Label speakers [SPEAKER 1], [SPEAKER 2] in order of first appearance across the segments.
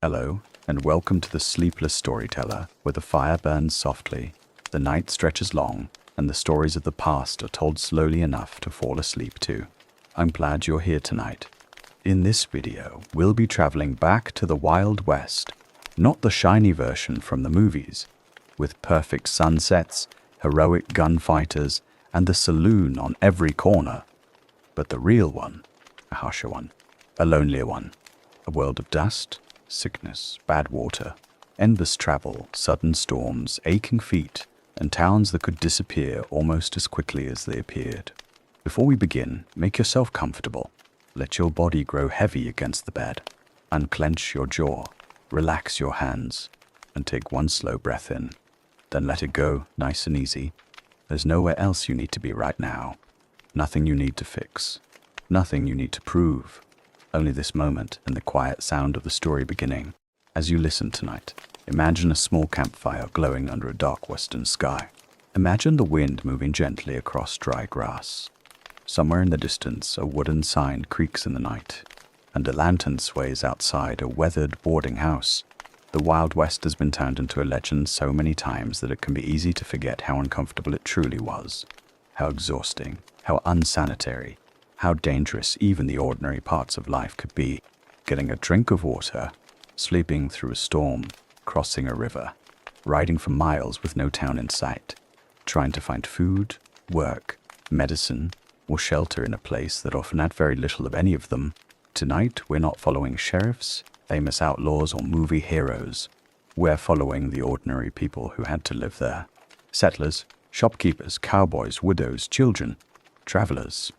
[SPEAKER 1] Hello, and welcome to the Sleepless Storyteller, where the fire burns softly, the night stretches long, and the stories of the past are told slowly enough to fall asleep to. I'm glad you're here tonight. In this video, we'll be traveling back to the Wild West, not the shiny version from the movies, with perfect sunsets, heroic gunfighters, and the saloon on every corner, but the real one, a harsher one, a lonelier one, a world of dust, sickness, bad water, endless travel, sudden storms, aching feet, and towns that could disappear almost as quickly as they appeared. Before we begin, make yourself comfortable. Let your body grow heavy against the bed. Unclench your jaw, relax your hands, and take one slow breath in. Then let it go, nice and easy. There's nowhere else you need to be right now. Nothing you need to fix. Nothing you need to prove. Only this moment and the quiet sound of the story beginning. As you listen tonight, imagine a small campfire glowing under a dark western sky. Imagine the wind moving gently across dry grass. Somewhere in the distance, a wooden sign creaks in the night, and a lantern sways outside a weathered boarding house. The Wild West has been turned into a legend so many times that it can be easy to forget how uncomfortable it truly was, how exhausting, how unsanitary, how dangerous even the ordinary parts of life could be. Getting a drink of water, sleeping through a storm, crossing a river, riding for miles with no town in sight, trying to find food, work, medicine, or shelter in a place that often had very little of any of them. Tonight, we're not following sheriffs, famous outlaws, or movie heroes. We're following the ordinary people who had to live there. Settlers, shopkeepers, cowboys, widows, children, travelers.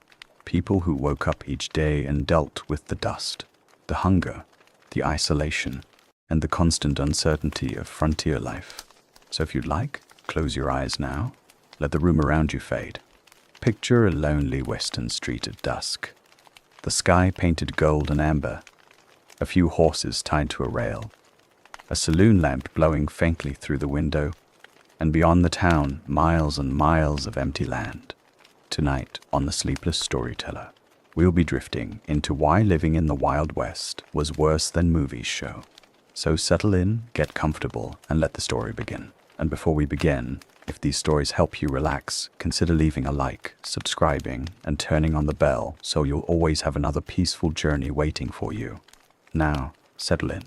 [SPEAKER 1] People who woke up each day and dealt with the dust, the hunger, the isolation, and the constant uncertainty of frontier life. So if you'd like, close your eyes now. Let the room around you fade. Picture a lonely western street at dusk. The sky painted gold and amber. A few horses tied to a rail. A saloon lamp blowing faintly through the window. And beyond the town, miles and miles of empty land. Tonight, on The Sleepless Storyteller, we'll be drifting into why living in the Wild West was worse than movies show. So settle in, get comfortable, and let the story begin. And before we begin, if these stories help you relax, consider leaving a like, subscribing, and turning on the bell so you'll always have another peaceful journey waiting for you. Now, settle in,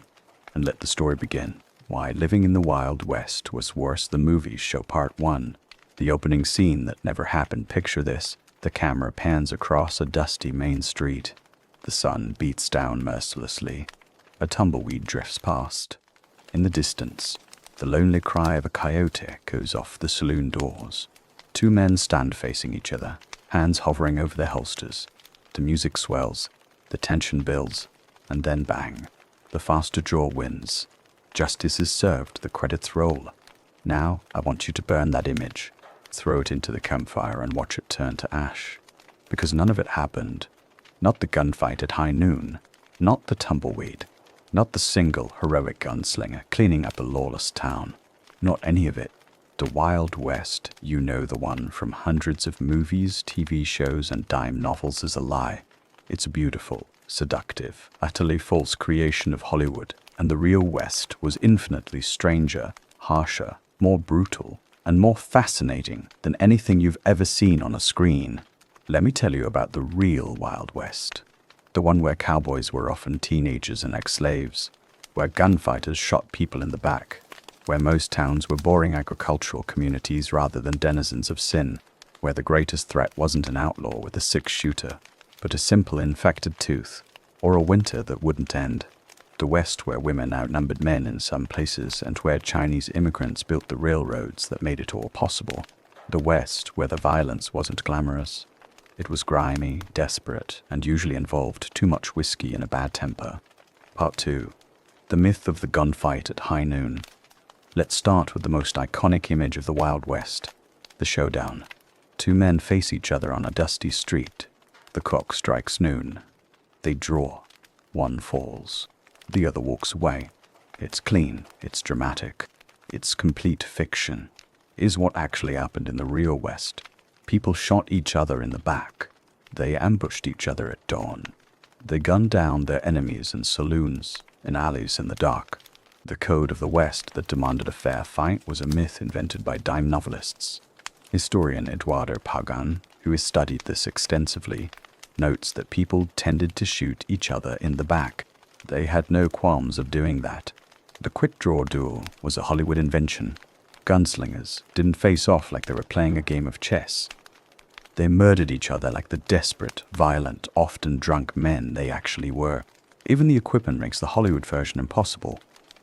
[SPEAKER 1] and let the story begin. Why living in the Wild West was worse than movies show Part 1. The opening scene that never happened. Picture this. The camera pans across a dusty main street. The sun beats down mercilessly. A tumbleweed drifts past. In the distance, the lonely cry of a coyote echoes off the saloon doors. Two men stand facing each other, hands hovering over their holsters. The music swells, the tension builds, and then bang. The faster draw wins. Justice is served, the credits roll. Now, I want you to burn that image. Throw it into the campfire and watch it turn to ash. Because none of it happened. Not the gunfight at high noon. Not the tumbleweed. Not the single heroic gunslinger cleaning up a lawless town. Not any of it. The Wild West, you know, the one from hundreds of movies, TV shows, and dime novels, is a lie. It's a beautiful, seductive, utterly false creation of Hollywood, and the real West was infinitely stranger, harsher, more brutal, and more fascinating than anything you've ever seen on a screen. Let me tell you about the real Wild West. The one where cowboys were often teenagers and ex-slaves, where gunfighters shot people in the back, where most towns were boring agricultural communities rather than denizens of sin, where the greatest threat wasn't an outlaw with a six-shooter, but a simple infected tooth, or a winter that wouldn't end. The West where women outnumbered men in some places, and where Chinese immigrants built the railroads that made it all possible. The West where the violence wasn't glamorous. It was grimy, desperate, and usually involved too much whiskey and a bad temper. Part 2. The myth of the gunfight at high noon. Let's start with the most iconic image of the Wild West, the showdown. Two men face each other on a dusty street. The clock strikes noon. They draw. One falls. The other walks away. It's clean, it's dramatic, it's complete fiction. Is what actually happened in the real West. People shot each other in the back. They ambushed each other at dawn. They gunned down their enemies in saloons. in alleys in the dark. The code of the West that demanded a fair fight was a myth invented by dime novelists. Historian Eduardo Pagan, who has studied this extensively, notes that people tended to shoot each other in the back. They had no qualms of doing that. The quick-draw duel was a Hollywood invention. Gunslingers didn't face off like they were playing a game of chess. They murdered each other like the desperate, violent, often drunk men they actually were. Even the equipment makes the Hollywood version impossible.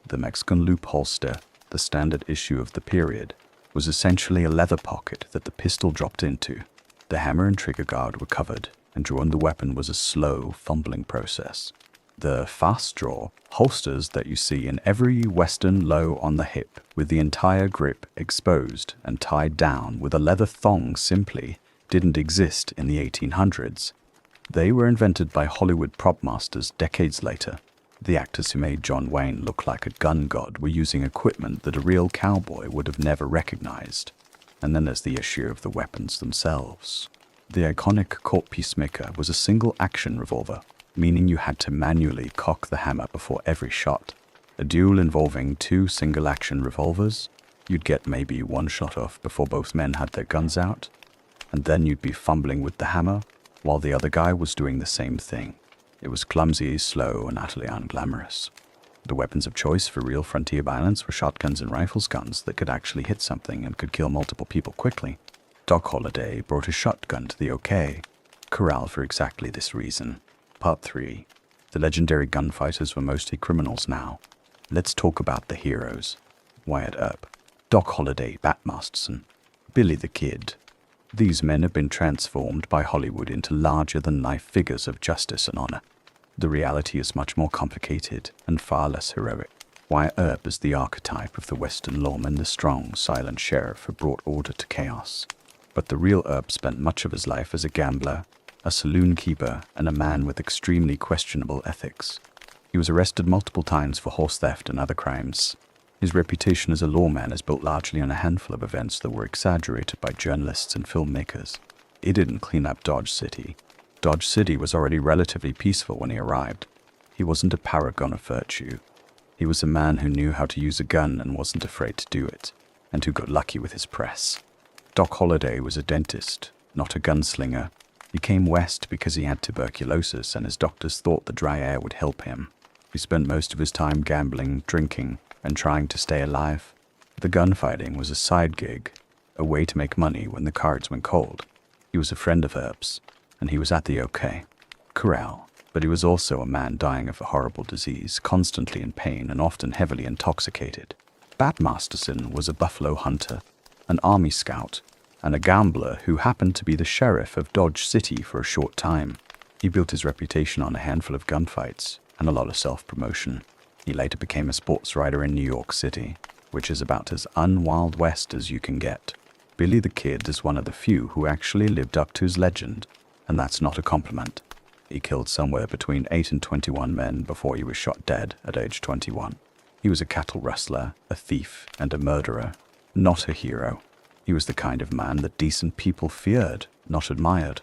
[SPEAKER 1] The Mexican loop holster, the standard issue of the period, was essentially a leather pocket that the pistol dropped into. The hammer and trigger guard were covered, and drawing the weapon was a slow, fumbling process. The fast draw holsters that you see in every Western low on the hip, with the entire grip exposed and tied down with a leather thong, simply didn't exist in the 1800s. They were invented by Hollywood prop masters decades later. The actors who made John Wayne look like a gun god were using equipment that a real cowboy would have never recognized. And then there's the issue of the weapons themselves. The iconic Colt Peacemaker was a single-action revolver, meaning you had to manually cock the hammer before every shot. A duel involving two single-action revolvers, you'd get maybe one shot off before both men had their guns out, and then you'd be fumbling with the hammer while the other guy was doing the same thing. It was clumsy, slow, and utterly unglamorous. The weapons of choice for real frontier violence were shotguns and rifles, guns that could actually hit something and could kill multiple people quickly. Doc Holliday brought a shotgun to the OK Corral for exactly this reason. Part 3. The legendary gunfighters were mostly criminals now. Let's talk about the heroes. Wyatt Earp, Doc Holliday, Bat Masterson, Billy the Kid. These men have been transformed by Hollywood into larger-than-life figures of justice and honor. The reality is much more complicated and far less heroic. Wyatt Earp is the archetype of the Western lawman, the strong, silent sheriff who brought order to chaos. But the real Earp spent much of his life as a gambler, a saloon keeper, and a man with extremely questionable ethics. He was arrested multiple times for horse theft and other crimes. His reputation as a lawman is built largely on a handful of events that were exaggerated by journalists and filmmakers. He didn't clean up Dodge City. Dodge City was already relatively peaceful when he arrived. He wasn't a paragon of virtue. He was a man who knew how to use a gun and wasn't afraid to do it, and who got lucky with his press. Doc Holliday was a dentist, not a gunslinger. He came west because he had tuberculosis and his doctors thought the dry air would help him. He spent most of his time gambling, drinking, and trying to stay alive. The gunfighting was a side gig, a way to make money when the cards went cold. He was a friend of Earp's, and he was at the OK Corral, but he was also a man dying of a horrible disease, constantly in pain and often heavily intoxicated. Bat Masterson was a buffalo hunter, an army scout, and a gambler who happened to be the sheriff of Dodge City for a short time. He built his reputation on a handful of gunfights and a lot of self-promotion. He later became a sports writer in New York City, which is about as un-Wild West as you can get. Billy the Kid is one of the few who actually lived up to his legend, and that's not a compliment. He killed somewhere between 8 and 21 men before he was shot dead at age 21. He was a cattle rustler, a thief, and a murderer, not a hero. He was the kind of man that decent people feared, not admired,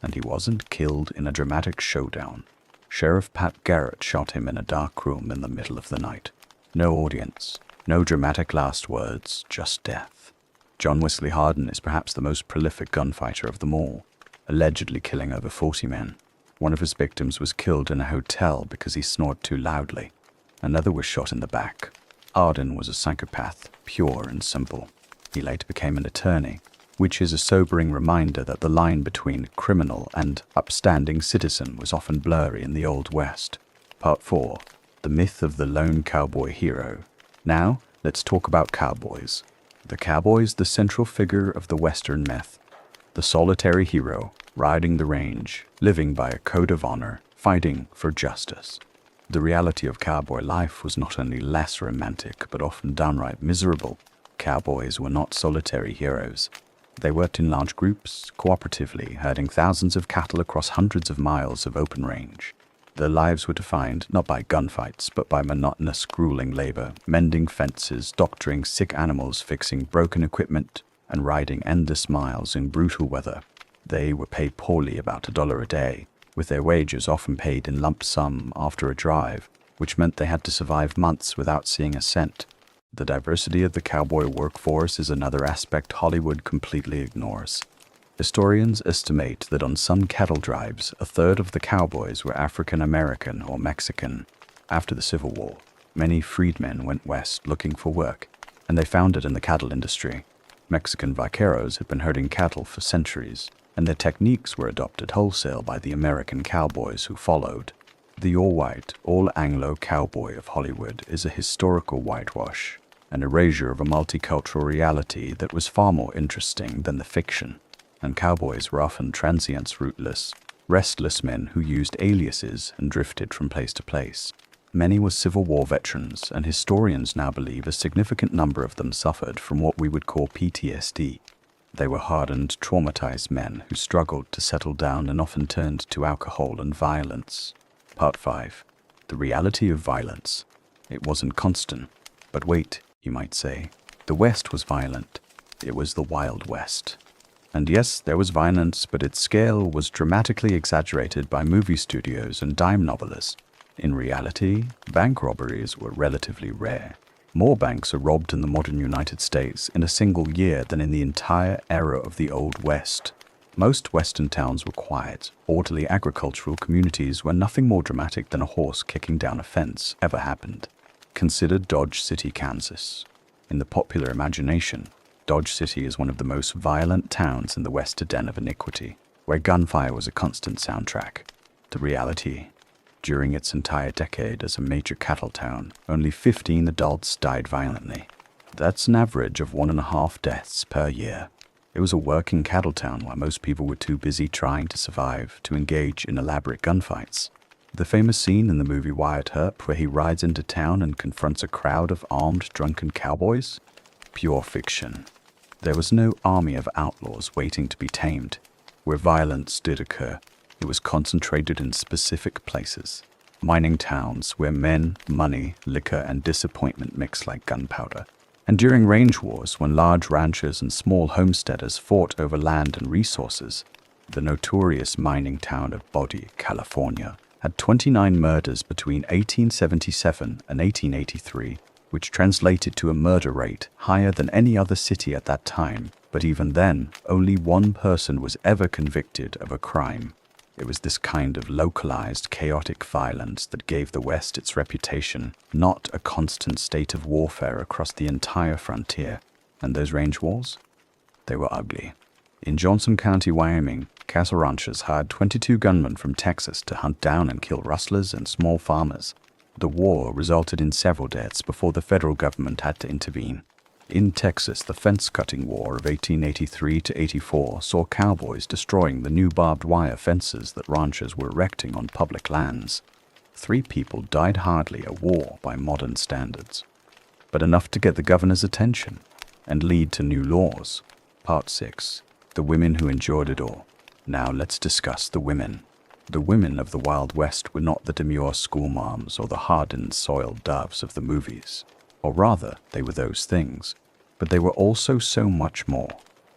[SPEAKER 1] and he wasn't killed in a dramatic showdown. Sheriff Pat Garrett shot him in a dark room in the middle of the night. No audience, no dramatic last words, just death. John Wesley Hardin is perhaps the most prolific gunfighter of them all, allegedly killing over 40 men. One of his victims was killed in a hotel because he snored too loudly. Another was shot in the back. Hardin was a psychopath, pure and simple. He later became an attorney, which is a sobering reminder that the line between criminal and upstanding citizen was often blurry in the Old West. Part 4. The myth of the lone cowboy hero. Now, let's talk about cowboys. The cowboy is the central figure of the Western myth. The solitary hero, riding the range, living by a code of honor, fighting for justice. The reality of cowboy life was not only less romantic, but often downright miserable. Cowboys were not solitary heroes. They worked in large groups, cooperatively, herding thousands of cattle across hundreds of miles of open range. Their lives were defined not by gunfights, but by monotonous, grueling labor, mending fences, doctoring sick animals, fixing broken equipment, and riding endless miles in brutal weather. They were paid poorly, about $1 a day, with their wages often paid in lump sum after a drive, which meant they had to survive months without seeing a cent. The diversity of the cowboy workforce is another aspect Hollywood completely ignores. Historians estimate that on some cattle drives, a third of the cowboys were African American or Mexican. After the Civil War, many freedmen went west looking for work, and they found it in the cattle industry. Mexican vaqueros had been herding cattle for centuries, and their techniques were adopted wholesale by the American cowboys who followed. The all-white, all-Anglo cowboy of Hollywood is a historical whitewash, an erasure of a multicultural reality that was far more interesting than the fiction. And cowboys were often transients, rootless, restless men who used aliases and drifted from place to place. Many were Civil War veterans, and historians now believe a significant number of them suffered from what we would call PTSD. They were hardened, traumatized men who struggled to settle down and often turned to alcohol and violence. Part 5. The reality of violence. It wasn't constant. But wait, you might say. The West was violent. It was the Wild West. And yes, there was violence, but its scale was dramatically exaggerated by movie studios and dime novelists. In reality, bank robberies were relatively rare. More banks are robbed in the modern United States in a single year than in the entire era of the Old West. Most Western towns were quiet, orderly agricultural communities where nothing more dramatic than a horse kicking down a fence ever happened. Consider Dodge City, Kansas. In the popular imagination, Dodge City is one of the most violent towns in the Western den of iniquity, where gunfire was a constant soundtrack. The reality: during its entire decade as a major cattle town, only 15 adults died violently. That's an average of 1.5 deaths per year. It was a working cattle town where most people were too busy trying to survive to engage in elaborate gunfights. The famous scene in the movie Wyatt Earp where he rides into town and confronts a crowd of armed, drunken cowboys? Pure fiction. There was no army of outlaws waiting to be tamed. Where violence did occur, it was concentrated in specific places. Mining towns where men, money, liquor, and disappointment mixed like gunpowder. And during range wars, when large ranchers and small homesteaders fought over land and resources, the notorious mining town of Bodie, California, had 29 murders between 1877 and 1883, which translated to a murder rate higher than any other city at that time. But even then, only one person was ever convicted of a crime. It was this kind of localized, chaotic violence that gave the West its reputation, not a constant state of warfare across the entire frontier. And those range wars? They were ugly. In Johnson County, Wyoming, cattle ranchers hired 22 gunmen from Texas to hunt down and kill rustlers and small farmers. The war resulted in several deaths before the federal government had to intervene. In Texas, the fence-cutting war of 1883 to 84 saw cowboys destroying the new barbed wire fences that ranchers were erecting on public lands. 3 people died, hardly a war by modern standards, but enough to get the governor's attention and lead to new laws. Part 6. The women who endured it all. Now let's discuss the women. The women of the Wild West were not the demure schoolmarms or the hardened, soiled doves of the movies. Or rather, they were those things. But they were also so much more.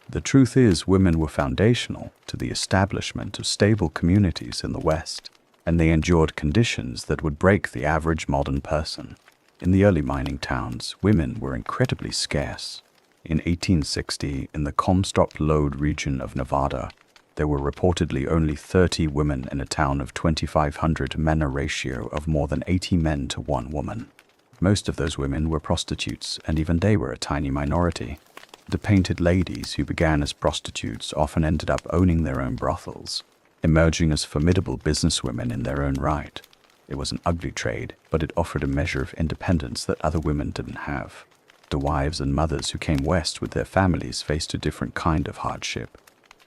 [SPEAKER 1] The truth is, women were foundational to the establishment of stable communities in the West, and they endured conditions that would break the average modern person. In the early mining towns, women were incredibly scarce. In 1860, in the Comstock Lode region of Nevada, there were reportedly only 30 women in a town of 2,500 men, a ratio of more than 80 men to 1 woman. Most of those women were prostitutes, and even they were a tiny minority. The painted ladies who began as prostitutes often ended up owning their own brothels, emerging as formidable businesswomen in their own right. It was an ugly trade, but it offered a measure of independence that other women didn't have. The wives and mothers who came west with their families faced a different kind of hardship.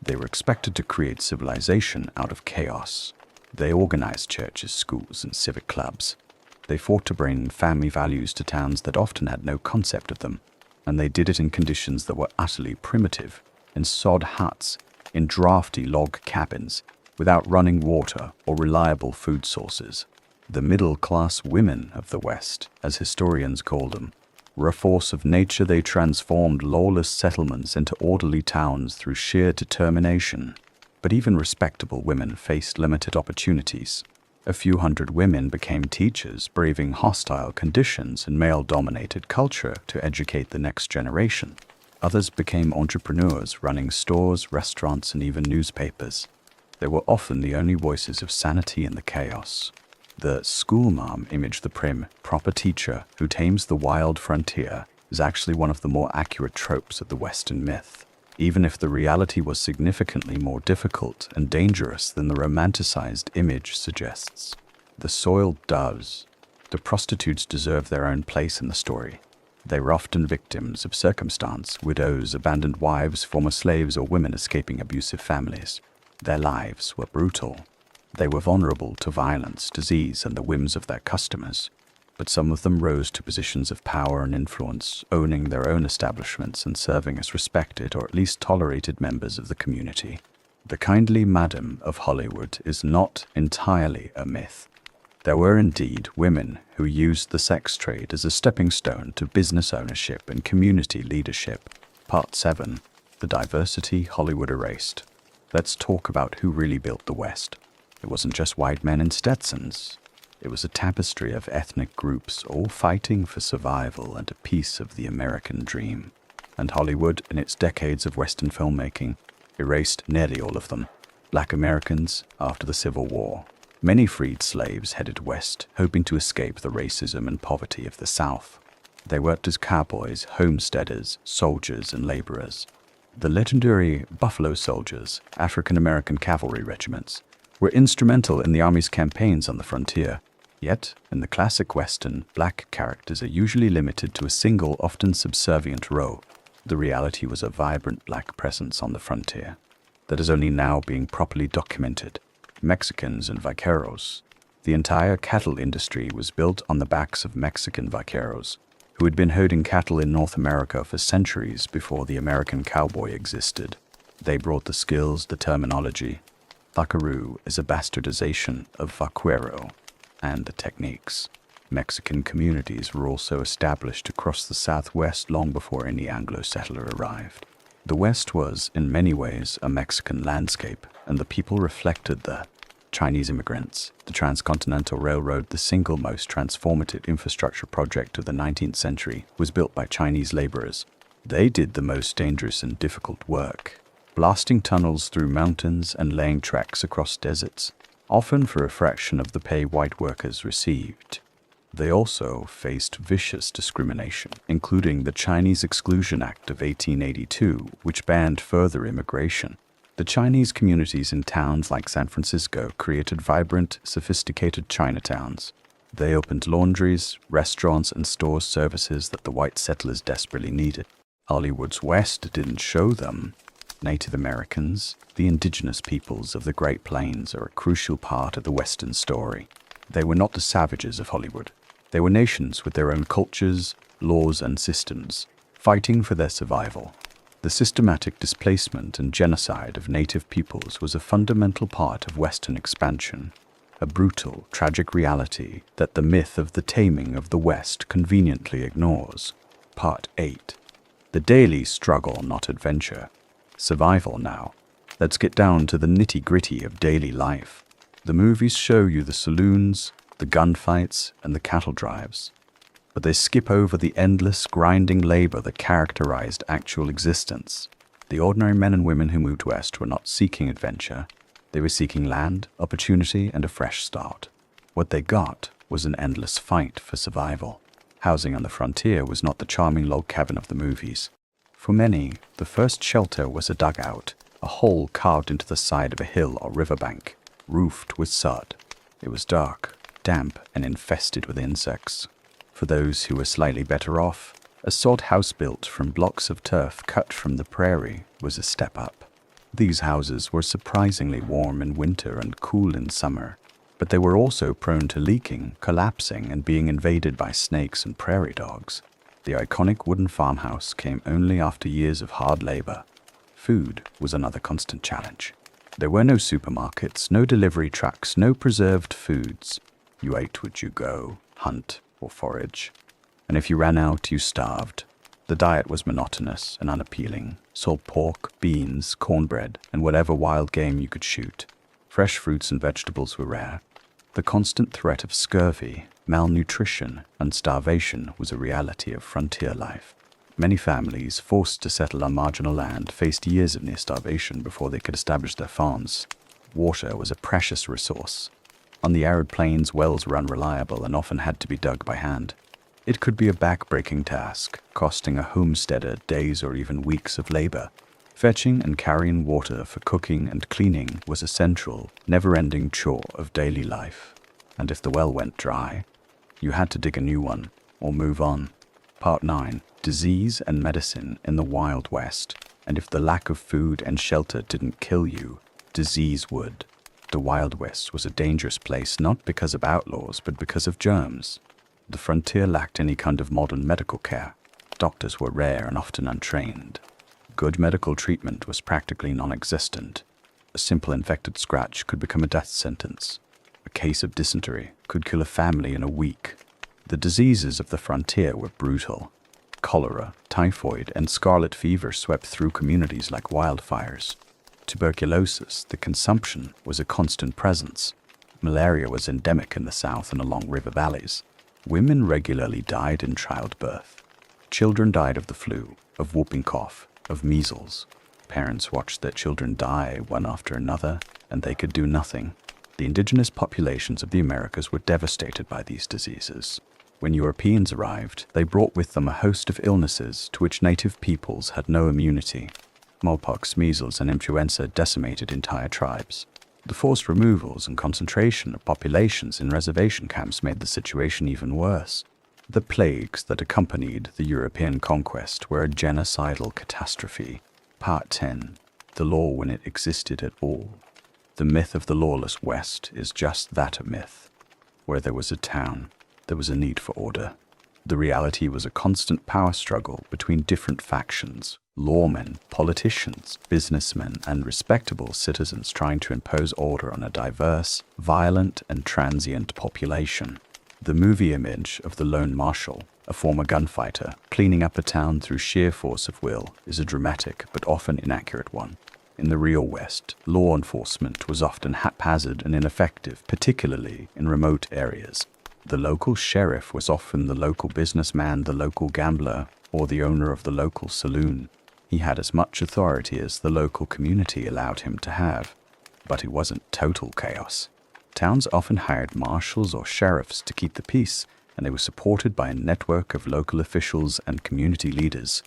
[SPEAKER 1] They were expected to create civilization out of chaos. They organized churches, schools, and civic clubs. They fought to bring family values to towns that often had no concept of them, and they did it in conditions that were utterly primitive, in sod huts, in drafty log cabins, without running water or reliable food sources. The middle-class women of the West, as historians called them, were a force of nature. They transformed lawless settlements into orderly towns through sheer determination. But even respectable women faced limited opportunities. A few hundred women became teachers, braving hostile conditions and male-dominated culture to educate the next generation. Others became entrepreneurs, running stores, restaurants, and even newspapers. They were often the only voices of sanity in the chaos. The schoolmarm image, the prim, proper teacher who tames the wild frontier, is actually one of the more accurate tropes of the Western myth, even if the reality was significantly more difficult and dangerous than the romanticized image suggests. The soiled doves. The prostitutes deserve their own place in the story. They were often victims of circumstance, widows, abandoned wives, former slaves, or women escaping abusive families. Their lives were brutal. They were vulnerable to violence, disease, and the whims of their customers. But some of them rose to positions of power and influence, owning their own establishments and serving as respected or at least tolerated members of the community. The kindly madam of Hollywood is not entirely a myth. There were indeed women who used the sex trade as a stepping stone to business ownership and community leadership. Part 7. The diversity Hollywood erased. Let's talk about who really built the West. It wasn't just white men in Stetsons. It was a tapestry of ethnic groups all fighting for survival and a piece of the American dream. And Hollywood, in its decades of Western filmmaking, erased nearly all of them. Black Americans after the Civil War. Many freed slaves headed west, hoping to escape the racism and poverty of the South. They worked as cowboys, homesteaders, soldiers, and laborers. The legendary Buffalo Soldiers, African-American cavalry regiments, were instrumental in the Army's campaigns on the frontier. Yet, in the classic Western, black characters are usually limited to a single, often subservient role. The reality was a vibrant black presence on the frontier that is only now being properly documented. Mexicans and vaqueros. The entire cattle industry was built on the backs of Mexican vaqueros, who had been herding cattle in North America for centuries before the American cowboy existed. They brought the skills, the terminology. Vaquero is a bastardization of vaquero, and the techniques. Mexican communities were also established across the Southwest long before any Anglo settler arrived. The West was, in many ways, a Mexican landscape, and the people reflected the Chinese immigrants. The Transcontinental Railroad, the single most transformative infrastructure project of the 19th century, was built by Chinese laborers. They did the most dangerous and difficult work, blasting tunnels through mountains and laying tracks across deserts, often for a fraction of the pay white workers received. They also faced vicious discrimination, including the Chinese Exclusion Act of 1882, which banned further immigration. The Chinese communities in towns like San Francisco created vibrant, sophisticated Chinatowns. They opened laundries, restaurants, and store services that the white settlers desperately needed. Hollywood's West didn't show them. Native Americans, the indigenous peoples of the Great Plains, are a crucial part of the Western story. They were not the savages of Hollywood. They were nations with their own cultures, laws, and systems, fighting for their survival. The systematic displacement and genocide of native peoples was a fundamental part of Western expansion, a brutal, tragic reality that the myth of the taming of the West conveniently ignores. Part 8. The daily struggle, not adventure. Survival now. Let's get down to the nitty-gritty of daily life. The movies show you the saloons, the gunfights, and the cattle drives, but they skip over the endless, grinding labor that characterized actual existence. The ordinary men and women who moved west were not seeking adventure. They were seeking land, opportunity, and a fresh start. What they got was an endless fight for survival. Housing on the frontier was not the charming log cabin of the movies. For many, the first shelter was a dugout, a hole carved into the side of a hill or riverbank, roofed with sod. It was dark, damp, and infested with insects. For those who were slightly better off, a sod house built from blocks of turf cut from the prairie was a step up. These houses were surprisingly warm in winter and cool in summer, but they were also prone to leaking, collapsing, and being invaded by snakes and prairie dogs. The iconic wooden farmhouse came only after years of hard labor. Food was another constant challenge. There were no supermarkets, no delivery trucks, no preserved foods. You ate what you go, hunt, or forage. And if you ran out, you starved. The diet was monotonous and unappealing. Salt pork, beans, cornbread, and whatever wild game you could shoot. Fresh fruits and vegetables were rare. The constant threat of scurvy, malnutrition, and starvation was a reality of frontier life. Many families forced to settle on marginal land faced years of near starvation before they could establish their farms. Water was a precious resource. On the arid plains, wells were unreliable and often had to be dug by hand. It could be a back-breaking task, costing a homesteader days or even weeks of labor. Fetching and carrying water for cooking and cleaning was a central, never-ending chore of daily life. And if the well went dry, you had to dig a new one or move on. Part 9. Disease and medicine in the Wild West. And if the lack of food and shelter didn't kill you, disease would. The Wild West was a dangerous place not because of outlaws but because of germs. The frontier lacked any kind of modern medical care. Doctors were rare and often untrained. Good medical treatment was practically non-existent. A simple infected scratch could become a death sentence. A case of dysentery could kill a family in a week. The diseases of the frontier were brutal. Cholera, typhoid, and scarlet fever swept through communities like wildfires. Tuberculosis, the consumption, was a constant presence. Malaria was endemic in the south and along river valleys. Women regularly died in childbirth. Children died of the flu, of whooping cough, of measles. Parents watched their children die one after another, and they could do nothing. The indigenous populations of the Americas were devastated by these diseases. When Europeans arrived, they brought with them a host of illnesses to which native peoples had no immunity. Smallpox, measles, and influenza decimated entire tribes. The forced removals and concentration of populations in reservation camps made the situation even worse. The plagues that accompanied the European conquest were a genocidal catastrophe. Part 10. The law when it existed at all. The myth of the lawless West is just that, a myth. Where there was a town, there was a need for order. The reality was a constant power struggle between different factions, lawmen, politicians, businessmen, and respectable citizens trying to impose order on a diverse, violent, and transient population. The movie image of the lone marshal, a former gunfighter, cleaning up a town through sheer force of will, is a dramatic but often inaccurate one. In the real West, law enforcement was often haphazard and ineffective, particularly in remote areas. The local sheriff was often the local businessman, the local gambler, or the owner of the local saloon. He had as much authority as the local community allowed him to have, but it wasn't total chaos. Towns often hired marshals or sheriffs to keep the peace, and they were supported by a network of local officials and community leaders.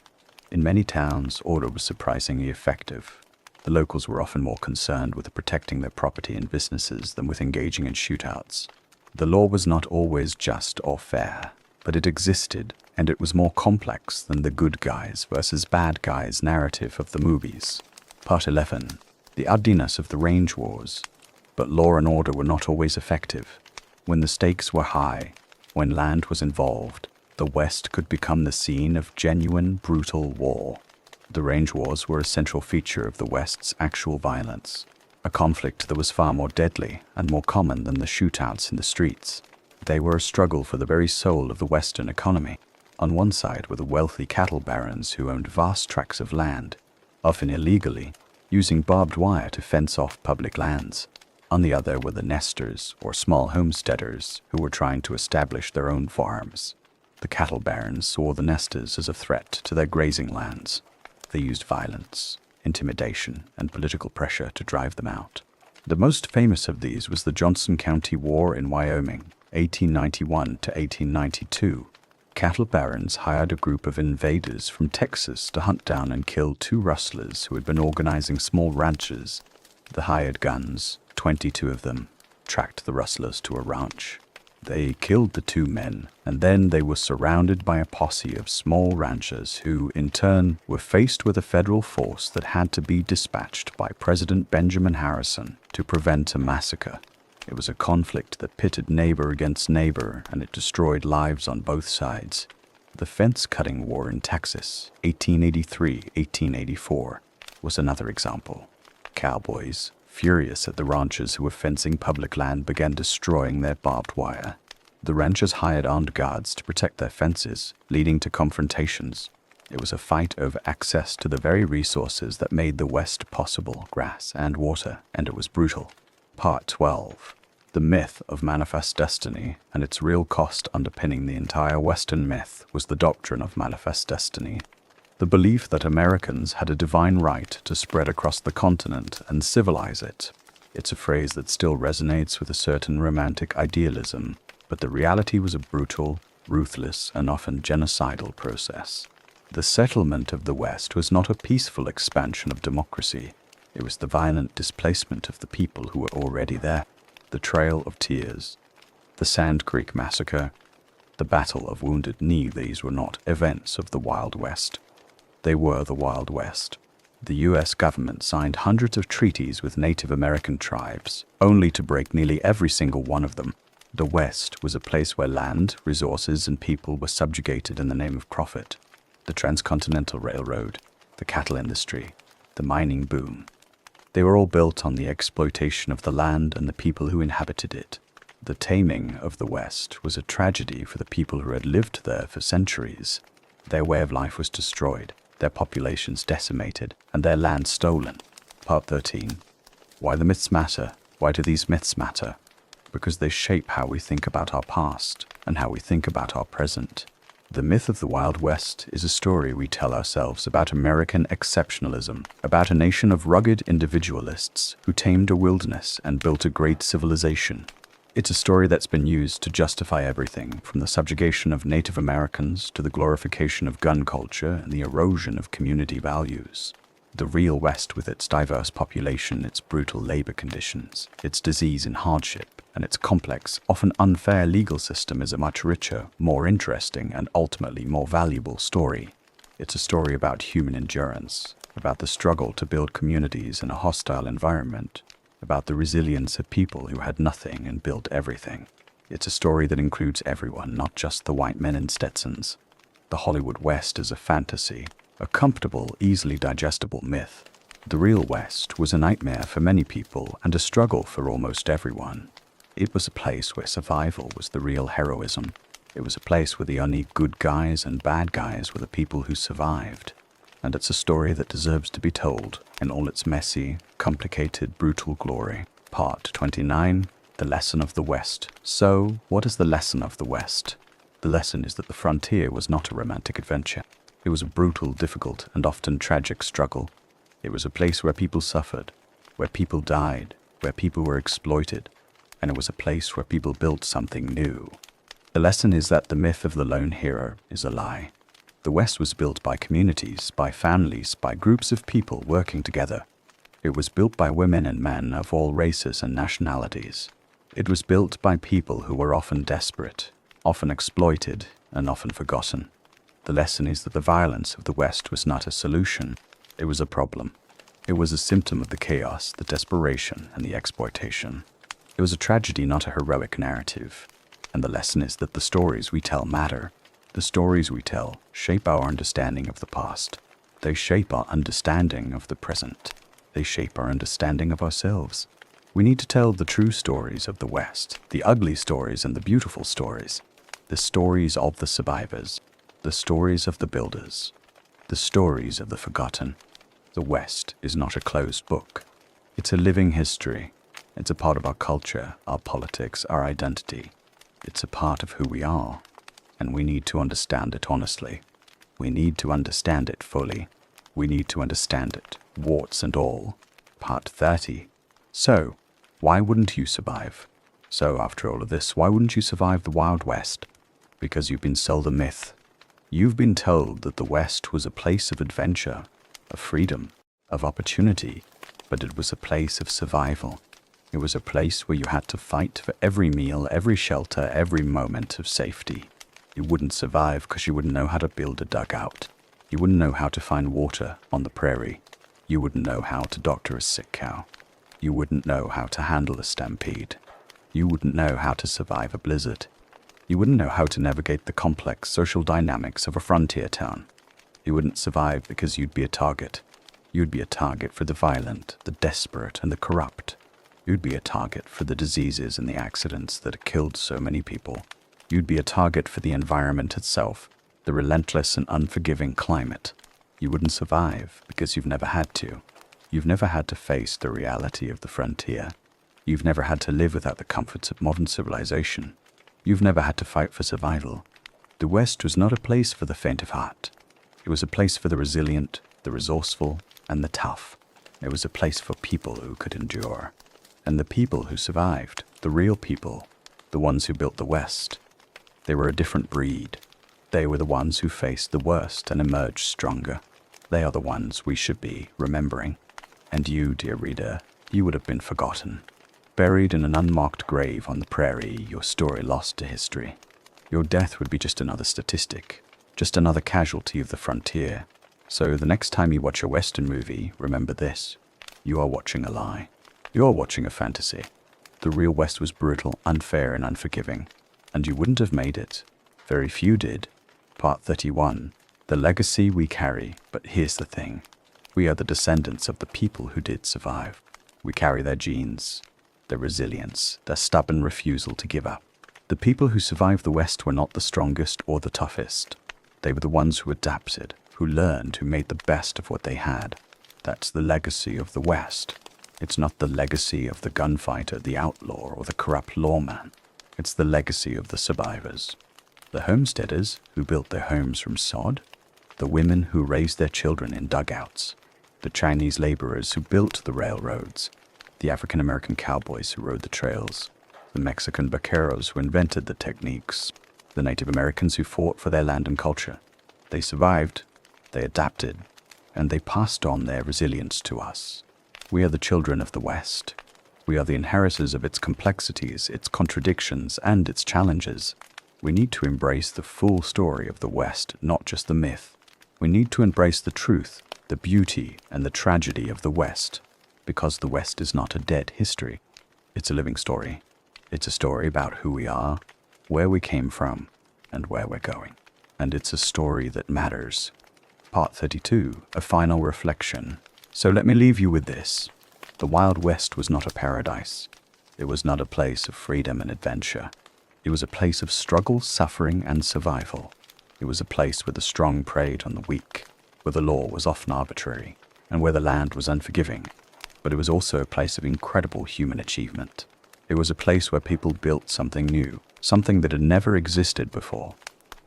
[SPEAKER 1] In many towns, order was surprisingly effective. The locals were often more concerned with protecting their property and businesses than with engaging in shootouts. The law was not always just or fair, but it existed, and it was more complex than the good guys versus bad guys narrative of the movies. Part 11. The ugliness of the range wars. But law and order were not always effective. When the stakes were high, when land was involved, the West could become the scene of genuine, brutal war. The range wars were a central feature of the West's actual violence, a conflict that was far more deadly and more common than the shootouts in the streets. They were a struggle for the very soul of the Western economy. On one side were the wealthy cattle barons who owned vast tracts of land, often illegally, using barbed wire to fence off public lands. On the other were the nesters, or small homesteaders, who were trying to establish their own farms. The cattle barons saw the nesters as a threat to their grazing lands. They used violence, intimidation, and political pressure to drive them out. The most famous of these was the Johnson County War in Wyoming, 1891 to 1892. Cattle barons hired a group of invaders from Texas to hunt down and kill 2 rustlers who had been organizing small ranches. The hired guns, 22 of them, tracked the rustlers to a ranch. They killed the 2 men, and then they were surrounded by a posse of small ranchers who, in turn, were faced with a federal force that had to be dispatched by President Benjamin Harrison to prevent a massacre. It was a conflict that pitted neighbor against neighbor, and it destroyed lives on both sides. The fence-cutting war in Texas, 1883-1884, was another example. Cowboys, furious at the ranchers who were fencing public land, began destroying their barbed wire. The ranchers hired armed guards to protect their fences, leading to confrontations. It was a fight over access to the very resources that made the West possible, grass and water, and it was brutal. Part 12. The myth of manifest destiny and its real cost underpinning the entire Western myth was the doctrine of manifest destiny. The belief that Americans had a divine right to spread across the continent and civilize it. It's a phrase that still resonates with a certain romantic idealism, but the reality was a brutal, ruthless, and often genocidal process. The settlement of the West was not a peaceful expansion of democracy. It was the violent displacement of the people who were already there. The Trail of Tears, the Sand Creek Massacre, the Battle of Wounded Knee, these were not events of the Wild West. They were the Wild West. The US government signed hundreds of treaties with Native American tribes, only to break nearly every single one of them. The West was a place where land, resources, and people were subjugated in the name of profit. The Transcontinental Railroad, the cattle industry, the mining boom. They were all built on the exploitation of the land and the people who inhabited it. The taming of the West was a tragedy for the people who had lived there for centuries. Their way of life was destroyed, their populations decimated, and their land stolen. Part 13. Why the myths matter. Why do these myths matter? Because they shape how we think about our past and how we think about our present. The myth of the Wild West is a story we tell ourselves about American exceptionalism, about a nation of rugged individualists who tamed a wilderness and built a great civilization. It's a story that's been used to justify everything from the subjugation of Native Americans to the glorification of gun culture and the erosion of community values. The real West, with its diverse population, its brutal labor conditions, its disease and hardship, and its complex, often unfair legal system, is a much richer, more interesting, and ultimately more valuable story. It's a story about human endurance, about the struggle to build communities in a hostile environment, about the resilience of people who had nothing and built everything. It's a story that includes everyone, not just the white men in Stetsons. The Hollywood West is a fantasy, a comfortable, easily digestible myth. The real West was a nightmare for many people and a struggle for almost everyone. It was a place where survival was the real heroism. It was a place where the only good guys and bad guys were the people who survived. And it's a story that deserves to be told in all its messy, complicated, brutal glory. Part 29. The Lesson of the West. So, what is the lesson of the West? The lesson is that the frontier was not a romantic adventure. It was a brutal, difficult, and often tragic struggle. It was a place where people suffered, where people died, where people were exploited, and it was a place where people built something new. The lesson is that the myth of the lone hero is a lie. The West was built by communities, by families, by groups of people working together. It was built by women and men of all races and nationalities. It was built by people who were often desperate, often exploited, and often forgotten. The lesson is that the violence of the West was not a solution. It was a problem. It was a symptom of the chaos, the desperation, and the exploitation. It was a tragedy, not a heroic narrative. And the lesson is that the stories we tell matter. The stories we tell shape our understanding of the past. They shape our understanding of the present. They shape our understanding of ourselves. We need to tell the true stories of the West, the ugly stories and the beautiful stories, the stories of the survivors, the stories of the builders, the stories of the forgotten. The West is not a closed book. It's a living history. It's a part of our culture, our politics, our identity. It's a part of who we are. And we need to understand it honestly. We need to understand it fully. We need to understand it, warts and all. Part 30. So, why wouldn't you survive? So, after all of this, why wouldn't you survive the Wild West? Because you've been sold a myth. You've been told that the West was a place of adventure, of freedom, of opportunity, but it was a place of survival. It was a place where you had to fight for every meal, every shelter, every moment of safety. You wouldn't survive because you wouldn't know how to build a dugout. You wouldn't know how to find water on the prairie. You wouldn't know how to doctor a sick cow. You wouldn't know how to handle a stampede. You wouldn't know how to survive a blizzard. You wouldn't know how to navigate the complex social dynamics of a frontier town. You wouldn't survive because you'd be a target. You'd be a target for the violent, the desperate, and the corrupt. You'd be a target for the diseases and the accidents that have killed so many people. You'd be a target for the environment itself, the relentless and unforgiving climate. You wouldn't survive because you've never had to. You've never had to face the reality of the frontier. You've never had to live without the comforts of modern civilization. You've never had to fight for survival. The West was not a place for the faint of heart. It was a place for the resilient, the resourceful, and the tough. It was a place for people who could endure. And the people who survived, the real people, the ones who built the West, they were a different breed. They were the ones who faced the worst and emerged stronger. They are the ones we should be remembering. And you, dear reader, you would have been forgotten. Buried in an unmarked grave on the prairie, your story lost to history. Your death would be just another statistic, just another casualty of the frontier. So the next time you watch a Western movie, remember this. You are watching a lie. You are watching a fantasy. The real West was brutal, unfair, and unforgiving. And you wouldn't have made it. Very few did. Part 31. The legacy we carry. But here's the thing. We are the descendants of the people who did survive. We carry their genes, their resilience, their stubborn refusal to give up. The people who survived the West were not the strongest or the toughest. They were the ones who adapted, who learned, who made the best of what they had. That's the legacy of the West. It's not the legacy of the gunfighter, the outlaw, or the corrupt lawman. It's the legacy of the survivors. The homesteaders who built their homes from sod. The women who raised their children in dugouts. The Chinese laborers who built the railroads. The African-American cowboys who rode the trails. The Mexican vaqueros who invented the techniques. The Native Americans who fought for their land and culture. They survived, they adapted, and they passed on their resilience to us. We are the children of the West. We are the inheritors of its complexities, its contradictions, and its challenges. We need to embrace the full story of the West, not just the myth. We need to embrace the truth, the beauty, and the tragedy of the West, because the West is not a dead history. It's a living story. It's a story about who we are, where we came from, and where we're going. And it's a story that matters. Part 32, a final reflection. So let me leave you with this. The Wild West was not a paradise. It was not a place of freedom and adventure. It was a place of struggle, suffering, and survival. It was a place where the strong preyed on the weak, where the law was often arbitrary, and where the land was unforgiving. But it was also a place of incredible human achievement. It was a place where people built something new, something that had never existed before.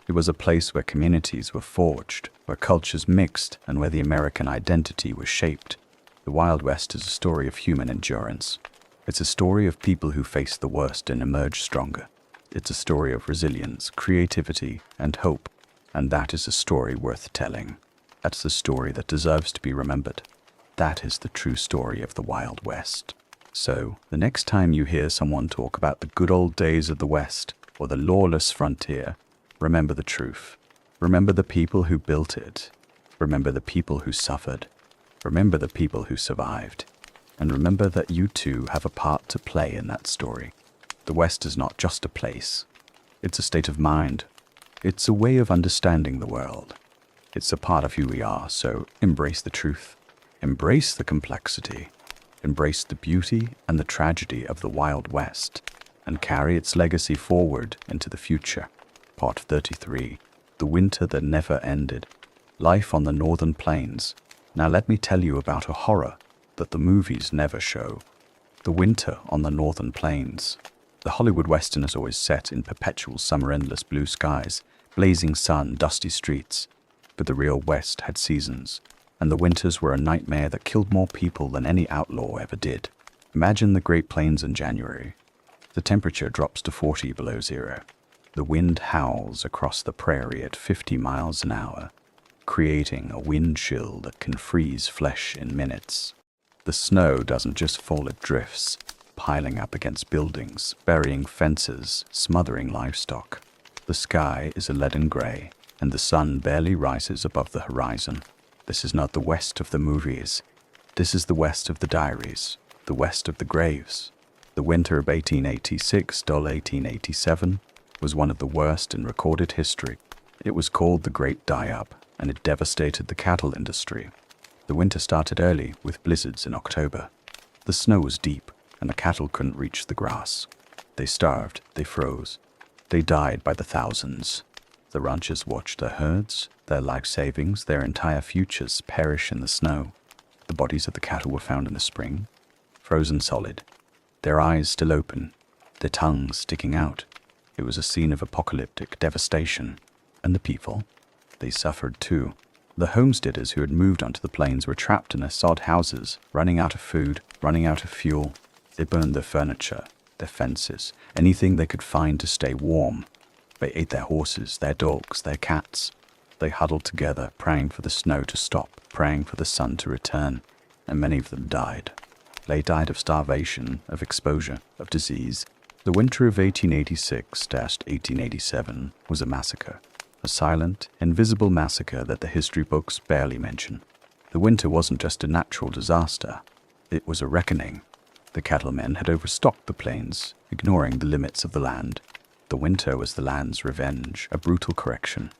[SPEAKER 1] It was a place where communities were forged, where cultures mixed, and where the American identity was shaped. The Wild West is a story of human endurance. It's a story of people who faced the worst and emerged stronger. It's a story of resilience, creativity, and hope. And that is a story worth telling. That's the story that deserves to be remembered. That is the true story of the Wild West. So, the next time you hear someone talk about the good old days of the West, or the lawless frontier, remember the truth. Remember the people who built it. Remember the people who suffered. Remember the people who survived. And remember that you too have a part to play in that story. The West is not just a place. It's a state of mind. It's a way of understanding the world. It's a part of who we are, so embrace the truth. Embrace the complexity. Embrace the beauty and the tragedy of the Wild West, and carry its legacy forward into the future. Part 33. The Winter That Never Ended. Life on the Northern Plains. Now let me tell you about a horror that the movies never show. The winter on the Northern Plains. The Hollywood Western is always set in perpetual summer, endless blue skies, blazing sun, dusty streets. But the real West had seasons, and the winters were a nightmare that killed more people than any outlaw ever did. Imagine the Great Plains in January. The temperature drops to 40 below zero. The wind howls across the prairie at 50 miles an hour, creating a wind chill that can freeze flesh in minutes. The snow doesn't just fall, it drifts, piling up against buildings, burying fences, smothering livestock. The sky is a leaden gray, and the sun barely rises above the horizon. This is not the West of the movies. This is the West of the diaries, the West of the graves. The winter of 1886–1887 was one of the worst in recorded history. It was called the Great Die-Up, and it devastated the cattle industry. The winter started early, with blizzards in October. The snow was deep, and the cattle couldn't reach the grass. They starved, they froze. They died by the thousands. The ranchers watched their herds, their life savings, their entire futures perish in the snow. The bodies of the cattle were found in the spring, frozen solid. their eyes still open, their tongues sticking out. It was a scene of apocalyptic devastation. And the people? They suffered too. The homesteaders who had moved onto the plains were trapped in their sod houses, running out of food, running out of fuel. They burned their furniture, their fences, anything they could find to stay warm. They ate their horses, their dogs, their cats. They huddled together, praying for the snow to stop, praying for the sun to return, and many of them died. They died of starvation, of exposure, of disease. The winter of 1886-1887 was a massacre, a silent, invisible massacre that the history books barely mention. The winter wasn't just a natural disaster, it was a reckoning. The cattlemen had overstocked the plains, ignoring the limits of the land. The winter was the land's revenge, a brutal correction.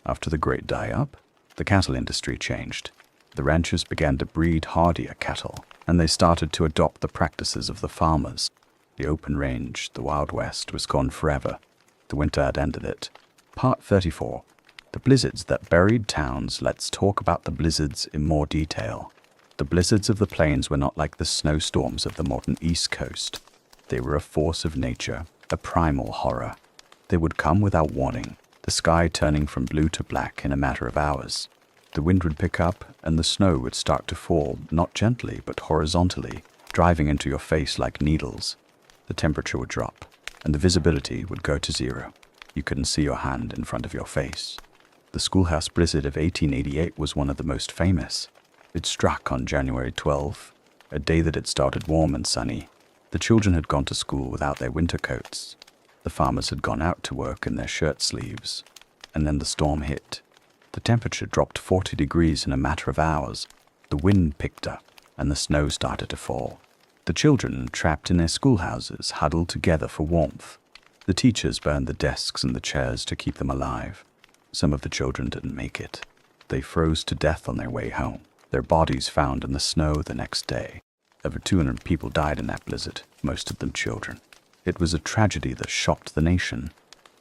[SPEAKER 1] After the great die-up, the cattle industry changed. The ranchers began to breed hardier cattle, and they started to adopt the practices of the farmers. The open range, the Wild West, was gone forever. The winter had ended it. Part 34. The blizzards that buried towns. Let's talk about the blizzards in more detail. The blizzards of the plains were not like the snowstorms of the modern East Coast. They were a force of nature, a primal horror. They would come without warning, the sky turning from blue to black in a matter of hours. The wind would pick up, and the snow would start to fall, not gently, but horizontally, driving into your face like needles. The temperature would drop, and the visibility would go to zero. You couldn't see your hand in front of your face. The schoolhouse blizzard of 1888 was one of the most famous. It struck on January 12, a day that had started warm and sunny. The children had gone to school without their winter coats. The farmers had gone out to work in their shirt sleeves. And then the storm hit. The temperature dropped 40 degrees in a matter of hours. The wind picked up, and the snow started to fall. The children, trapped in their schoolhouses, huddled together for warmth. The teachers burned the desks and the chairs to keep them alive. Some of the children didn't make it. They froze to death on their way home, their bodies found in the snow the next day. Over 200 people died in that blizzard, most of them children. It was a tragedy that shocked the nation.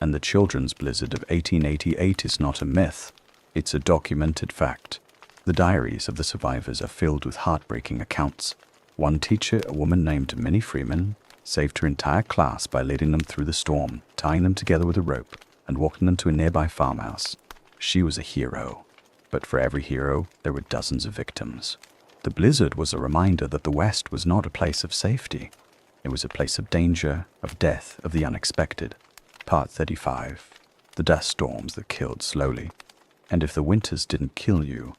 [SPEAKER 1] And the children's blizzard of 1888 is not a myth. It's a documented fact. The diaries of the survivors are filled with heartbreaking accounts. One teacher, a woman named Minnie Freeman, saved her entire class by leading them through the storm, tying them together with a rope, and walking them to a nearby farmhouse. She was a hero. But for every hero, there were dozens of victims. The blizzard was a reminder that the West was not a place of safety. It was a place of danger, of death, of the unexpected. Part 35. The dust storms that killed slowly. And if the winters didn't kill you,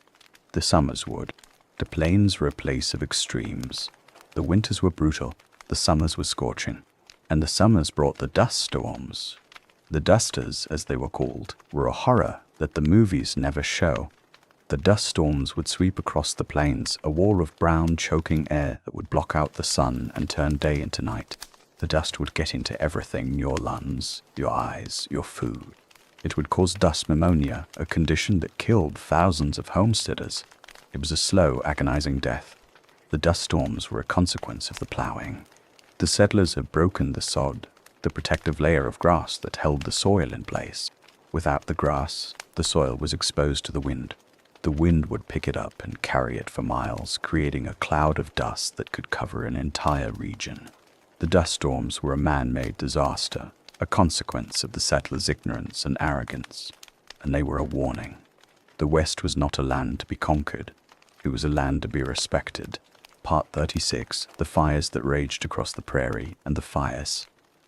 [SPEAKER 1] the summers would. The plains were a place of extremes. The winters were brutal, the summers were scorching, and the summers brought the dust storms. The dusters, as they were called, were a horror that the movies never show. The dust storms would sweep across the plains, a wall of brown, choking air that would block out the sun and turn day into night. The dust would get into everything, your lungs, your eyes, your food. It would cause dust pneumonia, a condition that killed thousands of homesteaders. It was a slow, agonizing death. The dust storms were a consequence of the plowing. The settlers had broken the sod, the protective layer of grass that held the soil in place. Without the grass, the soil was exposed to the wind. The wind would pick it up and carry it for miles, creating a cloud of dust that could cover an entire region. The dust storms were a man-made disaster, a consequence of the settlers' ignorance and arrogance, and they were a warning. The West was not a land to be conquered. It was a land to be respected. Part 36. The fires that raged across the prairie and the fires.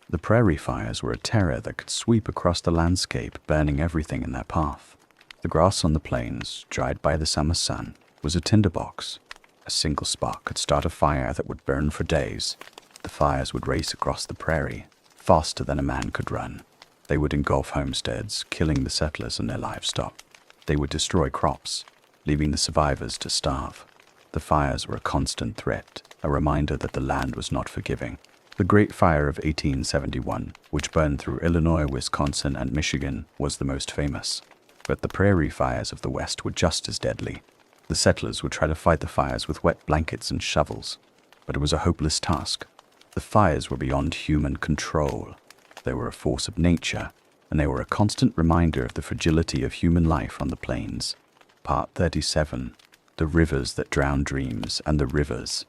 [SPEAKER 1] The prairie fires were a terror that could sweep across the landscape, burning everything in their path. The grass on the plains, dried by the summer sun, was a tinderbox. A single spark could start a fire that would burn for days. The fires would race across the prairie, faster than a man could run. They would engulf homesteads, killing the settlers and their livestock. They would destroy crops, leaving the survivors to starve. The fires were a constant threat, a reminder that the land was not forgiving. The Great Fire of 1871, which burned through Illinois, Wisconsin, and Michigan, was the most famous. But the prairie fires of the West were just as deadly. The settlers would try to fight the fires with wet blankets and shovels, but it was a hopeless task. The fires were beyond human control. They were a force of nature, and they were a constant reminder of the fragility of human life on the plains. Part 37. The rivers that drown dreams and the rivers.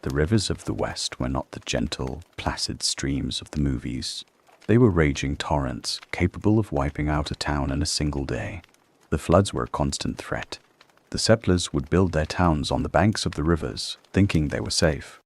[SPEAKER 1] The rivers of the West were not the gentle, placid streams of the movies. They were raging torrents, capable of wiping out a town in a single day. The floods were a constant threat. The settlers would build their towns on the banks of the rivers, thinking they were safe.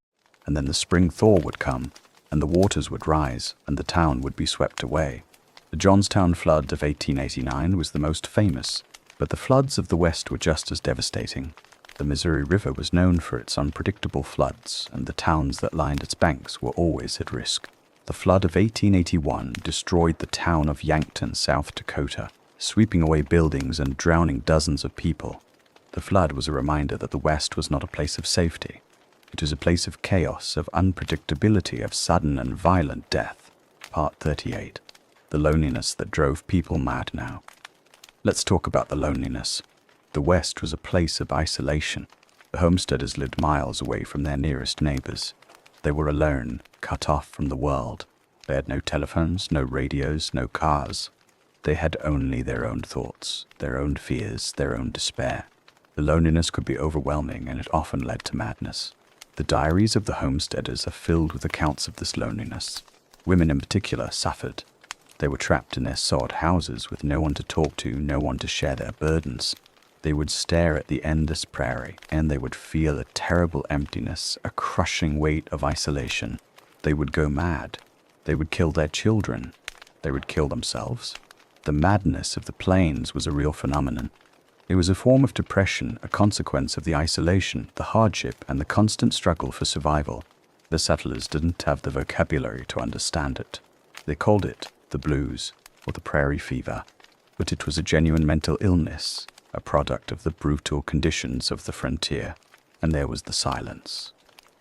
[SPEAKER 1] And then the spring thaw would come, and the waters would rise, and the town would be swept away. The Johnstown flood of 1889 was the most famous, but the floods of the West were just as devastating. The Missouri River was known for its unpredictable floods, and the towns that lined its banks were always at risk. The flood of 1881 destroyed the town of Yankton, South Dakota, sweeping away buildings and drowning dozens of people. The flood was a reminder that the West was not a place of safety. It was a place of chaos, of unpredictability, of sudden and violent death. Part 38. The loneliness that drove people mad now. Let's talk about the loneliness. The West was a place of isolation. The homesteaders lived miles away from their nearest neighbors. They were alone, cut off from the world. They had no telephones, no radios, no cars. They had only their own thoughts, their own fears, their own despair. The loneliness could be overwhelming, and it often led to madness. The diaries of the homesteaders are filled with accounts of this loneliness. Women in particular suffered. They were trapped in their sod houses with no one to talk to, no one to share their burdens. They would stare at the endless prairie, and they would feel a terrible emptiness, a crushing weight of isolation. They would go mad. They would kill their children. They would kill themselves. The madness of the plains was a real phenomenon. It was a form of depression, a consequence of the isolation, the hardship, and the constant struggle for survival. The settlers didn't have the vocabulary to understand it. They called it the blues, or the prairie fever, but it was a genuine mental illness, a product of the brutal conditions of the frontier. And there was the silence.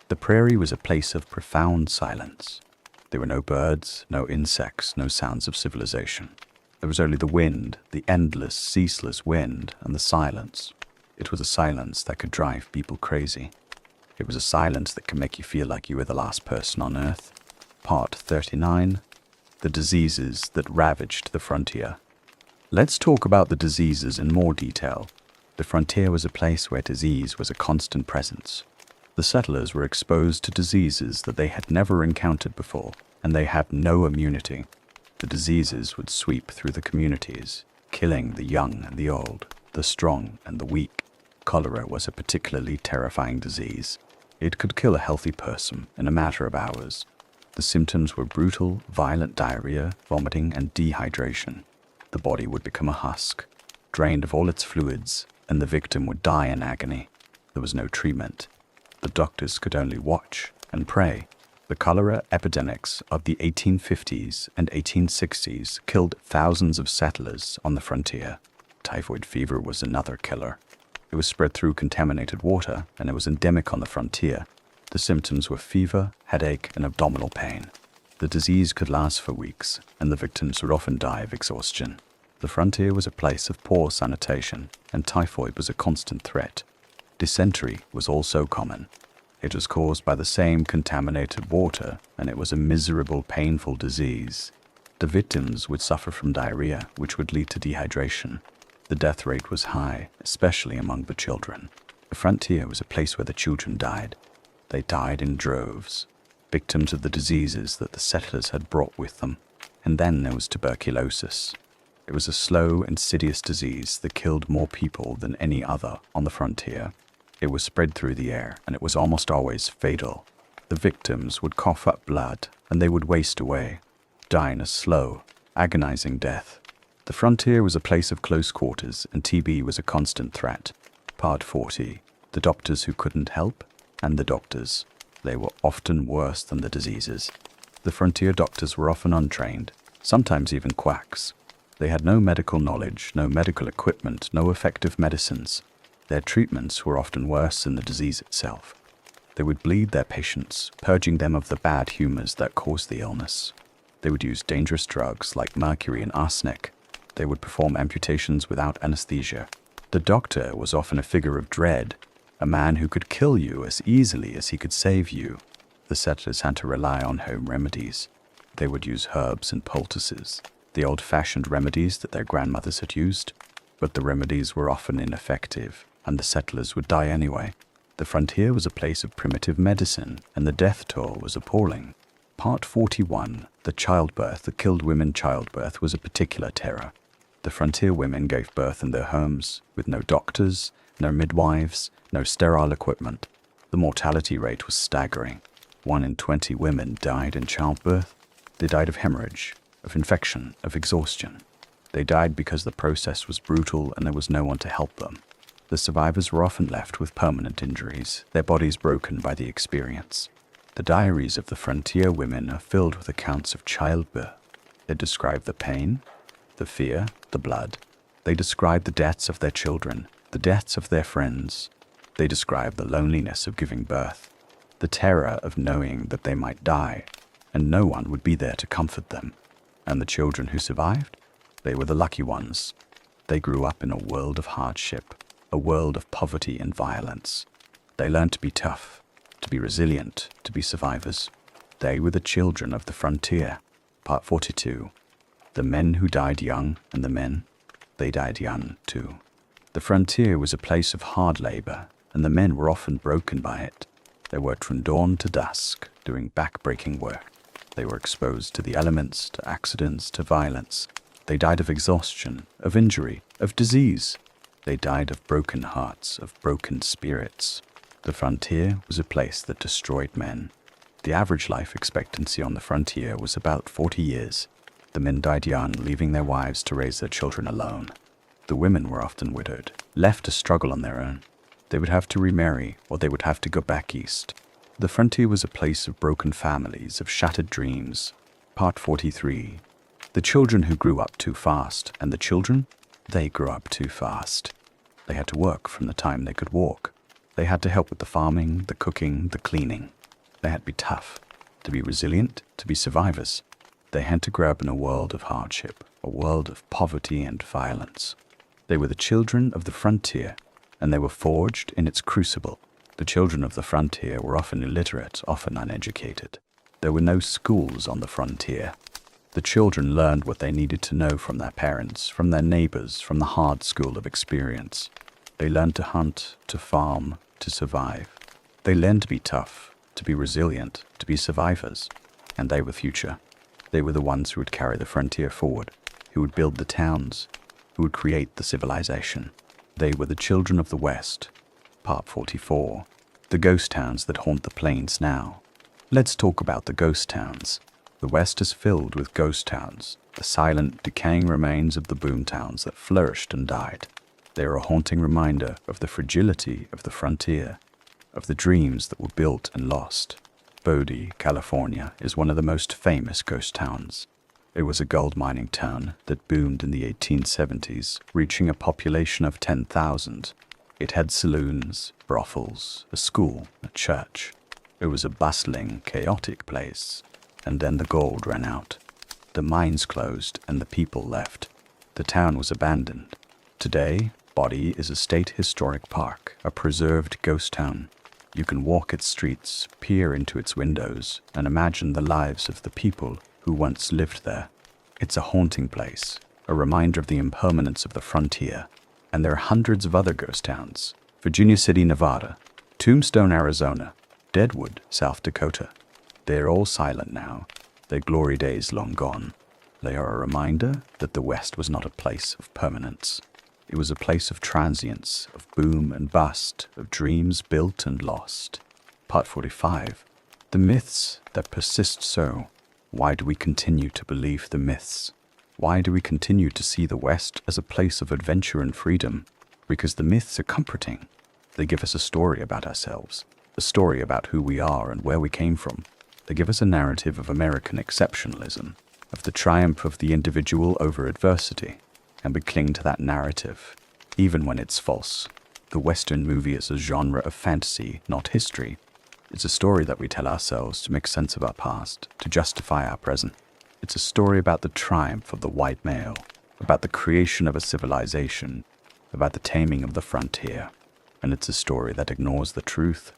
[SPEAKER 1] The prairie was a place of profound silence. There were no birds, no insects, no sounds of civilization. There was only the wind, the endless, ceaseless wind, and the silence. It was a silence that could drive people crazy. It was a silence that could make you feel like you were the last person on earth. Part 39. The diseases that ravaged the frontier. Let's talk about the diseases in more detail. The frontier was a place where disease was a constant presence. The settlers were exposed to diseases that they had never encountered before, and they had no immunity. The diseases would sweep through the communities, killing the young and the old, the strong and the weak. Cholera was a particularly terrifying disease. It could kill a healthy person in a matter of hours. The symptoms were brutal, violent diarrhea, vomiting, and dehydration. The body would become a husk, drained of all its fluids, and the victim would die in agony. There was no treatment. The doctors could only watch and pray. The cholera epidemics of the 1850s and 1860s killed thousands of settlers on the frontier. Typhoid fever was another killer. It was spread through contaminated water, and it was endemic on the frontier. The symptoms were fever, headache, and abdominal pain. The disease could last for weeks, and the victims would often die of exhaustion. The frontier was a place of poor sanitation, and typhoid was a constant threat. Dysentery was also common. It was caused by the same contaminated water, and it was a miserable, painful disease. The victims would suffer from diarrhea, which would lead to dehydration. The death rate was high, especially among the children. The frontier was a place where the children died. They died in droves, victims of the diseases that the settlers had brought with them. And then there was tuberculosis. It was a slow, insidious disease that killed more people than any other on the frontier. It was spread through the air, and it was almost always fatal. The victims would cough up blood, and they would waste away, dying a slow, agonizing death. The frontier was a place of close quarters, and TB was a constant threat. Part 40. The doctors who couldn't help, and the doctors. They were often worse than the diseases. The frontier doctors were often untrained, sometimes even quacks. They had no medical knowledge, no medical equipment, no effective medicines. Their treatments were often worse than the disease itself. They would bleed their patients, purging them of the bad humors that caused the illness. They would use dangerous drugs like mercury and arsenic. They would perform amputations without anesthesia. The doctor was often a figure of dread, a man who could kill you as easily as he could save you. The settlers had to rely on home remedies. They would use herbs and poultices, the old-fashioned remedies that their grandmothers had used. But the remedies were often ineffective, and the settlers would die anyway. The frontier was a place of primitive medicine, and the death toll was appalling. Part 41, the childbirth that killed women. Childbirth was a particular terror. The frontier women gave birth in their homes, with no doctors, no midwives, no sterile equipment. The mortality rate was staggering. 1 in 20 women died in childbirth. They died of hemorrhage, of infection, of exhaustion. They died because the process was brutal and there was no one to help them. The survivors were often left with permanent injuries, their bodies broken by the experience. The diaries of the frontier women are filled with accounts of childbirth. They describe the pain, the fear, the blood. They describe the deaths of their children, the deaths of their friends. They describe the loneliness of giving birth, the terror of knowing that they might die, and no one would be there to comfort them. And the children who survived? They were the lucky ones. They grew up in a world of hardship, a world of poverty and violence. They learned to be tough, to be resilient, to be survivors. They were the children of the frontier. Part 42. The men who died young, and the men, they died young too. The frontier was a place of hard labor, and the men were often broken by it. They worked from dawn to dusk, doing back-breaking work. They were exposed to the elements, to accidents, to violence. They died of exhaustion, of injury, of disease. They died of broken hearts, of broken spirits. The frontier was a place that destroyed men. The average life expectancy on the frontier was about 40 years. The men died young, leaving their wives to raise their children alone. The women were often widowed, left to struggle on their own. They would have to remarry, or they would have to go back east. The frontier was a place of broken families, of shattered dreams. Part 43. The children who grew up too fast, and the children, they grew up too fast. They had to work from the time they could walk. They had to help with the farming, the cooking, the cleaning. They had to be tough, to be resilient, to be survivors. They had to grow up in a world of hardship, a world of poverty and violence. They were the children of the frontier, and they were forged in its crucible. The children of the frontier were often illiterate, often uneducated. There were no schools on the frontier. The children learned what they needed to know from their parents, from their neighbors, from the hard school of experience. They learned to hunt, to farm, to survive. They learned to be tough, to be resilient, to be survivors. And they were future. They were the ones who would carry the frontier forward, who would build the towns, who would create the civilization. They were the children of the West. Part 44. The ghost towns that haunt the plains now. Let's talk about the ghost towns. The West is filled with ghost towns, the silent, decaying remains of the boom towns that flourished and died. They are a haunting reminder of the fragility of the frontier, of the dreams that were built and lost. Bodie, California, is one of the most famous ghost towns. It was a gold mining town that boomed in the 1870s, reaching a population of 10,000. It had saloons, brothels, a school, a church. It was a bustling, chaotic place. And then the gold ran out. The mines closed and the people left. The town was abandoned. Today, Bodie is a state historic park, a preserved ghost town. You can walk its streets, peer into its windows, and imagine the lives of the people who once lived there. It's a haunting place, a reminder of the impermanence of the frontier. And there are hundreds of other ghost towns. Virginia City, Nevada, Tombstone, Arizona, Deadwood, South Dakota. They're all silent now, their glory days long gone. They are a reminder that the West was not a place of permanence. It was a place of transience, of boom and bust, of dreams built and lost. Part 45. The myths that persist so. Why do we continue to believe the myths? Why do we continue to see the West as a place of adventure and freedom? Because the myths are comforting. They give us a story about ourselves, a story about who we are and where we came from. They give us a narrative of American exceptionalism, of the triumph of the individual over adversity, and we cling to that narrative, even when it's false. The Western movie is a genre of fantasy, not history. It's a story that we tell ourselves to make sense of our past, to justify our present. It's a story about the triumph of the white male, about the creation of a civilization, about the taming of the frontier. And it's a story that ignores the truth.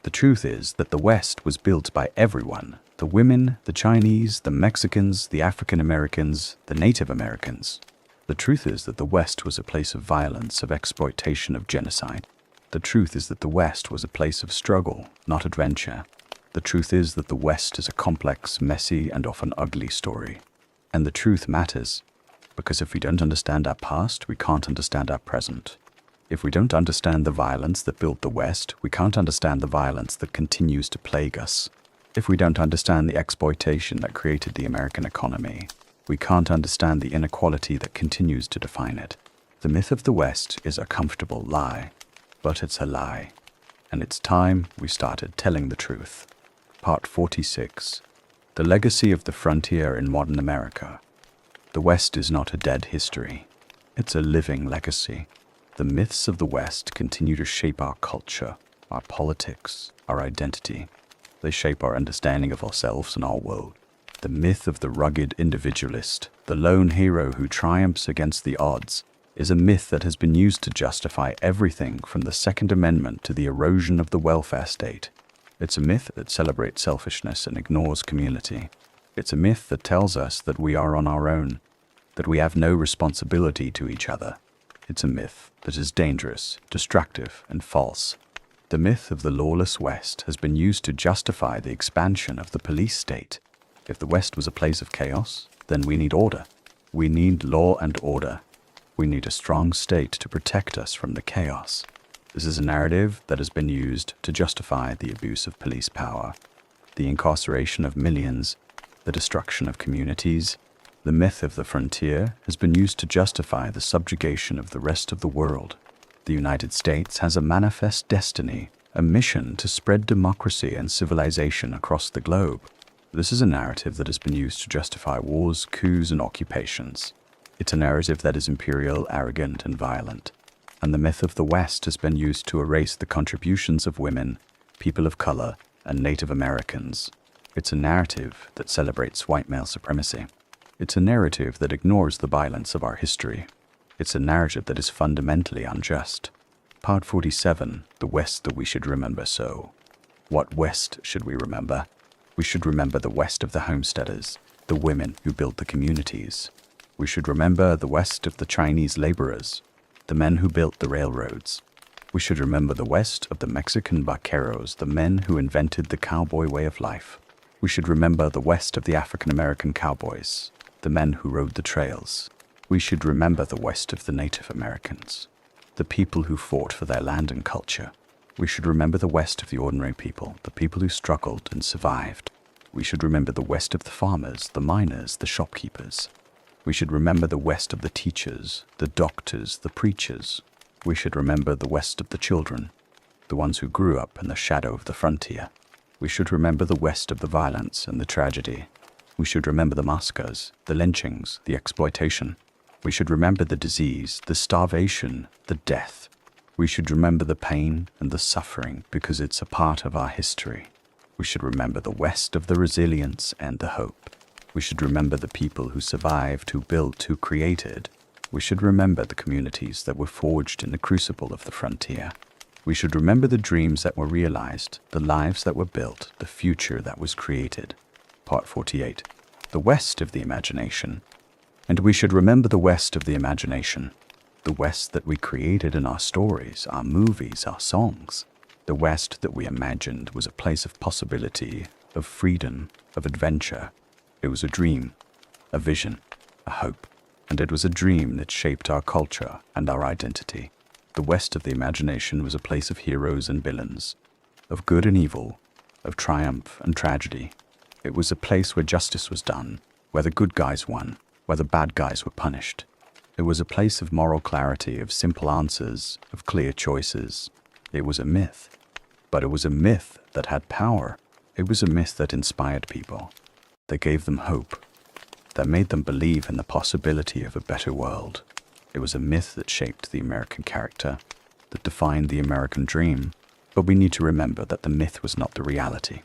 [SPEAKER 1] The truth is that the West was built by everyone. The women, the Chinese, the Mexicans, the African Americans, the Native Americans. The truth is that the West was a place of violence, of exploitation, of genocide. The truth is that the West was a place of struggle, not adventure. The truth is that the West is a complex, messy, and often ugly story. And the truth matters, because if we don't understand our past, we can't understand our present. If we don't understand the violence that built the West, we can't understand the violence that continues to plague us. If we don't understand the exploitation that created the American economy, we can't understand the inequality that continues to define it. The myth of the West is a comfortable lie, but it's a lie. And it's time we started telling the truth. Part 46. The Legacy of the Frontier in Modern America. The West is not a dead history. It's a living legacy. The myths of the West continue to shape our culture, our politics, our identity. They shape our understanding of ourselves and our world. The myth of the rugged individualist, the lone hero who triumphs against the odds, is a myth that has been used to justify everything from the Second Amendment to the erosion of the welfare state. It's a myth that celebrates selfishness and ignores community. It's a myth that tells us that we are on our own, that we have no responsibility to each other. It's a myth that is dangerous, destructive, and false. The myth of the lawless West has been used to justify the expansion of the police state. If the West was a place of chaos, then we need order. We need law and order. We need a strong state to protect us from the chaos. This is a narrative that has been used to justify the abuse of police power, the incarceration of millions, the destruction of communities. The myth of the frontier has been used to justify the subjugation of the rest of the world. The United States has a manifest destiny, a mission to spread democracy and civilization across the globe. This is a narrative that has been used to justify wars, coups, and occupations. It's a narrative that is imperial, arrogant, and violent. And the myth of the West has been used to erase the contributions of women, people of color, and Native Americans. It's a narrative that celebrates white male supremacy. It's a narrative that ignores the violence of our history. It's a narrative that is fundamentally unjust. Part 47, the West that we should remember so. What West should we remember? We should remember the West of the homesteaders, the women who built the communities. We should remember the West of the Chinese laborers, the men who built the railroads. We should remember the West of the Mexican vaqueros, the men who invented the cowboy way of life. We should remember the West of the African American cowboys, the men who rode the trails. We should remember the West of the Native Americans, the people who fought for their land and culture. We should remember the West of the ordinary people, the people who struggled and survived. We should remember the West of the farmers, the miners, the shopkeepers. We should remember the West of the teachers, the doctors, the preachers. We should remember the West of the children, the ones who grew up in the shadow of the frontier. We should remember the West of the violence and the tragedy. We should remember the massacres, the lynchings, the exploitation. We should remember the disease, the starvation, the death. We should remember the pain and the suffering because it's a part of our history. We should remember the West of the resilience and the hope. We should remember the people who survived, who built, who created. We should remember the communities that were forged in the crucible of the frontier. We should remember the dreams that were realized, the lives that were built, the future that was created. Part 48. The West of the imagination. And we should remember the West of the imagination. The West that we created in our stories, our movies, our songs. The West that we imagined was a place of possibility, of freedom, of adventure. It was a dream, a vision, a hope. And it was a dream that shaped our culture and our identity. The West of the imagination was a place of heroes and villains, of good and evil, of triumph and tragedy. It was a place where justice was done, where the good guys won, where the bad guys were punished. It was a place of moral clarity, of simple answers, of clear choices. It was a myth, but it was a myth that had power. It was a myth that inspired people, that gave them hope, that made them believe in the possibility of a better world. It was a myth that shaped the American character, that defined the American dream. But we need to remember that the myth was not the reality.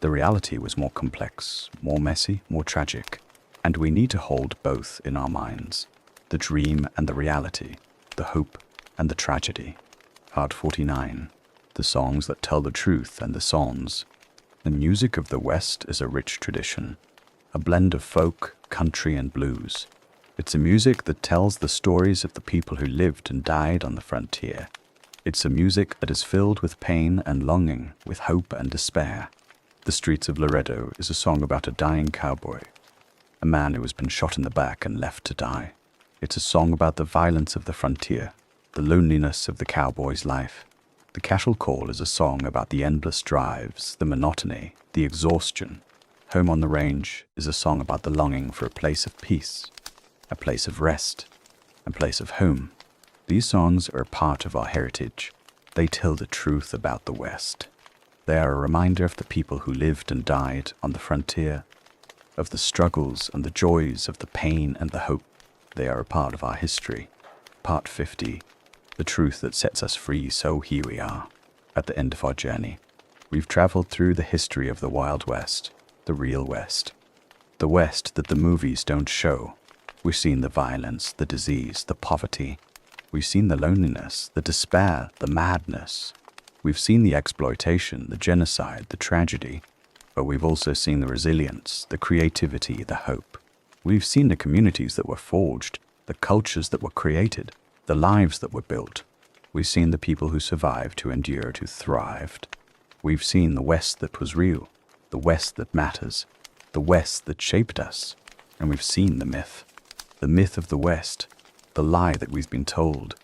[SPEAKER 1] The reality was more complex, more messy, more tragic. And we need to hold both in our minds, the dream and the reality, the hope and the tragedy. Part 49. The songs that tell the truth and the songs. The music of the West is a rich tradition, a blend of folk, country, and blues. It's a music that tells the stories of the people who lived and died on the frontier. It's a music that is filled with pain and longing, with hope and despair. The Streets of Laredo is a song about a dying cowboy, a man who has been shot in the back and left to die. It's a song about the violence of the frontier, the loneliness of the cowboy's life. The Cattle Call is a song about the endless drives, the monotony, the exhaustion. Home on the Range is a song about the longing for a place of peace, a place of rest, a place of home. These songs are a part of our heritage. They tell the truth about the West. They are a reminder of the people who lived and died on the frontier, of the struggles and the joys, of the pain and the hope. They are a part of our history. Part 50, the truth that sets us free. So here we are, at the end of our journey. We've traveled through the history of the Wild West, the real West. The West that the movies don't show. We've seen the violence, the disease, the poverty. We've seen the loneliness, the despair, the madness. We've seen the exploitation, the genocide, the tragedy. But we've also seen the resilience, the creativity, the hope. We've seen the communities that were forged, the cultures that were created, the lives that were built. We've seen the people who survived, who endured, who thrived. We've seen the West that was real, the West that matters, the West that shaped us. And we've seen the myth of the West, the lie that we've been told,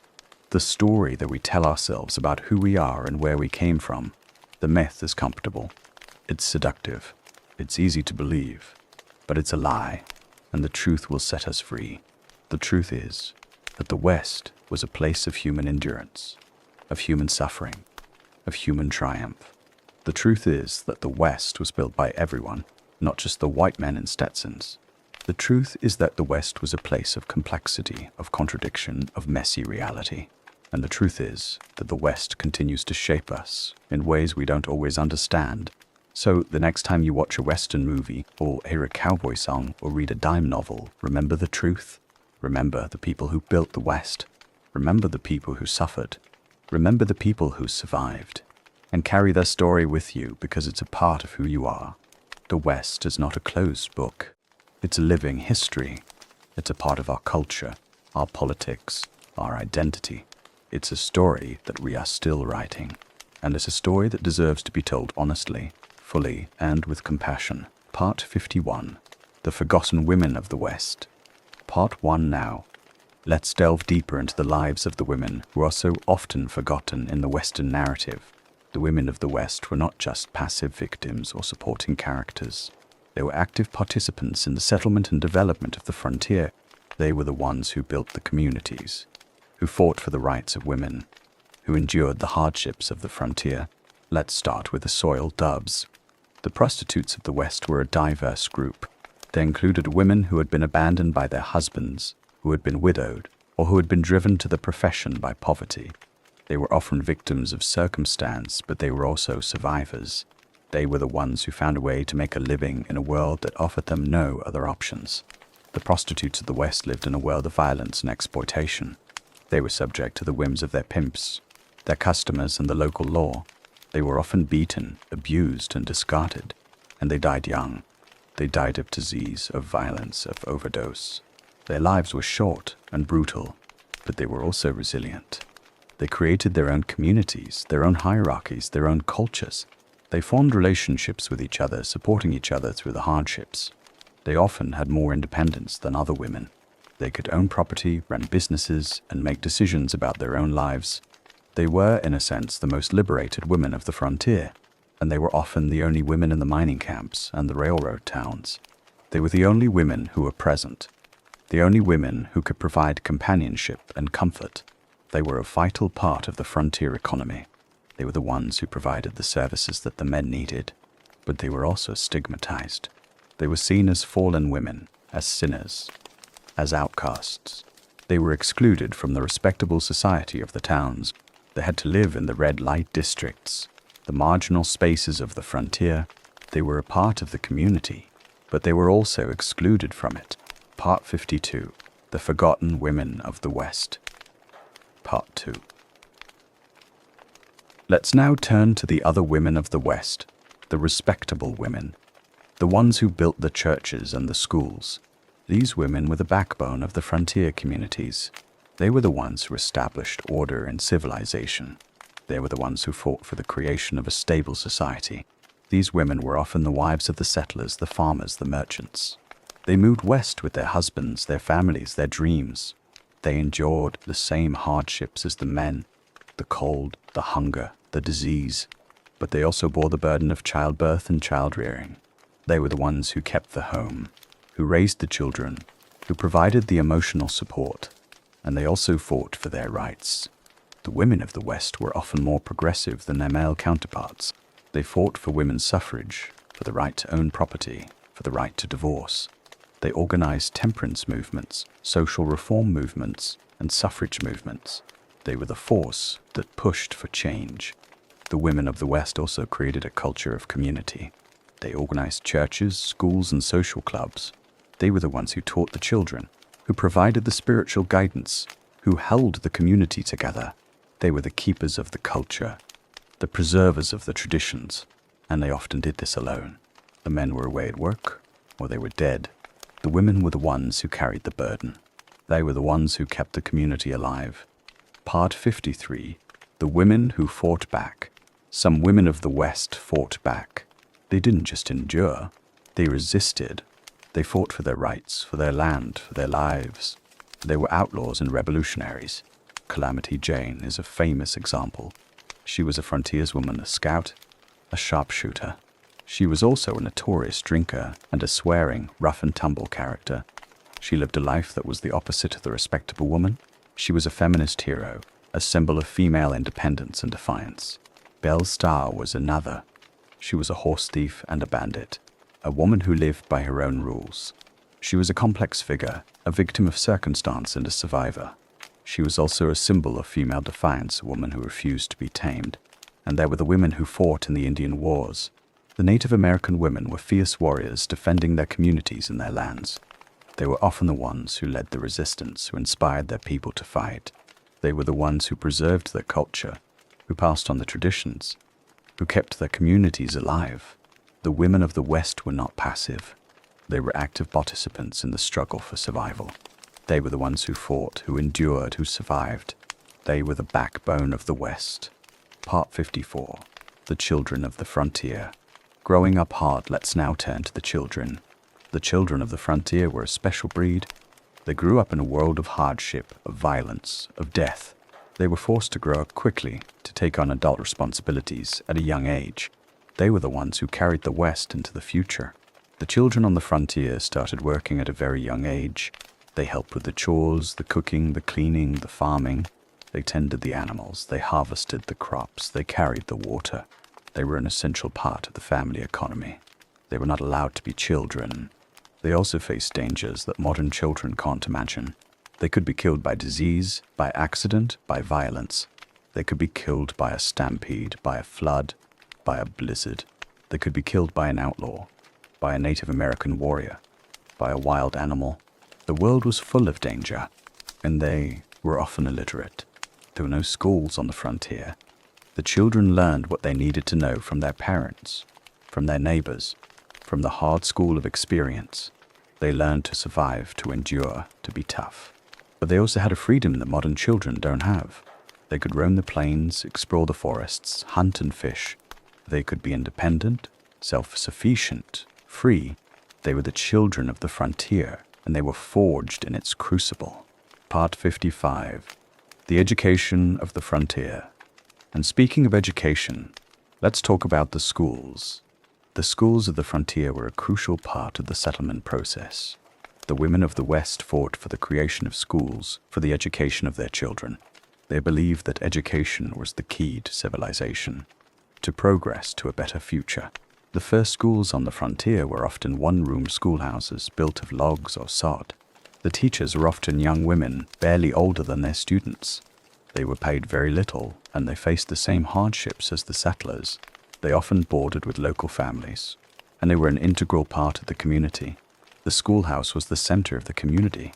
[SPEAKER 1] the story that we tell ourselves about who we are and where we came from. The myth is comfortable. It's seductive. It's easy to believe. But it's a lie, and the truth will set us free. The truth is that the West was a place of human endurance, of human suffering, of human triumph. The truth is that the West was built by everyone, not just the white men in Stetsons. The truth is that the West was a place of complexity, of contradiction, of messy reality. And the truth is that the West continues to shape us in ways we don't always understand. So the next time you watch a Western movie, or hear a cowboy song, or read a dime novel, remember the truth. Remember the people who built the West. Remember the people who suffered. Remember the people who survived. And carry their story with you, because it's a part of who you are. The West is not a closed book. It's a living history. It's a part of our culture, our politics, our identity. It's a story that we are still writing. And it's a story that deserves to be told honestly, fully, and with compassion. Part 51, The Forgotten Women of the West. Part 1 now. Let's delve deeper into the lives of the women who are so often forgotten in the Western narrative. The women of the West were not just passive victims or supporting characters. They were active participants in the settlement and development of the frontier. They were the ones who built the communities, who fought for the rights of women, who endured the hardships of the frontier. Let's start with the soiled dubs. The prostitutes of the West were a diverse group. They included women who had been abandoned by their husbands, who had been widowed, or who had been driven to the profession by poverty. They were often victims of circumstance, but they were also survivors. They were the ones who found a way to make a living in a world that offered them no other options. The prostitutes of the West lived in a world of violence and exploitation. They were subject to the whims of their pimps, their customers, and the local law. They were often beaten, abused, and discarded, and they died young. They died of disease, of violence, of overdose. Their lives were short and brutal, but they were also resilient. They created their own communities, their own hierarchies, their own cultures. They formed relationships with each other, supporting each other through the hardships. They often had more independence than other women. They could own property, run businesses, and make decisions about their own lives. They were, in a sense, the most liberated women of the frontier, and they were often the only women in the mining camps and the railroad towns. They were the only women who were present, the only women who could provide companionship and comfort. They were a vital part of the frontier economy. They were the ones who provided the services that the men needed, but they were also stigmatized. They were seen as fallen women, as sinners, as outcasts. They were excluded from the respectable society of the towns. They had to live in the red light districts, the marginal spaces of the frontier. They were a part of the community, but they were also excluded from it. Part 52, The Forgotten Women of the West. Part 2. Let's now turn to the other women of the West, the respectable women, the ones who built the churches and the schools. These women were the backbone of the frontier communities. They were the ones who established order and civilization. They were the ones who fought for the creation of a stable society. These women were often the wives of the settlers, the farmers, the merchants. They moved west with their husbands, their families, their dreams. They endured the same hardships as the men, the cold, the hunger, the disease. But they also bore the burden of childbirth and child-rearing. They were the ones who kept the home, who raised the children, who provided the emotional support, and they also fought for their rights. The women of the West were often more progressive than their male counterparts. They fought for women's suffrage, for the right to own property, for the right to divorce. They organized temperance movements, social reform movements, and suffrage movements. They were the force that pushed for change. The women of the West also created a culture of community. They organized churches, schools, and social clubs. They were the ones who taught the children, who provided the spiritual guidance, who held the community together. They were the keepers of the culture, the preservers of the traditions, and they often did this alone. The men were away at work, or they were dead. The women were the ones who carried the burden. They were the ones who kept the community alive. Part 53. The women who fought back. Some women of the West fought back. They didn't just endure, they resisted. They fought for their rights, for their land, for their lives. They were outlaws and revolutionaries. Calamity Jane is a famous example. She was a frontierswoman, a scout, a sharpshooter. She was also a notorious drinker and a swearing, rough-and-tumble character. She lived a life that was the opposite of the respectable woman. She was a feminist hero, a symbol of female independence and defiance. Belle Starr was another. She was a horse thief and a bandit, a woman who lived by her own rules. She was a complex figure, a victim of circumstance and a survivor. She was also a symbol of female defiance, a woman who refused to be tamed. And there were the women who fought in the Indian Wars. The Native American women were fierce warriors defending their communities and their lands. They were often the ones who led the resistance, who inspired their people to fight. They were the ones who preserved their culture, who passed on the traditions, who kept their communities alive. The women of the West were not passive. They were active participants in the struggle for survival. They were the ones who fought, who endured, who survived. They were the backbone of the West. Part 54. The children of the frontier. Growing up hard, let's now turn to the children. The children of the frontier were a special breed. They grew up in a world of hardship, of violence, of death. They were forced to grow up quickly, to take on adult responsibilities at a young age. They were the ones who carried the West into the future. The children on the frontier started working at a very young age. They helped with the chores, the cooking, the cleaning, the farming. They tended the animals, they harvested the crops, they carried the water. They were an essential part of the family economy. They were not allowed to be children. They also faced dangers that modern children can't imagine. They could be killed by disease, by accident, by violence. They could be killed by a stampede, by a flood, by a blizzard. They could be killed by an outlaw, by a Native American warrior, by a wild animal. The world was full of danger, and they were often illiterate. There were no schools on the frontier. The children learned what they needed to know from their parents, from their neighbors, from the hard school of experience. They learned to survive, to endure, to be tough. But they also had a freedom that modern children don't have. They could roam the plains, explore the forests, hunt and fish. They could be independent, self-sufficient, free. They were the children of the frontier, and they were forged in its crucible. Part 55. The education of the frontier. And speaking of education, let's talk about the schools. The schools of the frontier were a crucial part of the settlement process. The women of the West fought for the creation of schools for the education of their children. They believed that education was the key to civilization, to progress, to a better future. The first schools on the frontier were often one-room schoolhouses built of logs or sod. The teachers were often young women, barely older than their students. They were paid very little, and they faced the same hardships as the settlers. They often boarded with local families, and they were an integral part of the community. The schoolhouse was the center of the community.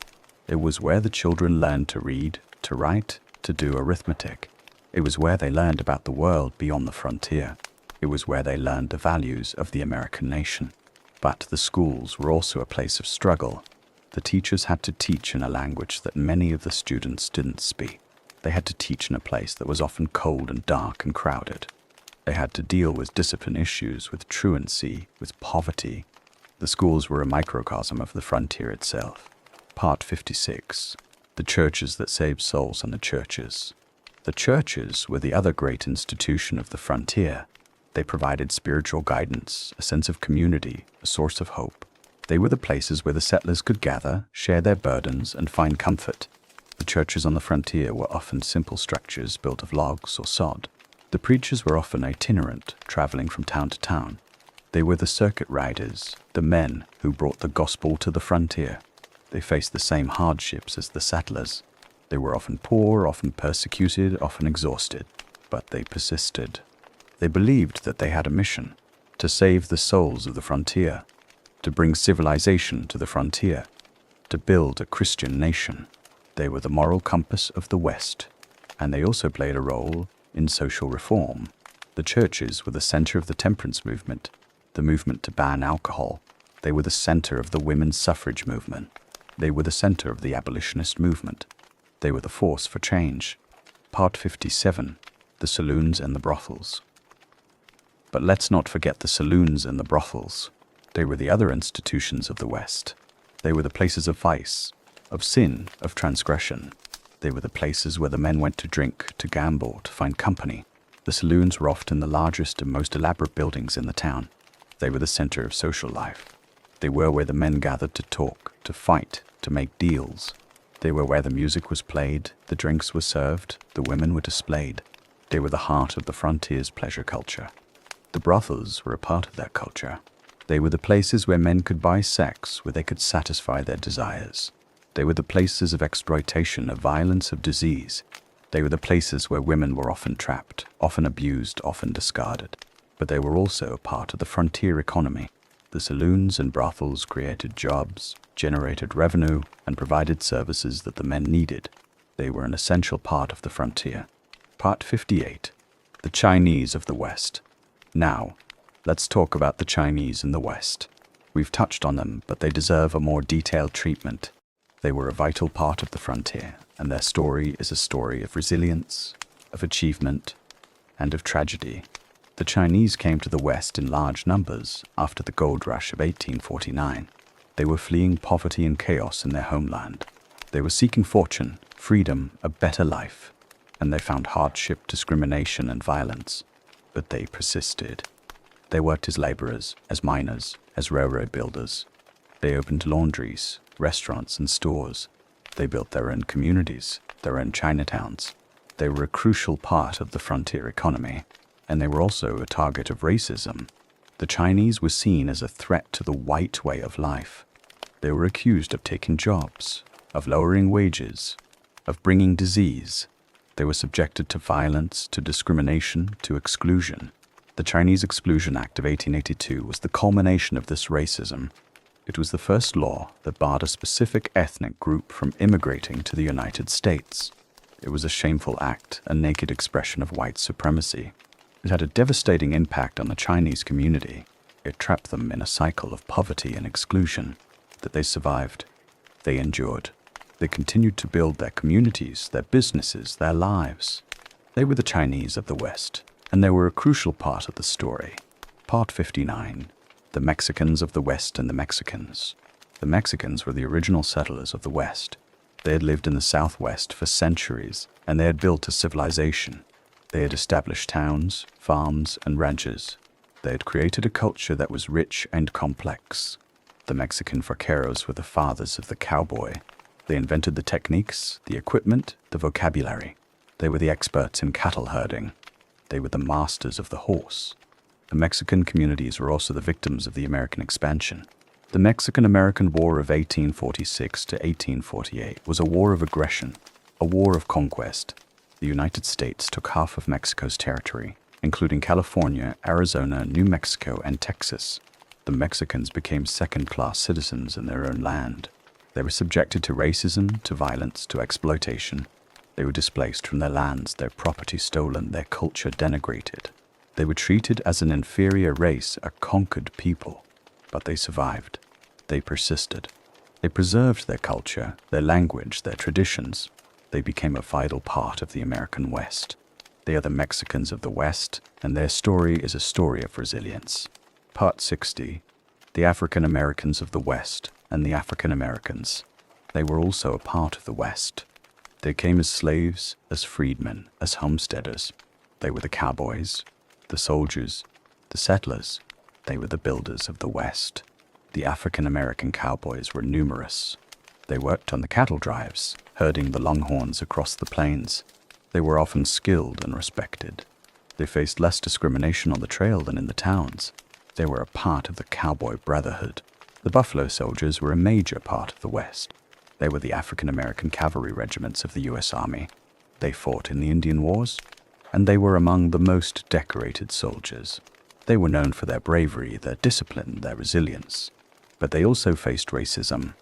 [SPEAKER 1] It was where the children learned to read, to write, to do arithmetic. It was where they learned about the world beyond the frontier. It was where they learned the values of the American nation. But the schools were also a place of struggle. The teachers had to teach in a language that many of the students didn't speak. They had to teach in a place that was often cold and dark and crowded. They had to deal with discipline issues, with truancy, with poverty. The schools were a microcosm of the frontier itself. Part 56. The churches that saved souls and the churches. The churches were the other great institution of the frontier. They provided spiritual guidance, a sense of community, a source of hope. They were the places where the settlers could gather, share their burdens, and find comfort. The churches on the frontier were often simple structures built of logs or sod. The preachers were often itinerant, traveling from town to town. They were the circuit riders, the men who brought the gospel to the frontier. They faced the same hardships as the settlers. They were often poor, often persecuted, often exhausted, but they persisted. They believed that they had a mission, to save the souls of the frontier, to bring civilization to the frontier, to build a Christian nation. They were the moral compass of the West, and they also played a role in social reform. The churches were the center of the temperance movement, the movement to ban alcohol. They were the center of the women's suffrage movement. They were the center of the abolitionist movement. They were the force for change. Part 57. The saloons and the brothels. But let's not forget the saloons and the brothels. They were the other institutions of the West. They were the places of vice, of sin, of transgression. They were the places where the men went to drink, to gamble, to find company. The saloons were often the largest and most elaborate buildings in the town. They were the center of social life. They were where the men gathered to talk, to fight, to make deals. They were where the music was played, the drinks were served, the women were displayed. They were the heart of the frontier's pleasure culture. The brothels were a part of that culture. They were the places where men could buy sex, where they could satisfy their desires. They were the places of exploitation, of violence, of disease. They were the places where women were often trapped, often abused, often discarded. But they were also a part of the frontier economy. The saloons and brothels created jobs, generated revenue, and provided services that the men needed. They were an essential part of the frontier. Part 58. The Chinese of the West. Now, let's talk about the Chinese in the West. We've touched on them, but they deserve a more detailed treatment. They were a vital part of the frontier, and their story is a story of resilience, of achievement, and of tragedy. The Chinese came to the West in large numbers after the gold rush of 1849. They were fleeing poverty and chaos in their homeland. They were seeking fortune, freedom, a better life, and they found hardship, discrimination, and violence. But they persisted. They worked as laborers, as miners, as railroad builders. They opened laundries, restaurants, and stores. They built their own communities, their own Chinatowns. They were a crucial part of the frontier economy, and they were also a target of racism. The Chinese were seen as a threat to the white way of life. They were accused of taking jobs, of lowering wages, of bringing disease. They were subjected to violence, to discrimination, to exclusion. The Chinese Exclusion Act of 1882 was the culmination of this racism. It was the first law that barred a specific ethnic group from immigrating to the United States. It was a shameful act, a naked expression of white supremacy. It had a devastating impact on the Chinese community. It trapped them in a cycle of poverty and exclusion. That they survived. They endured. They continued to build their communities, their businesses, their lives. They were the Chinese of the West, and they were a crucial part of the story. Part 59. The Mexicans of the West and the Mexicans. The Mexicans were the original settlers of the West. They had lived in the Southwest for centuries, and they had built a civilization. They had established towns, farms, and ranches. They had created a culture that was rich and complex. The Mexican vaqueros were the fathers of the cowboy. They invented the techniques, the equipment, the vocabulary. They were the experts in cattle herding. They were the masters of the horse. The Mexican communities were also the victims of the American expansion. The Mexican-American War of 1846 to 1848 was a war of aggression, a war of conquest. The United States took half of Mexico's territory, including California, Arizona, New Mexico, and Texas. The Mexicans became second-class citizens in their own land. They were subjected to racism, to violence, to exploitation. They were displaced from their lands, their property stolen, their culture denigrated. They were treated as an inferior race, a conquered people. But they survived. They persisted. They preserved their culture, their language, their traditions. They became a vital part of the American West. They are the Mexicans of the West, and their story is a story of resilience. Part 60. The African Americans of the West and the African Americans. They were also a part of the West. They came as slaves, as freedmen, as homesteaders. They were the cowboys, the soldiers, the settlers. They were the builders of the West. The African American cowboys were numerous. They worked on the cattle drives, herding the longhorns across the plains. They were often skilled and respected. They faced less discrimination on the trail than in the towns. They were a part of the cowboy brotherhood. The Buffalo Soldiers were a major part of the West. They were the African American cavalry regiments of the U.S. Army. They fought in the Indian Wars, and they were among the most decorated soldiers. They were known for their bravery, their discipline, their resilience. But they also faced racism.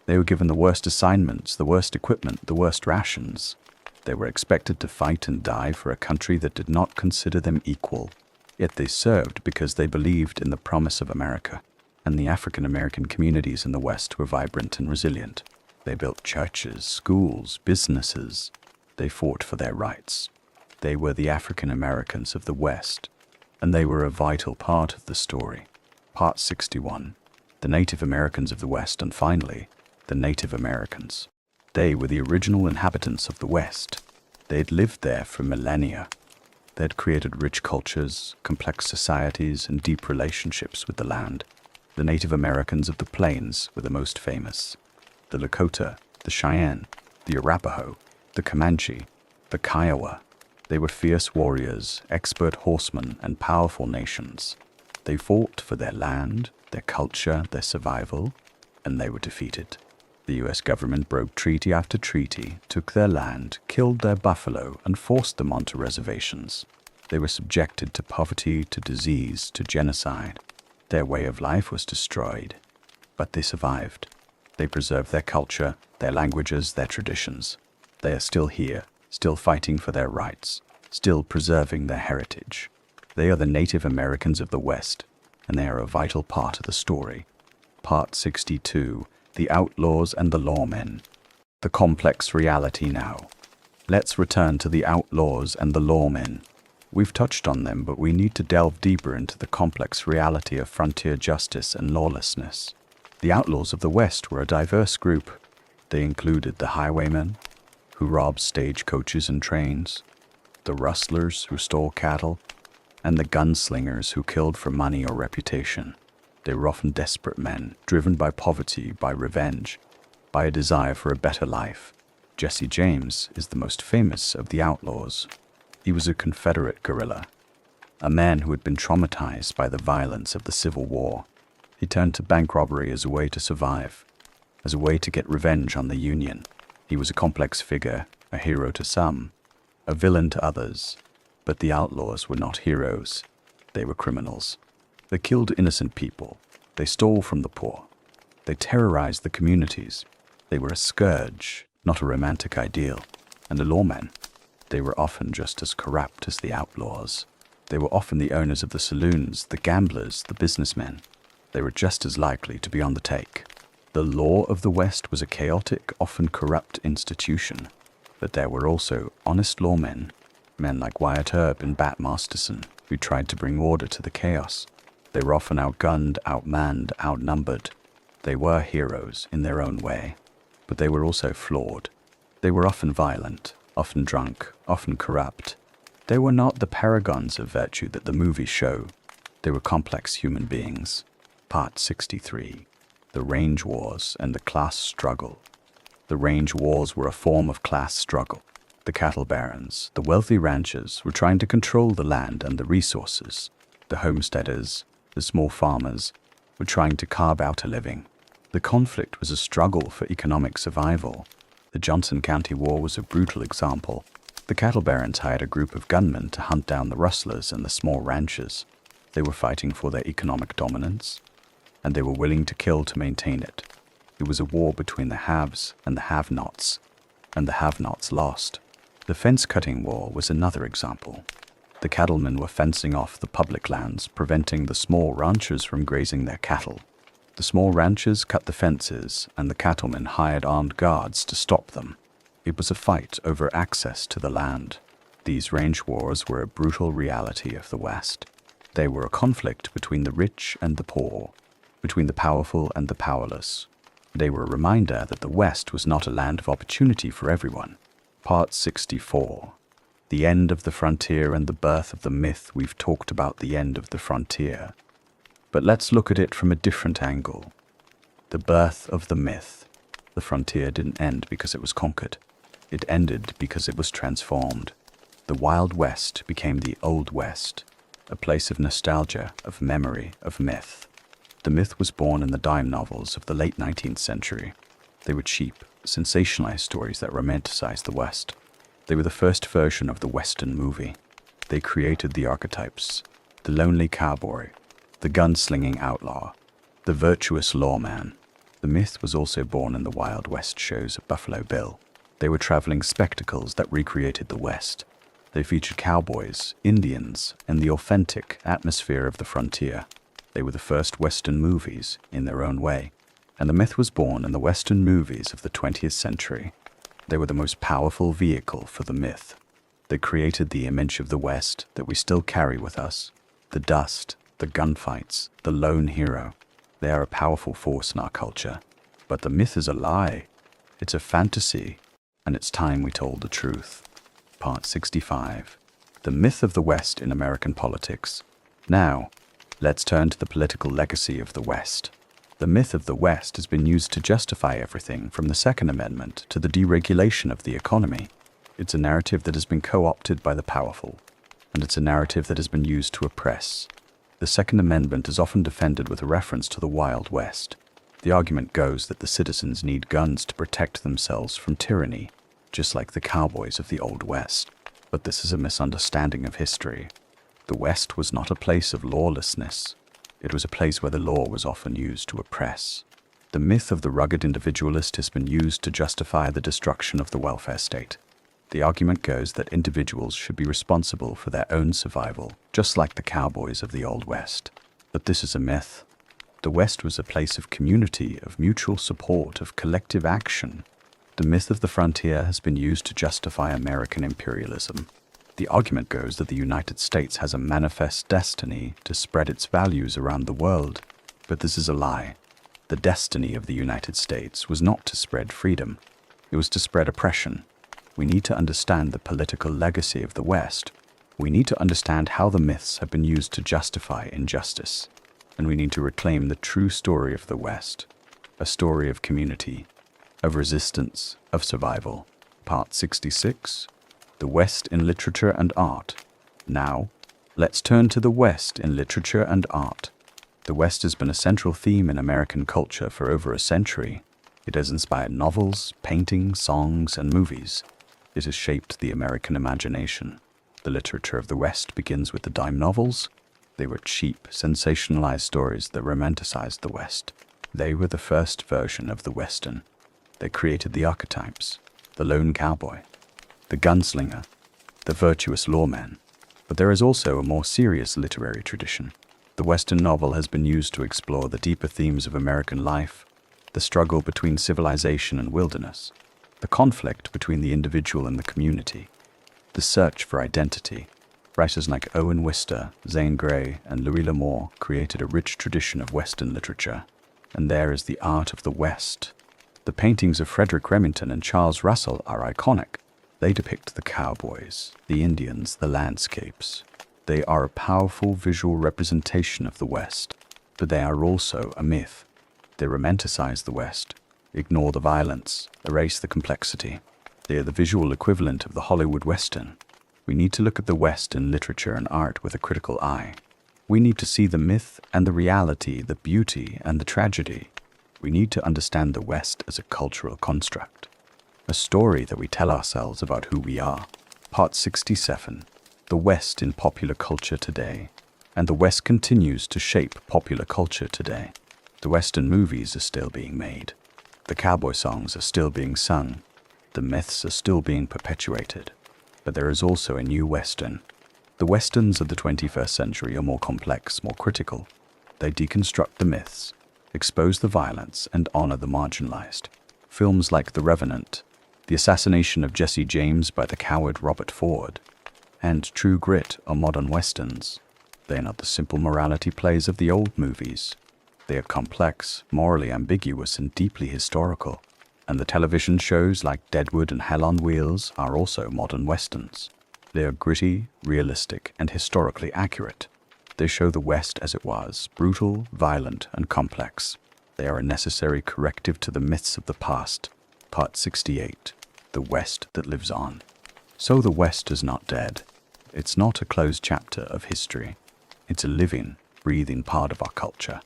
[SPEAKER 1] They were given the worst assignments, the worst equipment, the worst rations. They were expected to fight and die for a country that did not consider them equal. Yet they served because they believed in the promise of America. And the African American communities in the West were vibrant and resilient. They built churches, schools, businesses. They fought for their rights. They were the African Americans of the West, and they were a vital part of the story. Part 61. The Native Americans of the West, and finally, the Native Americans. They were the original inhabitants of the West. They had lived there for millennia. They had created rich cultures, complex societies, and deep relationships with the land. The Native Americans of the Plains were the most famous. The Lakota, the Cheyenne, the Arapaho, the Comanche, the Kiowa. They were fierce warriors, expert horsemen, and powerful nations. They fought for their land, their culture, their survival, and they were defeated. The U.S. government broke treaty after treaty, took their land, killed their buffalo, and forced them onto reservations. They were subjected to poverty, to disease, to genocide. Their way of life was destroyed, but they survived. They preserved their culture, their languages, their traditions. They are still here, still fighting for their rights, still preserving their heritage. They are the Native Americans of the West, and they are a vital part of the story. Part 62. The Outlaws and the Lawmen. The complex reality now. Let's return to the outlaws and the lawmen. We've touched on them, but we need to delve deeper into the complex reality of frontier justice and lawlessness. The outlaws of the West were a diverse group. They included the highwaymen, who robbed stagecoaches and trains, the rustlers who stole cattle, and the gunslingers who killed for money or reputation. They were often desperate men, driven by poverty, by revenge, by a desire for a better life. Jesse James is the most famous of the outlaws. He was a Confederate guerrilla, a man who had been traumatized by the violence of the Civil War. He turned to bank robbery as a way to survive, as a way to get revenge on the Union. He was a complex figure, a hero to some, a villain to others. But the outlaws were not heroes. They were criminals. They killed innocent people. They stole from the poor. They terrorized the communities. They were a scourge, not a romantic ideal. And the lawmen, they were often just as corrupt as the outlaws. They were often the owners of the saloons, the gamblers, the businessmen. They were just as likely to be on the take. The law of the West was a chaotic, often corrupt institution. But there were also honest lawmen, men like Wyatt Earp and Bat Masterson, who tried to bring order to the chaos. They were often outgunned, outmanned, outnumbered. They were heroes in their own way, but they were also flawed. They were often violent, often drunk, often corrupt. They were not the paragons of virtue that the movies show. They were complex human beings. Part 63. The Range Wars and the Class Struggle. The range wars were a form of class struggle. The cattle barons, the wealthy ranchers, were trying to control the land and the resources. The homesteaders, the small farmers, were trying to carve out a living. The conflict was a struggle for economic survival. The Johnson County War was a brutal example. The cattle barons hired a group of gunmen to hunt down the rustlers and the small ranchers. They were fighting for their economic dominance, and they were willing to kill to maintain it. It was a war between the haves and the have-nots, and the have-nots lost. The fence-cutting war was another example. The cattlemen were fencing off the public lands, preventing the small ranchers from grazing their cattle. The small ranchers cut the fences, and the cattlemen hired armed guards to stop them. It was a fight over access to the land. These range wars were a brutal reality of the West. They were a conflict between the rich and the poor, between the powerful and the powerless. They were a reminder that the West was not a land of opportunity for everyone. Part 64. The end of the frontier and the birth of the myth. We've talked about the end of the frontier, but let's look at it from a different angle. The birth of the myth. The frontier didn't end because it was conquered. It ended because it was transformed. The Wild West became the Old West, a place of nostalgia, of memory, of myth. The myth was born in the dime novels of the late 19th century. They were cheap, sensationalized stories that romanticized the West. They were the first version of the Western movie. They created the archetypes: the lonely cowboy, the gunslinging outlaw, the virtuous lawman. The myth was also born in the Wild West shows of Buffalo Bill. They were traveling spectacles that recreated the West. They featured cowboys, Indians, and the authentic atmosphere of the frontier. They were the first Western movies in their own way, and the myth was born in the Western movies of the 20th century. They were the most powerful vehicle for the myth. They created the image of the West that we still carry with us: the dust, the gunfights, the lone hero. They are a powerful force in our culture. But the myth is a lie. It's a fantasy, and it's time we told the truth. Part 65. The myth of the West in American politics. Now, let's turn to the political legacy of the West. The myth of the West has been used to justify everything from the Second Amendment to the deregulation of the economy. It's a narrative that has been co-opted by the powerful, and it's a narrative that has been used to oppress. The Second Amendment is often defended with a reference to the Wild West. The argument goes that the citizens need guns to protect themselves from tyranny, just like the cowboys of the Old West. But this is a misunderstanding of history. The West was not a place of lawlessness. It was a place where the law was often used to oppress. The myth of the rugged individualist has been used to justify the destruction of the welfare state. The argument goes that individuals should be responsible for their own survival, just like the cowboys of the Old West. But this is a myth. The West was a place of community, of mutual support, of collective action. The myth of the frontier has been used to justify American imperialism. The argument goes that the United States has a manifest destiny to spread its values around the world. But this is a lie. The destiny of the United States was not to spread freedom. It was to spread oppression. We need to understand the political legacy of the West. We need to understand how the myths have been used to justify injustice. And we need to reclaim the true story of the West, a story of community, of resistance, of survival. Part 66. The West in Literature and Art. Now, let's turn to the West in literature and art. The West has been a central theme in American culture for over a century. It has inspired novels, paintings, songs, and movies. It has shaped the American imagination. The literature of the West begins with the dime novels. They were cheap, sensationalized stories that romanticized the West. They were the first version of the Western. They created the archetypes: the lone cowboy, the gunslinger, the virtuous lawman. But there is also a more serious literary tradition. The Western novel has been used to explore the deeper themes of American life: the struggle between civilization and wilderness, the conflict between the individual and the community, the search for identity. Writers like Owen Wister, Zane Grey, and Louis L'Amour created a rich tradition of Western literature. And there is the art of the West. The paintings of Frederick Remington and Charles Russell are iconic. They depict the cowboys, the Indians, the landscapes. They are a powerful visual representation of the West, but they are also a myth. They romanticize the West, ignore the violence, erase the complexity. They are the visual equivalent of the Hollywood Western. We need to look at the West in literature and art with a critical eye. We need to see the myth and the reality, the beauty and the tragedy. We need to understand the West as a cultural construct, a story that we tell ourselves about who we are. Part 67. The West in popular culture today. And the West continues to shape popular culture today. The Western movies are still being made. The cowboy songs are still being sung. The myths are still being perpetuated. But there is also a new Western. The Westerns of the 21st century are more complex, more critical. They deconstruct the myths, expose the violence, and honor the marginalized. Films like The Revenant, The Assassination of Jesse James by the coward Robert Ford, and True Grit are modern westerns. They are not the simple morality plays of the old movies. They are complex, morally ambiguous, and deeply historical. And the television shows like Deadwood and Hell on Wheels are also modern westerns. They are gritty, realistic, and historically accurate. They show the West as it was, brutal, violent, and complex. They are a necessary corrective to the myths of the past. Part 68. The West that lives on. So the West is not dead. It's not a closed chapter of history. It's a living, breathing part of our culture.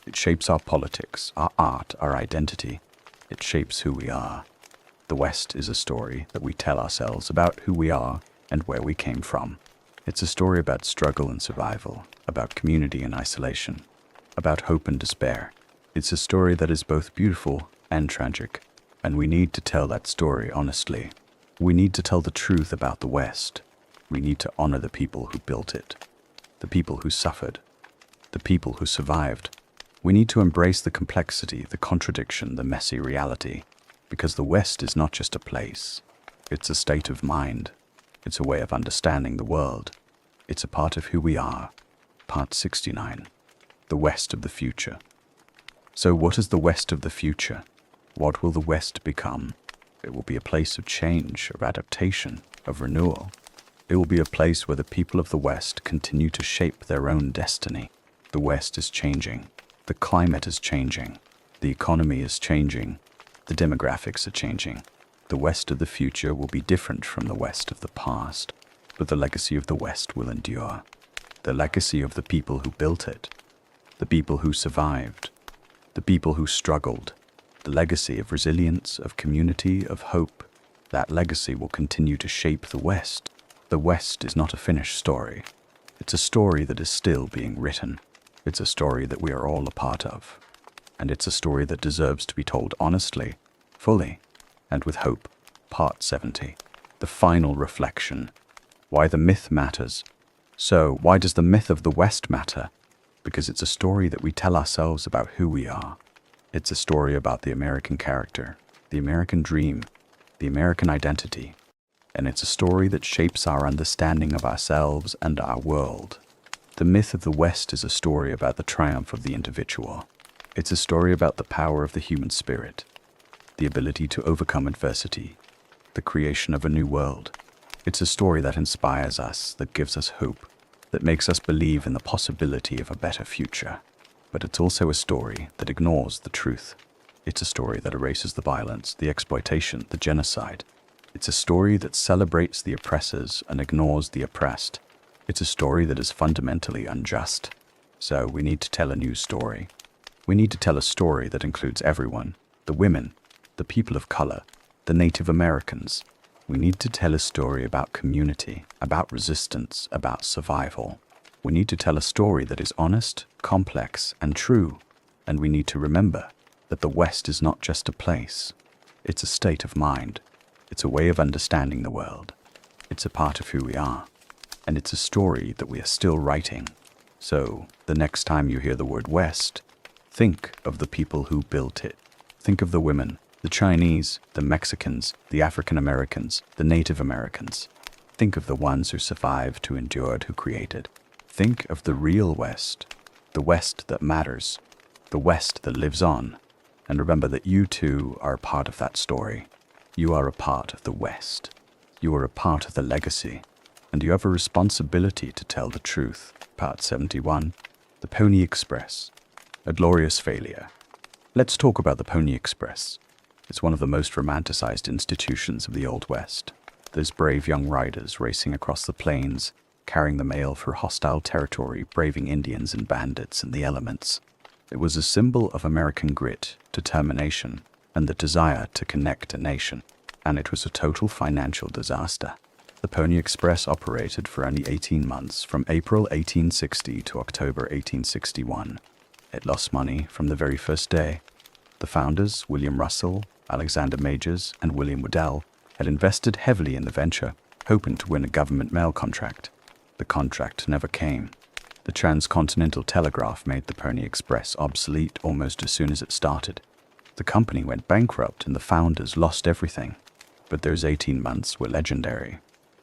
[SPEAKER 1] It shapes our politics, our art, our identity. It shapes who we are. The West is a story that we tell ourselves about who we are and where we came from. It's a story about struggle and survival, about community and isolation, about hope and despair. It's a story that is both beautiful and tragic, and we need to tell that story honestly. We need to tell the truth about the West. We need to honor the people who built it, the people who suffered, the people who survived. We need to embrace the complexity, the contradiction, the messy reality, because the West is not just a place. It's a state of mind. It's a way of understanding the world. It's a part of who we are. Part 69. The West of the Future. So what is the West of the future? What will the West become? It will be a place of change, of adaptation, of renewal. It will be a place where the people of the West continue to shape their own destiny. The West is changing. The climate is changing. The economy is changing. The demographics are changing. The West of the future will be different from the West of the past, but the legacy of the West will endure. The legacy of the people who built it, the people who survived, the people who struggled, the legacy of resilience, of community, of hope. That legacy will continue to shape the West. The West is not a finished story. It's a story that is still being written. It's a story that we are all a part of. And it's a story that deserves to be told honestly, fully, and with hope. Part 70. The final reflection. Why the myth matters. So, why does the myth of the West matter? Because it's a story that we tell ourselves about who we are. It's a story about the American character, the American dream, the American identity. And it's a story that shapes our understanding of ourselves and our world. The myth of the West is a story about the triumph of the individual. It's a story about the power of the human spirit, the ability to overcome adversity, the creation of a new world. It's a story that inspires us, that gives us hope, that makes us believe in the possibility of a better future. But it's also a story that ignores the truth. It's a story that erases the violence, the exploitation, the genocide. It's a story that celebrates the oppressors and ignores the oppressed. It's a story that is fundamentally unjust. So we need to tell a new story. We need to tell a story that includes everyone, the women, the people of color, the Native Americans. We need to tell a story about community, about resistance, about survival. We need to tell a story that is honest, complex, and true. And we need to remember that the West is not just a place. It's a state of mind. It's a way of understanding the world. It's a part of who we are. And it's a story that we are still writing. So, the next time you hear the word West, think of the people who built it. Think of the women, the Chinese, the Mexicans, the African Americans, the Native Americans. Think of the ones who survived, who endured, who created. Think of the real West, the West that matters, the West that lives on. And remember that you too are a part of that story. You are a part of the West. You are a part of the legacy. And you have a responsibility to tell the truth. Part 71. The Pony Express. A glorious failure. Let's talk about the Pony Express. It's one of the most romanticized institutions of the Old West. Those brave young riders racing across the plains, carrying the mail for hostile territory, braving Indians and bandits and the elements. It was a symbol of American grit, determination, and the desire to connect a nation. And it was a total financial disaster. The Pony Express operated for only 18 months, from April 1860 to October 1861. It lost money from the very first day. The founders, William Russell, Alexander Majors, and William Waddell, had invested heavily in the venture, hoping to win a government mail contract. The contract never came. The transcontinental telegraph made the Pony Express obsolete almost as soon as it started. The company went bankrupt and the founders lost everything. But those 18 months were legendary.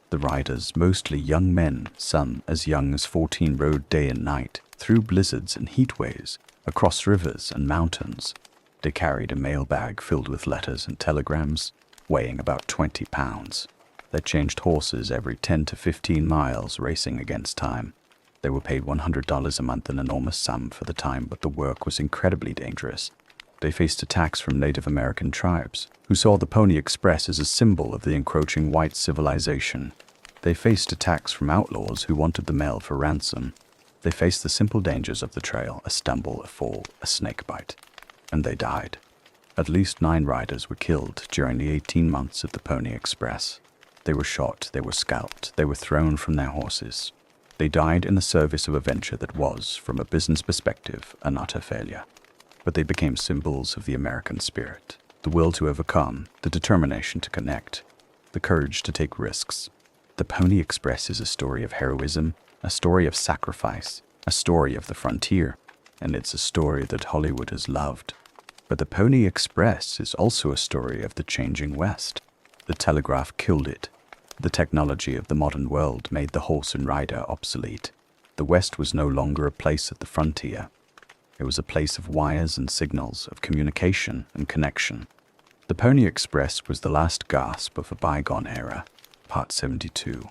[SPEAKER 1] The riders, mostly young men, some as young as 14, rode day and night, through blizzards and heat waves, across rivers and mountains. They carried a mailbag filled with letters and telegrams, weighing about 20 pounds. They changed horses every 10 to 15 miles, racing against time. They were paid $100 a month, an enormous sum for the time, but the work was incredibly dangerous. They faced attacks from Native American tribes, who saw the Pony Express as a symbol of the encroaching white civilization. They faced attacks from outlaws who wanted the mail for ransom. They faced the simple dangers of the trail, a stumble, a fall, a snake bite. And they died. At least 9 riders were killed during the 18 months of the Pony Express. They were shot, they were scalped, they were thrown from their horses. They died in the service of a venture that was, from a business perspective, an utter failure. But they became symbols of the American spirit, the will to overcome, the determination to connect, the courage to take risks. The Pony Express is a story of heroism, a story of sacrifice, a story of the frontier, and it's a story that Hollywood has loved. But the Pony Express is also a story of the changing West. The telegraph killed it. The technology of the modern world made the horse and rider obsolete. The West was no longer a place at the frontier. It was a place of wires and signals, of communication and connection. The Pony Express was the last gasp of a bygone era. Part 72.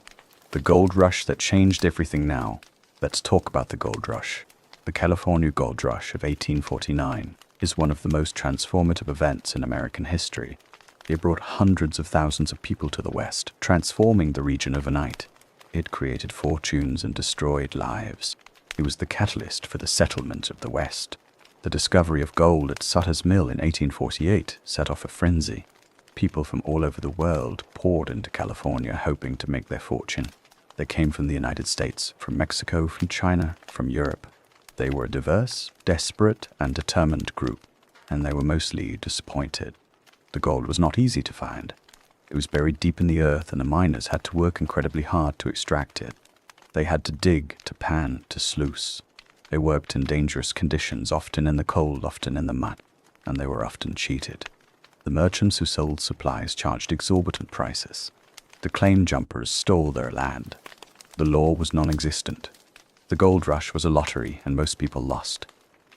[SPEAKER 1] The gold rush that changed everything now. Let's talk about the gold rush. The California Gold Rush of 1849 is one of the most transformative events in American history. It brought hundreds of thousands of people to the West, transforming the region overnight. It created fortunes and destroyed lives. It was the catalyst for the settlement of the West. The discovery of gold at Sutter's Mill in 1848 set off a frenzy. People from all over the world poured into California hoping to make their fortune. They came from the United States, from Mexico, from China, from Europe. They were a diverse, desperate, and determined group, and they were mostly disappointed. The gold was not easy to find. It was buried deep in the earth, and the miners had to work incredibly hard to extract it. They had to dig, to pan, to sluice. They worked in dangerous conditions, often in the cold, often in the mud, and they were often cheated. The merchants who sold supplies charged exorbitant prices. The claim jumpers stole their land. The law was non-existent. The gold rush was a lottery, and most people lost.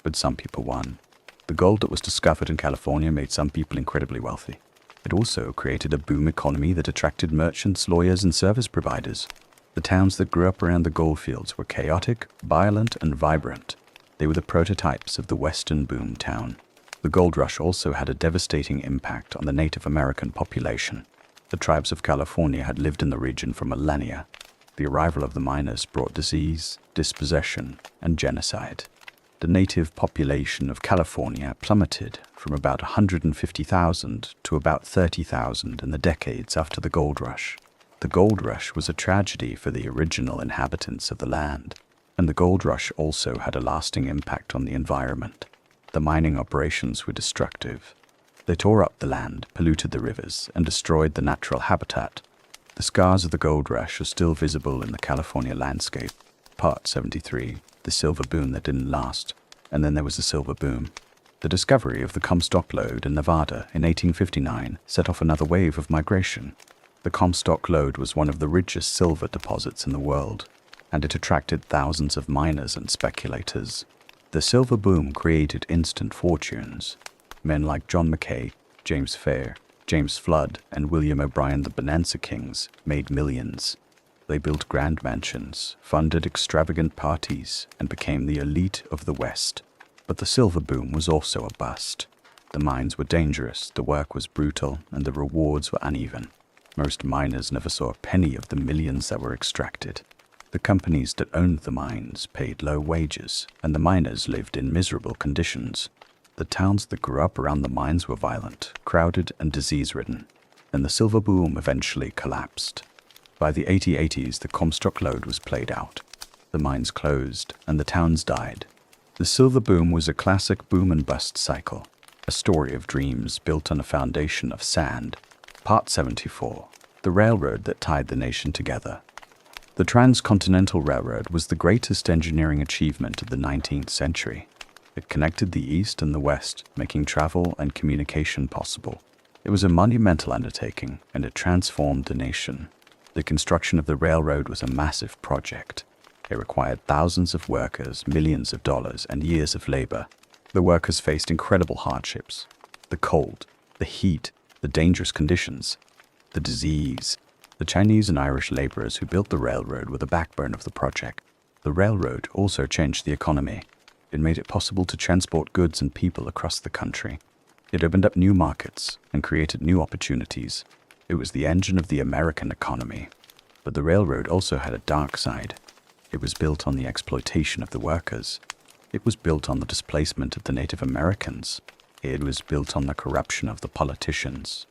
[SPEAKER 1] But some people won. The gold that was discovered in California made some people incredibly wealthy. It also created a boom economy that attracted merchants, lawyers, and service providers. The towns that grew up around the gold fields were chaotic, violent, and vibrant. They were the prototypes of the Western boom town. The gold rush also had a devastating impact on the Native American population. The tribes of California had lived in the region for millennia. The arrival of the miners brought disease, dispossession, and genocide. The native population of California plummeted from about 150,000 to about 30,000 in the decades after the gold rush. The gold rush was a tragedy for the original inhabitants of the land, and the gold rush also had a lasting impact on the environment. The mining operations were destructive. They tore up the land, polluted the rivers, and destroyed the natural habitat. The scars of the gold rush are still visible in the California landscape. Part 73. The silver boom that didn't last. And then there was the silver boom. The discovery of the Comstock lode in Nevada in 1859 set off another wave of migration. The Comstock lode was one of the richest silver deposits in the world, and it attracted thousands of miners and speculators. The silver boom created instant fortunes. Men like John Mackay, James Fair, James Flood, and William O'Brien, the Bonanza Kings, made millions. They built grand mansions, funded extravagant parties, and became the elite of the West. But the silver boom was also a bust. The mines were dangerous, the work was brutal, and the rewards were uneven. Most miners never saw a penny of the millions that were extracted. The companies that owned the mines paid low wages, and the miners lived in miserable conditions. The towns that grew up around the mines were violent, crowded, and disease-ridden, and the silver boom eventually collapsed. By the 1880s, the Comstock lode was played out. The mines closed, and the towns died. The silver boom was a classic boom and bust cycle, a story of dreams built on a foundation of sand. Part 74. The railroad that tied the nation together. The Transcontinental Railroad was the greatest engineering achievement of the 19th century. It connected the East and the West, making travel and communication possible. It was a monumental undertaking, and it transformed the nation. The construction of the railroad was a massive project. It required thousands of workers, millions of dollars, and years of labor. The workers faced incredible hardships: the cold, the heat, the dangerous conditions, the disease. The Chinese and Irish laborers who built the railroad were the backbone of the project. The railroad also changed the economy. It made it possible to transport goods and people across the country. It opened up new markets and created new opportunities. It was the engine of the American economy. But the railroad also had a dark side. It was built on the exploitation of the workers. It was built on the displacement of the Native Americans. It was built on the corruption of the politicians.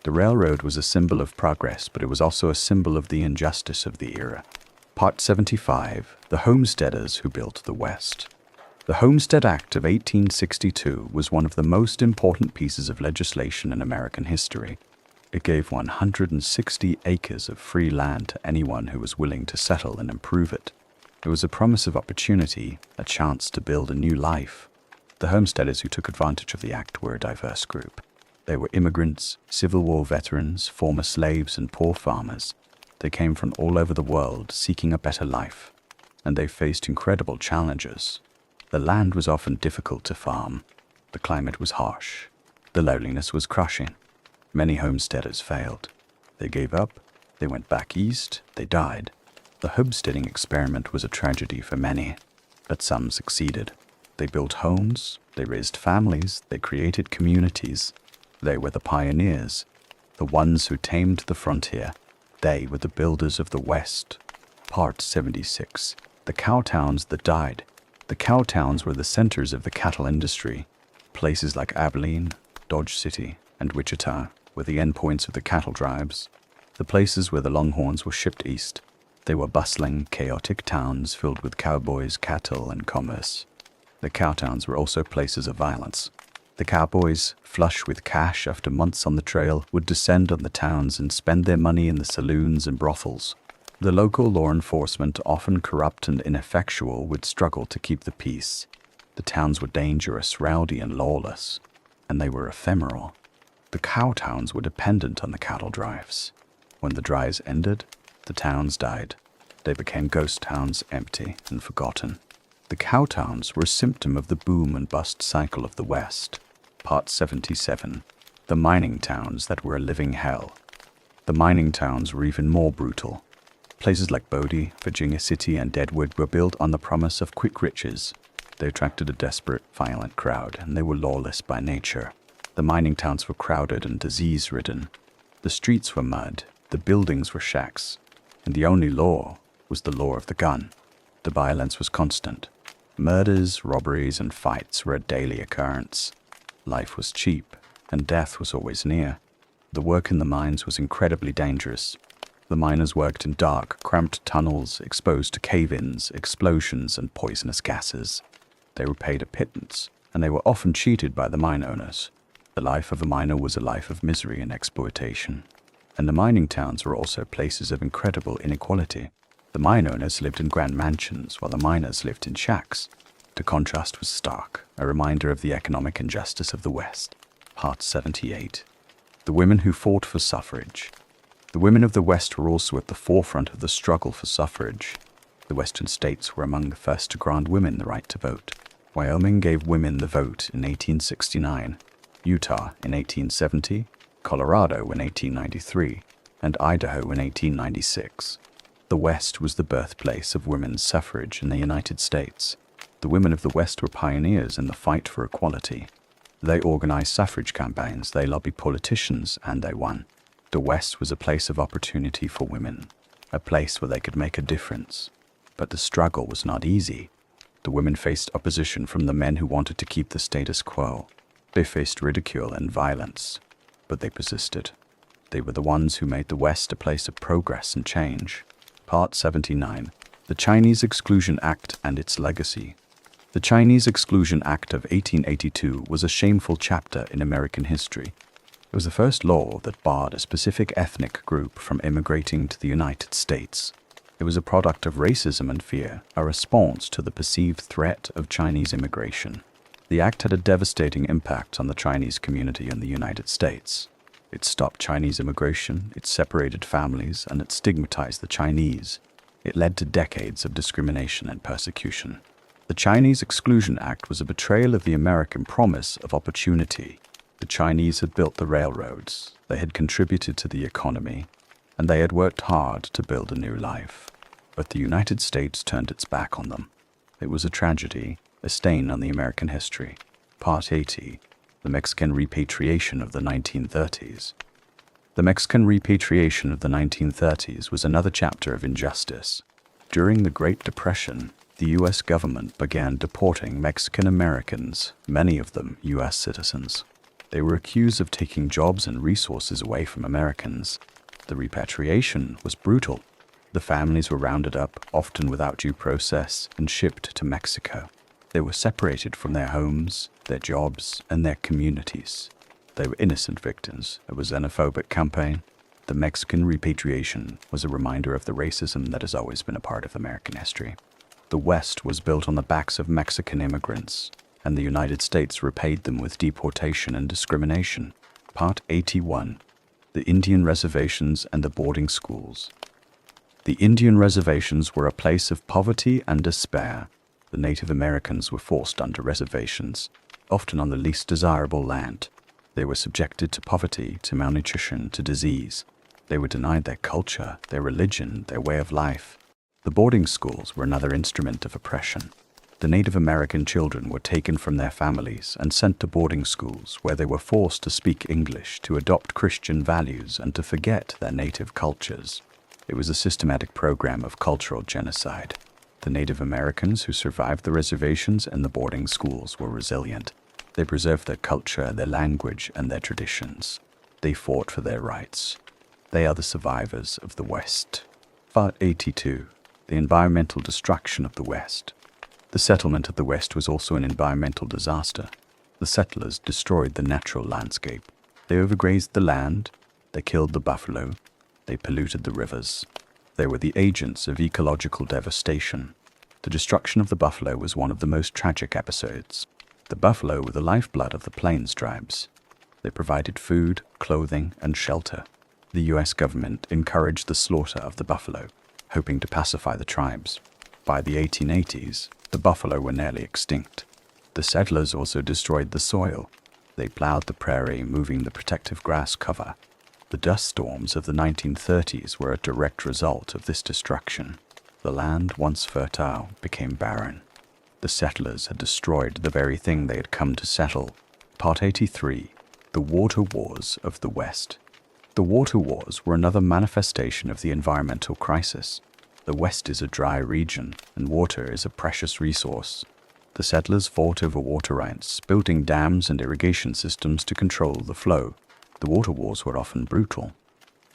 [SPEAKER 1] The railroad was a symbol of progress, but it was also a symbol of the injustice of the era. Part 75. The Homesteaders Who Built the West. The Homestead Act of 1862 was one of the most important pieces of legislation in American history. It gave 160 acres of free land to anyone who was willing to settle and improve it. It was a promise of opportunity, a chance to build a new life. The homesteaders who took advantage of the act were a diverse group. They were immigrants, Civil War veterans, former slaves, and poor farmers. They came from all over the world seeking a better life, and they faced incredible challenges. The land was often difficult to farm. The climate was harsh. The loneliness was crushing. Many homesteaders failed. They gave up. They went back east. They died. The homesteading experiment was a tragedy for many, but some succeeded. They built homes. They raised families. They created communities. They were the pioneers, the ones who tamed the frontier. They were the builders of the West. Part 76. The cow towns that died. The cow towns were the centers of the cattle industry. Places like Abilene, Dodge City, and Wichita were the endpoints of the cattle drives, the places where the longhorns were shipped east. They were bustling, chaotic towns filled with cowboys, cattle, and commerce. The cow towns were also places of violence. The cowboys, flush with cash after months on the trail, would descend on the towns and spend their money in the saloons and brothels. The local law enforcement, often corrupt and ineffectual, would struggle to keep the peace. The towns were dangerous, rowdy, and lawless, and they were ephemeral. The cow towns were dependent on the cattle drives. When the drives ended, the towns died. They became ghost towns, empty and forgotten. The cow towns were a symptom of the boom and bust cycle of the West. Part 77. The mining towns that were a living hell. The mining towns were even more brutal. Places like Bodie, Virginia City, and Deadwood were built on the promise of quick riches. They attracted a desperate, violent crowd, and they were lawless by nature. The mining towns were crowded and disease-ridden. The streets were mud, the buildings were shacks, and the only law was the law of the gun. The violence was constant. Murders, robberies, and fights were a daily occurrence. Life was cheap, and death was always near. The work in the mines was incredibly dangerous. The miners worked in dark, cramped tunnels, exposed to cave-ins, explosions, and poisonous gases. They were paid a pittance, and they were often cheated by the mine owners. The life of a miner was a life of misery and exploitation. And the mining towns were also places of incredible inequality. The mine owners lived in grand mansions, while the miners lived in shacks. The contrast was stark, a reminder of the economic injustice of the West. Part 78. The women who fought for suffrage. The women of the West were also at the forefront of the struggle for suffrage. The Western states were among the first to grant women the right to vote. Wyoming gave women the vote in 1869, Utah in 1870, Colorado in 1893, and Idaho in 1896. The West was the birthplace of women's suffrage in the United States. The women of the West were pioneers in the fight for equality. They organized suffrage campaigns, they lobbied politicians, and they won. The West was a place of opportunity for women, a place where they could make a difference. But the struggle was not easy. The women faced opposition from the men who wanted to keep the status quo. They faced ridicule and violence, but they persisted. They were the ones who made the West a place of progress and change. Part 79. The Chinese Exclusion Act and its legacy. The Chinese Exclusion Act of 1882 was a shameful chapter in American history. It was the first law that barred a specific ethnic group from immigrating to the United States. It was a product of racism and fear, a response to the perceived threat of Chinese immigration. The act had a devastating impact on the Chinese community in the United States. It stopped Chinese immigration, it separated families, and it stigmatized the Chinese. It led to decades of discrimination and persecution. The Chinese Exclusion Act was a betrayal of the American promise of opportunity. The Chinese had built the railroads, they had contributed to the economy, and they had worked hard to build a new life. But the United States turned its back on them. It was a tragedy, a stain on the American history. Part 80. The Mexican Repatriation of the 1930s. The Mexican repatriation of the 1930s was another chapter of injustice. During the Great Depression, the U.S. government began deporting Mexican Americans, many of them U.S. citizens. They were accused of taking jobs and resources away from Americans. The repatriation was brutal. The families were rounded up, often without due process, and shipped to Mexico. They were separated from their homes, their jobs, and their communities. They were innocent victims of a xenophobic campaign. The Mexican repatriation was a reminder of the racism that has always been a part of American history. The West was built on the backs of Mexican immigrants, and the United States repaid them with deportation and discrimination. Part 81. The Indian Reservations and the Boarding Schools. The Indian reservations were a place of poverty and despair. The Native Americans were forced onto reservations, often on the least desirable land. They were subjected to poverty, to malnutrition, to disease. They were denied their culture, their religion, their way of life. The boarding schools were another instrument of oppression. The Native American children were taken from their families and sent to boarding schools where they were forced to speak English, to adopt Christian values, and to forget their native cultures. It was a systematic program of cultural genocide. The Native Americans who survived the reservations and the boarding schools were resilient. They preserved their culture, their language, and their traditions. They fought for their rights. They are the survivors of the West. Part 82. The environmental destruction of the West. The settlement of the West was also an environmental disaster. The settlers destroyed the natural landscape. They overgrazed the land. They killed the buffalo. They polluted the rivers. They were the agents of ecological devastation. The destruction of the buffalo was one of the most tragic episodes. The buffalo were the lifeblood of the Plains tribes. They provided food, clothing, and shelter. The U.S. government encouraged the slaughter of the buffalo, hoping to pacify the tribes. By the 1880s, the buffalo were nearly extinct. The settlers also destroyed the soil. They plowed the prairie, moving the protective grass cover. The dust storms of the 1930s were a direct result of this destruction. The land, once fertile, became barren. The settlers had destroyed the very thing they had come to settle. Part 83. The Water Wars of the West. The water wars were another manifestation of the environmental crisis. The West is a dry region, and water is a precious resource. The settlers fought over water rights, building dams and irrigation systems to control the flow. The water wars were often brutal.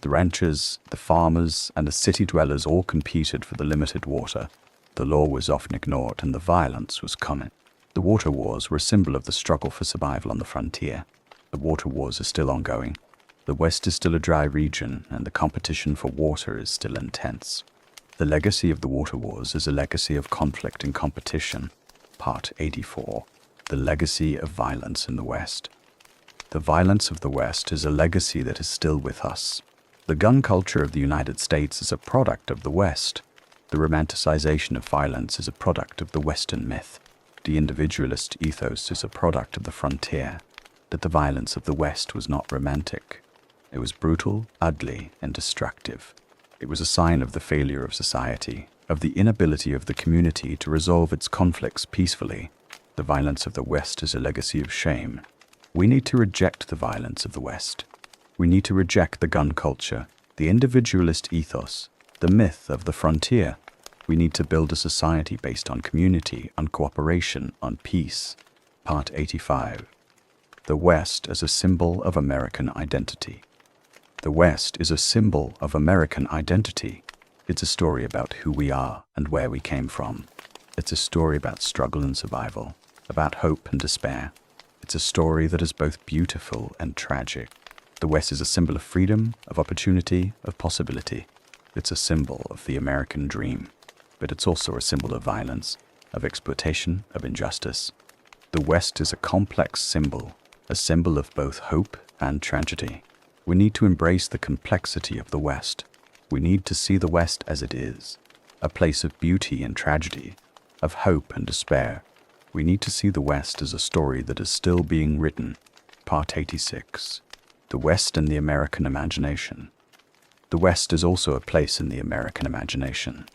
[SPEAKER 1] The ranchers, the farmers, and the city dwellers all competed for the limited water. The law was often ignored, and the violence was common. The water wars were a symbol of the struggle for survival on the frontier. The water wars are still ongoing. The West is still a dry region, and the competition for water is still intense. The legacy of the water wars is a legacy of conflict and competition. Part 84. The legacy of violence in the West. The violence of the West is a legacy that is still with us. The gun culture of the United States is a product of the West. The romanticization of violence is a product of the Western myth. The individualist ethos is a product of the frontier. That the violence of the West was not romantic. It was brutal, ugly, and destructive. It was a sign of the failure of society, of the inability of the community to resolve its conflicts peacefully. The violence of the West is a legacy of shame. We need to reject the violence of the West. We need to reject the gun culture, the individualist ethos, the myth of the frontier. We need to build a society based on community, on cooperation, on peace. Part 85. The West as a symbol of American identity. The West is a symbol of American identity. It's a story about who we are and where we came from. It's a story about struggle and survival, about hope and despair. It's a story that is both beautiful and tragic. The West is a symbol of freedom, of opportunity, of possibility. It's a symbol of the American dream, but it's also a symbol of violence, of exploitation, of injustice. The West is a complex symbol, a symbol of both hope and tragedy. We need to embrace the complexity of the West. We need to see the West as it is, a place of beauty and tragedy, of hope and despair. We need to see the West as a story that is still being written. Part 86. The West and the American Imagination. The West is also a place in the American imagination.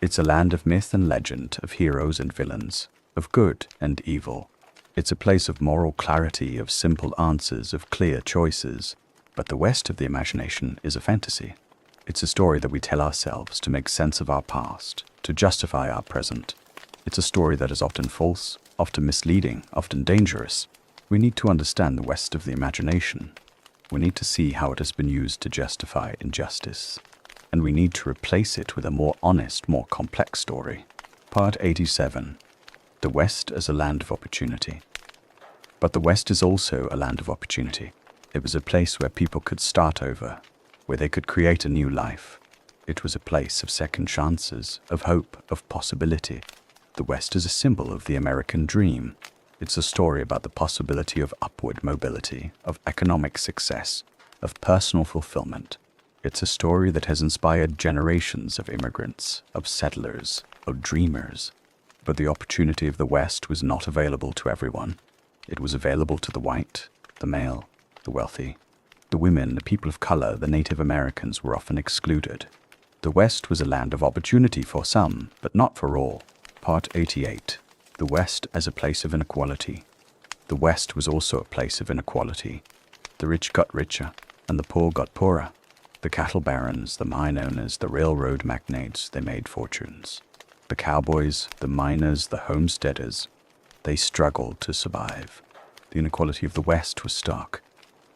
[SPEAKER 1] It's a land of myth and legend, of heroes and villains, of good and evil. It's a place of moral clarity, of simple answers, of clear choices. But the West of the imagination is a fantasy. It's a story that we tell ourselves to make sense of our past, to justify our present. It's a story that is often false, often misleading, often dangerous. We need to understand the West of the imagination. We need to see how it has been used to justify injustice. And we need to replace it with a more honest, more complex story. Part 87. The West as a land of opportunity. But the West is also a land of opportunity. It was a place where people could start over, where they could create a new life. It was a place of second chances, of hope, of possibility. The West is a symbol of the American dream. It's a story about the possibility of upward mobility, of economic success, of personal fulfillment. It's a story that has inspired generations of immigrants, of settlers, of dreamers. But the opportunity of the West was not available to everyone. It was available to the white, the male, the wealthy. The women, the people of color, the Native Americans were often excluded. The West was a land of opportunity for some, but not for all. Part 88. The West as a place of inequality. The West was also a place of inequality. The rich got richer, and the poor got poorer. The cattle barons, the mine owners, the railroad magnates, they made fortunes. The cowboys, the miners, the homesteaders, they struggled to survive. The inequality of the West was stark.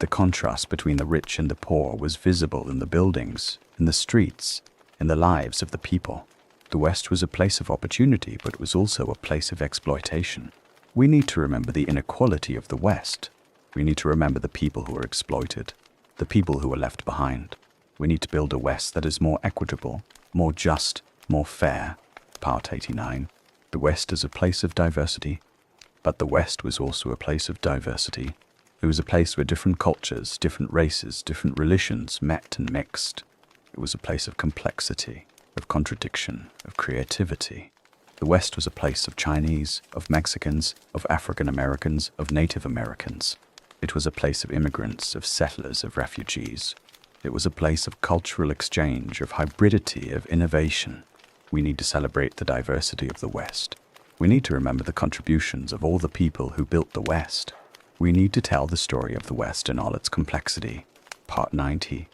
[SPEAKER 1] The contrast between the rich and the poor was visible in the buildings, in the streets, in the lives of the people. The West was a place of opportunity, but it was also a place of exploitation. We need to remember the inequality of the West. We need to remember the people who were exploited, the people who were left behind. We need to build a West that is more equitable, more just, more fair. Part 89. The West is a place of diversity, but the West was also a place of diversity. It was a place where different cultures, different races, different religions met and mixed. It was a place of complexity, of contradiction, of creativity. The West was a place of Chinese, of Mexicans, of African Americans, of Native Americans. It was a place of immigrants, of settlers, of refugees. It was a place of cultural exchange, of hybridity, of innovation. We need to celebrate the diversity of the West. We need to remember the contributions of all the people who built the West. We need to tell the story of the West in all its complexity. Part 90.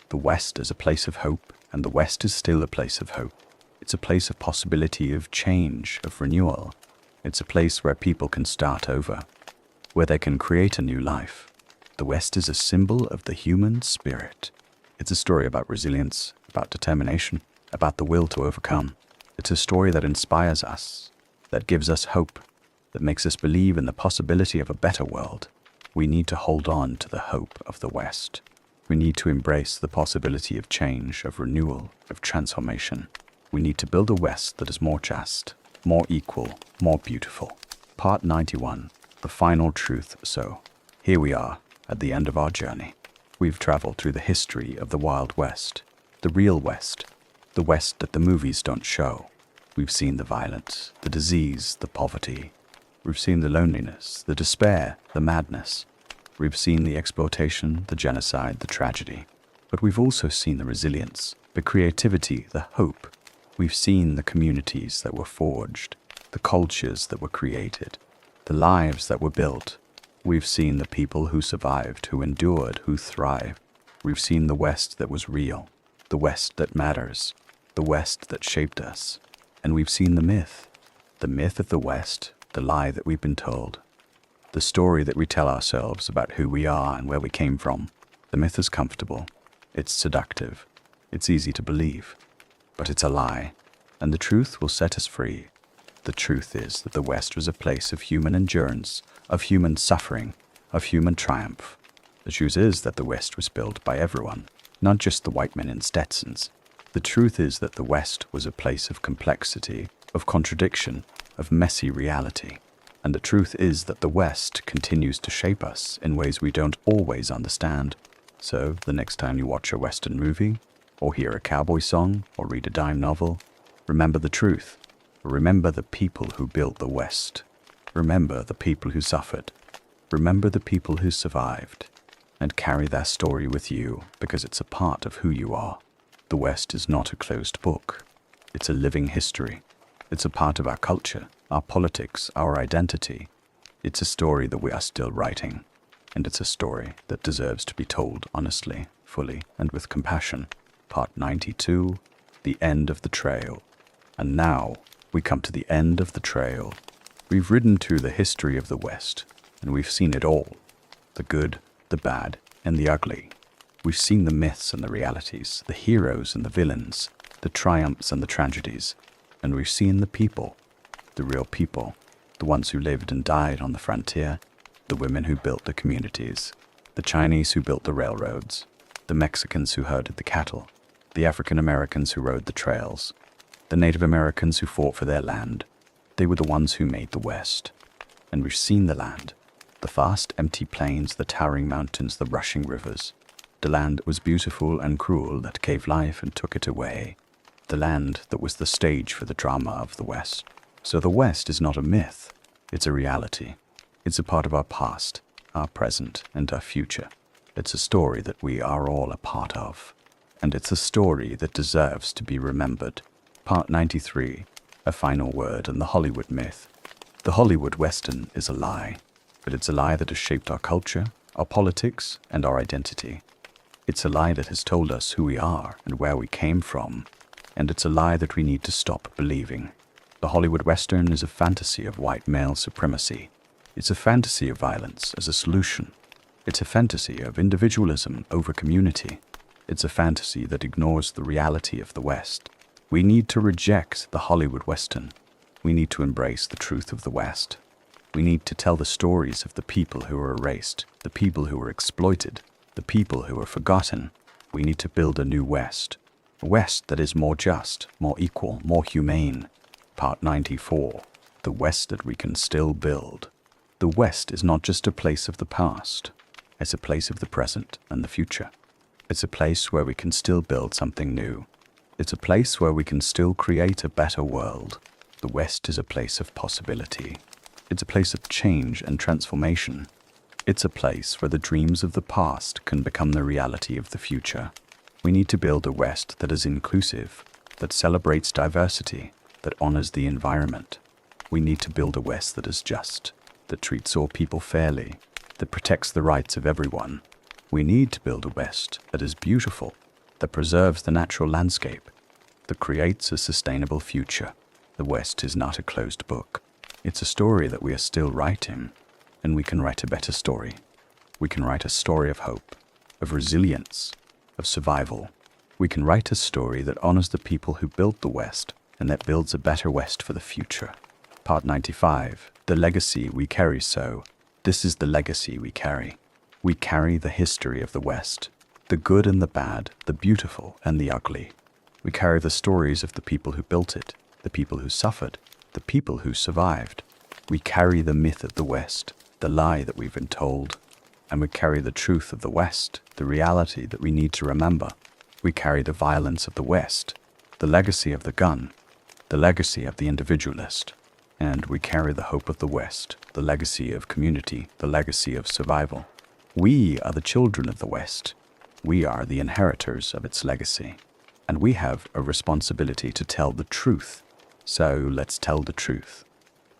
[SPEAKER 1] The West is a place of hope, and the West is still a place of hope. It's a place of possibility, of change, of renewal. It's a place where people can start over, where they can create a new life. The West is a symbol of the human spirit. It's a story about resilience, about determination, about the will to overcome. It's a story that inspires us, that gives us hope, that makes us believe in the possibility of a better world. We need to hold on to the hope of the West. We need to embrace the possibility of change, of renewal, of transformation. We need to build a West that is more just, more equal, more beautiful. Part 91. The final truth. So, here we are, at the end of our journey. We've traveled through the history of the Wild West, the real West, the West that the movies don't show. We've seen the violence, the disease, the poverty. We've seen the loneliness, the despair, the madness. We've seen the exploitation, the genocide, the tragedy. But we've also seen the resilience, the creativity, the hope. We've seen the communities that were forged, the cultures that were created, the lives that were built. We've seen the people who survived, who endured, who thrived. We've seen the West that was real, the West that matters, the West that shaped us. And we've seen the myth of the West, the lie that we've been told, the story that we tell ourselves about who we are and where we came from. The myth is comfortable, it's seductive, it's easy to believe, but it's a lie, and the truth will set us free. The truth is that the West was a place of human endurance, of human suffering, of human triumph. The truth is that the West was built by everyone, not just the white men in Stetsons. The truth is that the West was a place of complexity, of contradiction, of messy reality. And the truth is that the West continues to shape us in ways we don't always understand. So, the next time you watch a Western movie, or hear a cowboy song, or read a dime novel, remember the truth. Remember the people who built the West. Remember the people who suffered. Remember the people who survived. And carry their story with you, because it's a part of who you are. The West is not a closed book. It's a living history. It's a part of our culture, our politics, our identity. It's a story that we are still writing. And it's a story that deserves to be told honestly, fully, and with compassion. Part 92, The End of the Trail. And now, we come to the end of the trail. We've ridden through the history of the West, and we've seen it all. The good, the bad, and the ugly. We've seen the myths and the realities, the heroes and the villains, the triumphs and the tragedies. And we've seen the people, the real people, the ones who lived and died on the frontier, the women who built the communities, the Chinese who built the railroads, the Mexicans who herded the cattle, the African Americans who rode the trails, the Native Americans who fought for their land. They were the ones who made the West. And we've seen the land, the vast empty plains, the towering mountains, the rushing rivers. The land that was beautiful and cruel, that gave life and took it away. The land that was the stage for the drama of the West. So the West is not a myth, it's a reality. It's a part of our past, our present, and our future. It's a story that we are all a part of. And it's a story that deserves to be remembered. Part 93, a final word on the Hollywood myth. The Hollywood Western is a lie, but it's a lie that has shaped our culture, our politics, and our identity. It's a lie that has told us who we are and where we came from, and it's a lie that we need to stop believing. The Hollywood Western is a fantasy of white male supremacy. It's a fantasy of violence as a solution. It's a fantasy of individualism over community. It's a fantasy that ignores the reality of the West. We need to reject the Hollywood Western. We need to embrace the truth of the West. We need to tell the stories of the people who were erased, the people who were exploited, the people who were forgotten. We need to build a new West. A West that is more just, more equal, more humane. Part 94. The West that we can still build. The West is not just a place of the past. It's a place of the present and the future. It's a place where we can still build something new. It's a place where we can still create a better world. The West is a place of possibility. It's a place of change and transformation. It's a place where the dreams of the past can become the reality of the future. We need to build a West that is inclusive, that celebrates diversity, that honors the environment. We need to build a West that is just, that treats all people fairly, that protects the rights of everyone. We need to build a West that is beautiful, that preserves the natural landscape, that creates a sustainable future. The West is not a closed book. It's a story that we are still writing, and we can write a better story. We can write a story of hope, of resilience, of survival. We can write a story that honors the people who built the West and that builds a better West for the future. Part 95, the legacy we carry. So, this is the legacy we carry. We carry the history of the West, the good and the bad, the beautiful and the ugly. We carry the stories of the people who built it, the people who suffered, the people who survived. We carry the myth of the West, the lie that we've been told, and we carry the truth of the West, the reality that we need to remember. We carry the violence of the West, the legacy of the gun, the legacy of the individualist, and we carry the hope of the West, the legacy of community, the legacy of survival. We are the children of the West. We are the inheritors of its legacy, and we have a responsibility to tell the truth. So let's tell the truth.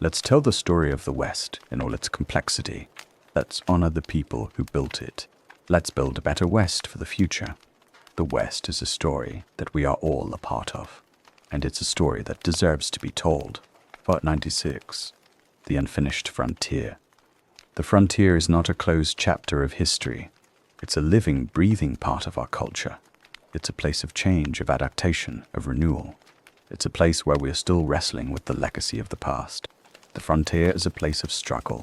[SPEAKER 1] Let's tell the story of the West in all its complexity. Let's honor the people who built it. Let's build a better West for the future. The West is a story that we are all a part of, and it's a story that deserves to be told. Part 96. The Unfinished Frontier. The frontier is not a closed chapter of history. It's a living, breathing part of our culture. It's a place of change, of adaptation, of renewal. It's a place where we are still wrestling with the legacy of the past. The frontier is a place of struggle.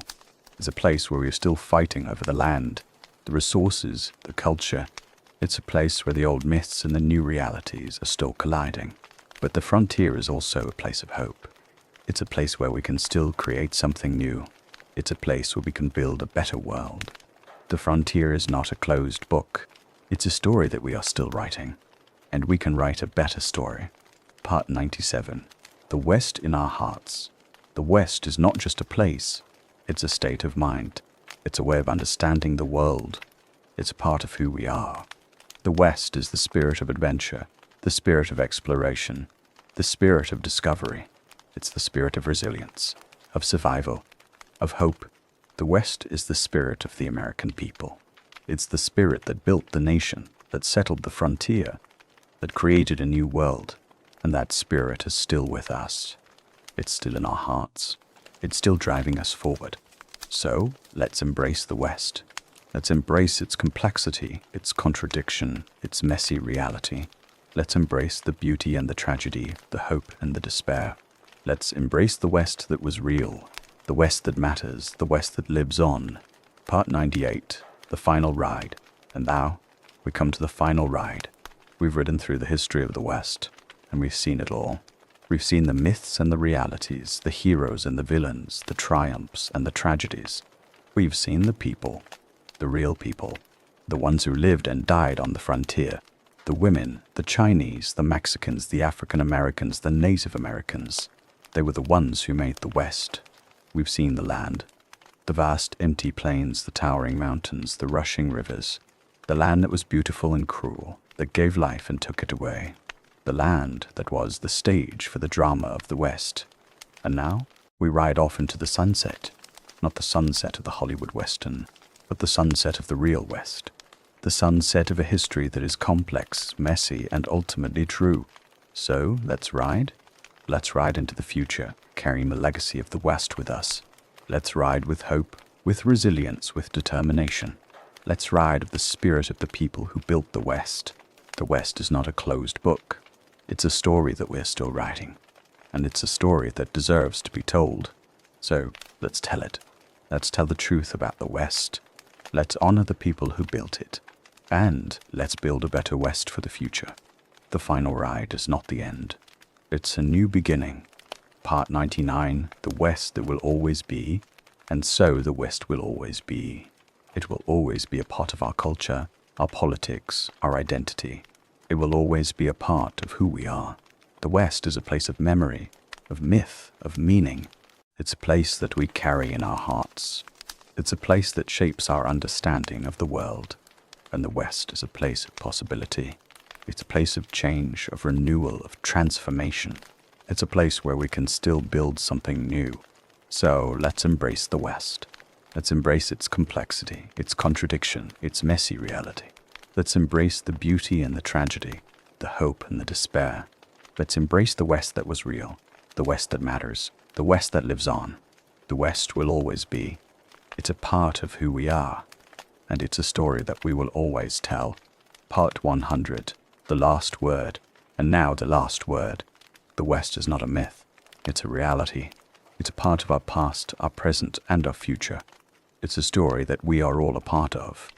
[SPEAKER 1] It's a place where we are still fighting over the land, the resources, the culture, It's a place where the old myths and the new realities are still colliding. But the frontier is also a place of hope. It's a place where we can still create something new. It's a place where we can build a better world. The frontier is not a closed book. It's a story that we are still writing. And we can write a better story. Part 97. The West in Our Hearts. The West is not just a place. It's a state of mind. It's a way of understanding the world. It's a part of who we are. The West is the spirit of adventure, the spirit of exploration, the spirit of discovery. It's the spirit of resilience, of survival, of hope. The West is the spirit of the American people. It's the spirit that built the nation, that settled the frontier, that created a new world. And that spirit is still with us. It's still in our hearts. It's still driving us forward. So, let's embrace the West. Let's embrace its complexity, its contradiction, its messy reality. Let's embrace the beauty and the tragedy, the hope and the despair. Let's embrace the West that was real, the West that matters, the West that lives on. Part 98, the final ride. And now, we come to the final ride. We've ridden through the history of the West, and we've seen it all. We've seen the myths and the realities, the heroes and the villains, the triumphs and the tragedies. We've seen the people, the real people, the ones who lived and died on the frontier, the women, the Chinese, the Mexicans, the African Americans, the Native Americans. They were the ones who made the West. We've seen the land, the vast empty plains, the towering mountains, the rushing rivers, the land that was beautiful and cruel, that gave life and took it away. The land that was the stage for the drama of the West. And now we ride off into the sunset, not the sunset of the Hollywood Western, but the sunset of the real West, the sunset of a history that is complex, messy, and ultimately true. So let's ride into the future, carrying the legacy of the West with us. Let's ride with hope, with resilience, with determination. Let's ride with the spirit of the people who built the West. The West is not a closed book. It's a story that we're still writing, and it's a story that deserves to be told. So, let's tell it. Let's tell the truth about the West. Let's honor the people who built it, and let's build a better West for the future. The final ride is not the end. It's a new beginning. Part 99, the West that will always be, and so the West will always be. It will always be a part of our culture, our politics, our identity. It will always be a part of who we are. The West is a place of memory, of myth, of meaning. It's a place that we carry in our hearts. It's a place that shapes our understanding of the world. And the West is a place of possibility. It's a place of change, of renewal, of transformation. It's a place where we can still build something new. So let's embrace the West. Let's embrace its complexity, its contradiction, its messy reality. Let's embrace the beauty and the tragedy, the hope and the despair. Let's embrace the West that was real, the West that matters, the West that lives on. The West will always be. It's a part of who we are, and it's a story that we will always tell. Part 100, the last word, and now the last word. The West is not a myth. It's a reality. It's a part of our past, our present, and our future. It's a story that we are all a part of.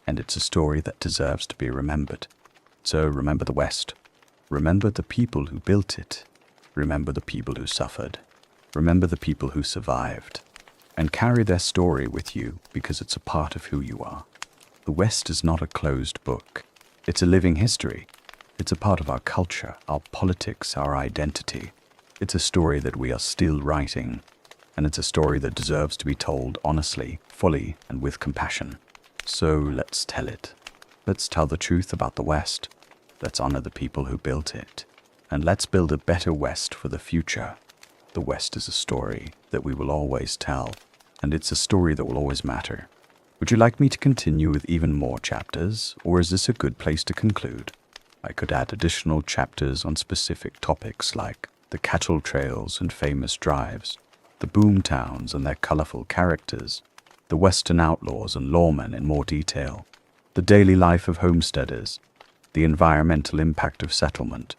[SPEAKER 1] And it's a story that deserves to be remembered. So remember the West. Remember the people who built it. Remember the people who suffered. Remember the people who survived. And carry their story with you because it's a part of who you are. The West is not a closed book. It's a living history. It's a part of our culture, our politics, our identity. It's a story that we are still writing. And it's a story that deserves to be told honestly, fully, and with compassion. So let's tell it. Let's tell the truth about the West. Let's honor the people who built it. And let's build a better West for the future. The West is a story that we will always tell. And it's a story that will always matter. Would you like me to continue with even more chapters, or is this a good place to conclude? I could add additional chapters on specific topics like the cattle trails and famous drives, the boom towns and their colorful characters, the Western outlaws and lawmen in more detail, the daily life of homesteaders, the environmental impact of settlement,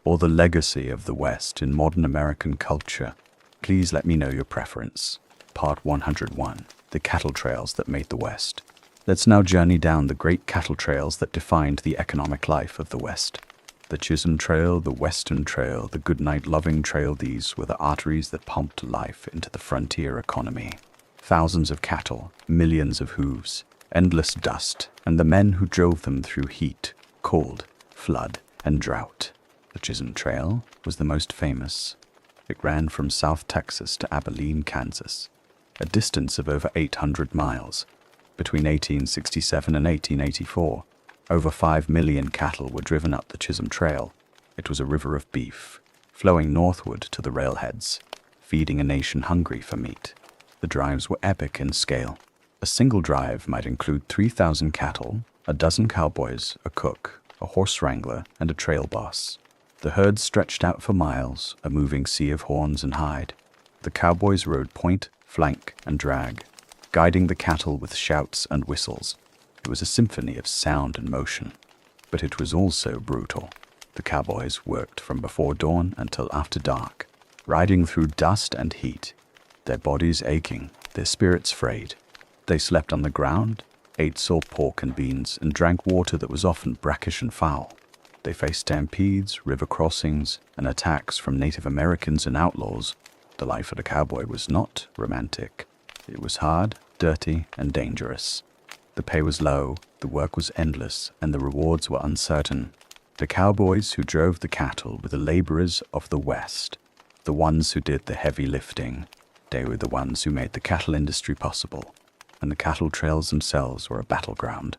[SPEAKER 1] or the legacy of the West in modern American culture. Please let me know your preference. Part 101, the cattle trails that made the West. Let's now journey down the great cattle trails that defined the economic life of the West. The Chisholm Trail, the Western Trail, the Goodnight-loving Trail, these were the arteries that pumped life into the frontier economy. Thousands of cattle, millions of hooves, endless dust, and the men who drove them through heat, cold, flood, and drought. The Chisholm Trail was the most famous. It ran from South Texas to Abilene, Kansas, a distance of over 800 miles. Between 1867 and 1884, over 5 million cattle were driven up the Chisholm Trail. It was a river of beef, flowing northward to the railheads, feeding a nation hungry for meat. The drives were epic in scale. A single drive might include 3,000 cattle, a dozen cowboys, a cook, a horse wrangler, and a trail boss. The herd stretched out for miles, a moving sea of horns and hide. The cowboys rode point, flank, and drag, guiding the cattle with shouts and whistles. It was a symphony of sound and motion, but it was also brutal. The cowboys worked from before dawn until after dark, riding through dust and heat, their bodies aching, their spirits frayed. They slept on the ground, ate salt pork and beans, and drank water that was often brackish and foul. They faced stampedes, river crossings, and attacks from Native Americans and outlaws. The life of a cowboy was not romantic. It was hard, dirty, and dangerous. The pay was low, the work was endless, and the rewards were uncertain. The cowboys who drove the cattle were the laborers of the West, the ones who did the heavy lifting. They were the ones who made the cattle industry possible, and the cattle trails themselves were a battleground.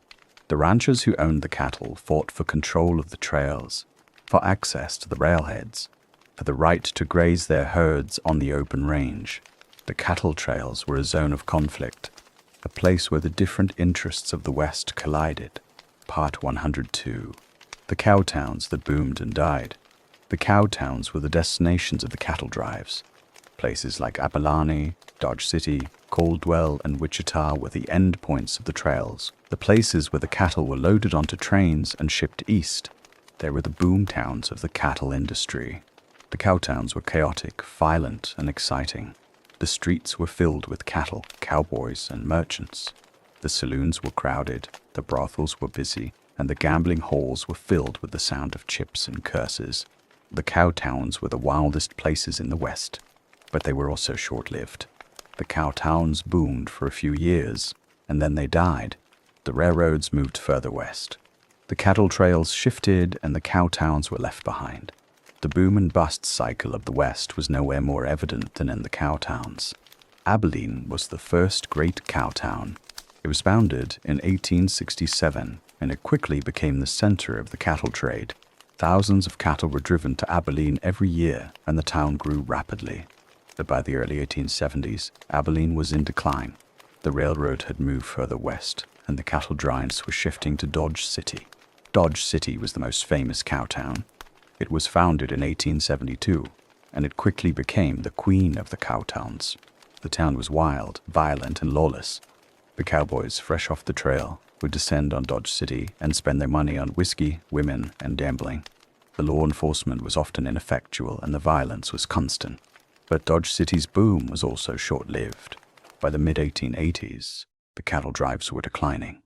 [SPEAKER 1] The ranchers who owned the cattle fought for control of the trails, for access to the railheads, for the right to graze their herds on the open range. The cattle trails were a zone of conflict, a place where the different interests of the West collided. Part 102. The cow towns that boomed and died. The cow towns were the destinations of the cattle drives. Places like Abilene, Dodge City, Caldwell, and Wichita were the end points of the trails, the places where the cattle were loaded onto trains and shipped east. They were the boom towns of the cattle industry. The cow towns were chaotic, violent, and exciting. The streets were filled with cattle, cowboys, and merchants. The saloons were crowded, the brothels were busy, and the gambling halls were filled with the sound of chips and curses. The cow towns were the wildest places in the West, but they were also short-lived. The cow towns boomed for a few years, and then they died. The railroads moved further west. The cattle trails shifted, and the cow towns were left behind. The boom and bust cycle of the West was nowhere more evident than in the cow towns. Abilene was the first great cow town. It was founded in 1867, and it quickly became the center of the cattle trade. Thousands of cattle were driven to Abilene every year, and the town grew rapidly. But by the early 1870s, Abilene was in decline. The railroad had moved further west, and the cattle drives were shifting to Dodge City. Dodge City was the most famous cow town. It was founded in 1872, and it quickly became the queen of the cow towns. The town was wild, violent, and lawless. The cowboys, fresh off the trail, would descend on Dodge City and spend their money on whiskey, women, and gambling. The law enforcement was often ineffectual, and the violence was constant. But Dodge City's boom was also short-lived. By the mid-1880s, the cattle drives were declining.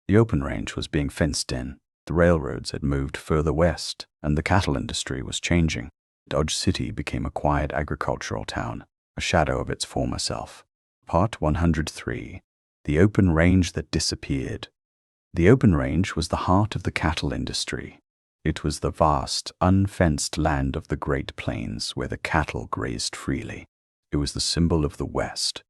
[SPEAKER 1] The open range was being fenced in, the railroads had moved further west, and the cattle industry was changing. Dodge City became a quiet agricultural town, a shadow of its former self. Part 103. The open range that disappeared. The open range was the heart of the cattle industry. It was the vast, unfenced land of the Great Plains where the cattle grazed freely. It was the symbol of the West,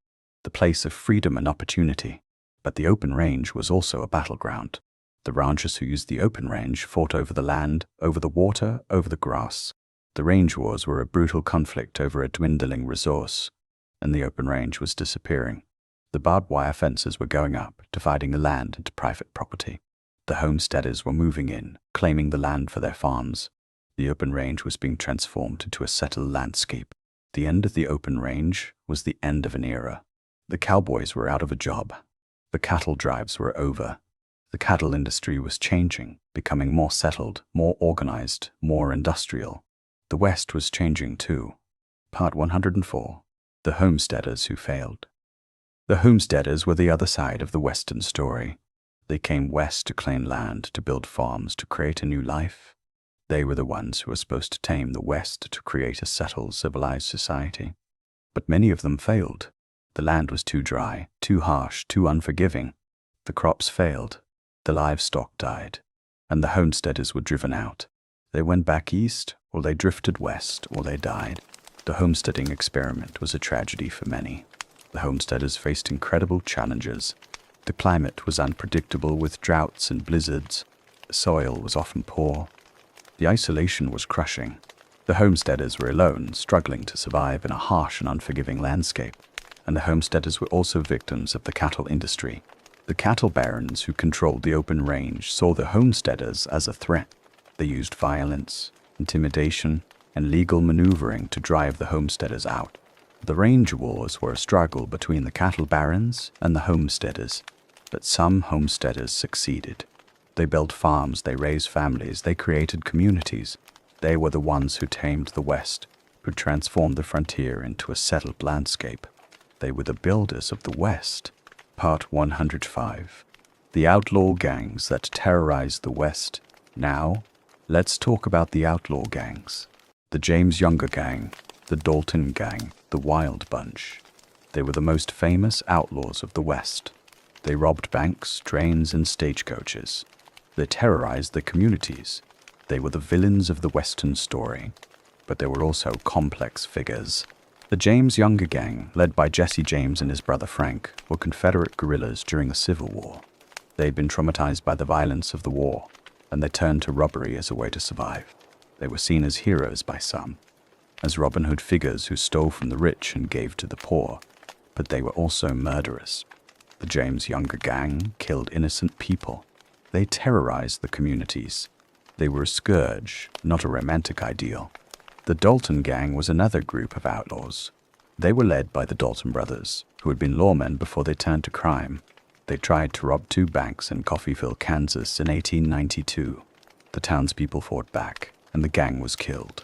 [SPEAKER 1] the place of freedom and opportunity. But the open range was also a battleground. The ranchers who used the open range fought over the land, over the water, over the grass. The range wars were a brutal conflict over a dwindling resource, and the open range was disappearing. The barbed wire fences were going up, dividing the land into private property. The homesteaders were moving in, claiming the land for their farms. The open range was being transformed into a settled landscape. The end of the open range was the end of an era. The cowboys were out of a job. The cattle drives were over. The cattle industry was changing, becoming more settled, more organized, more industrial. The West was changing too. Part 104. The homesteaders who failed. The homesteaders were the other side of the Western story. They came west to claim land, to build farms, to create a new life. They were the ones who were supposed to tame the West to create a settled, civilized society. But many of them failed. The land was too dry, too harsh, too unforgiving. The crops failed, the livestock died, and the homesteaders were driven out. They went back east, or they drifted west, or they died. The homesteading experiment was a tragedy for many. The homesteaders faced incredible challenges. The climate was unpredictable with droughts and blizzards. The soil was often poor. The isolation was crushing. The homesteaders were alone, struggling to survive in a harsh and unforgiving landscape. And the homesteaders were also victims of the cattle industry. The cattle barons who controlled the open range saw the homesteaders as a threat. They used violence, intimidation, and legal maneuvering to drive the homesteaders out. The range wars were a struggle between the cattle barons and the homesteaders. But some homesteaders succeeded. They built farms, they raised families, they created communities. They were the ones who tamed the West, who transformed the frontier into a settled landscape. They were the builders of the West. Part 105. The outlaw gangs that terrorized the West. Now, let's talk about the outlaw gangs. The James Younger Gang, the Dalton Gang, the Wild Bunch. They were the most famous outlaws of the West. They robbed banks, trains, and stagecoaches. They terrorized the communities. They were the villains of the Western story, but they were also complex figures. The James Younger Gang, led by Jesse James and his brother Frank, were Confederate guerrillas during the Civil War. They had been traumatized by the violence of the war, and they turned to robbery as a way to survive. They were seen as heroes by some, as Robin Hood figures who stole from the rich and gave to the poor, but they were also murderers. The James Younger Gang killed innocent people. They terrorized the communities. They were a scourge, not a romantic ideal. The Dalton Gang was another group of outlaws. They were led by the Dalton brothers, who had been lawmen before they turned to crime. They tried to rob 2 banks in Coffeyville, Kansas in 1892. The townspeople fought back, and the gang was killed.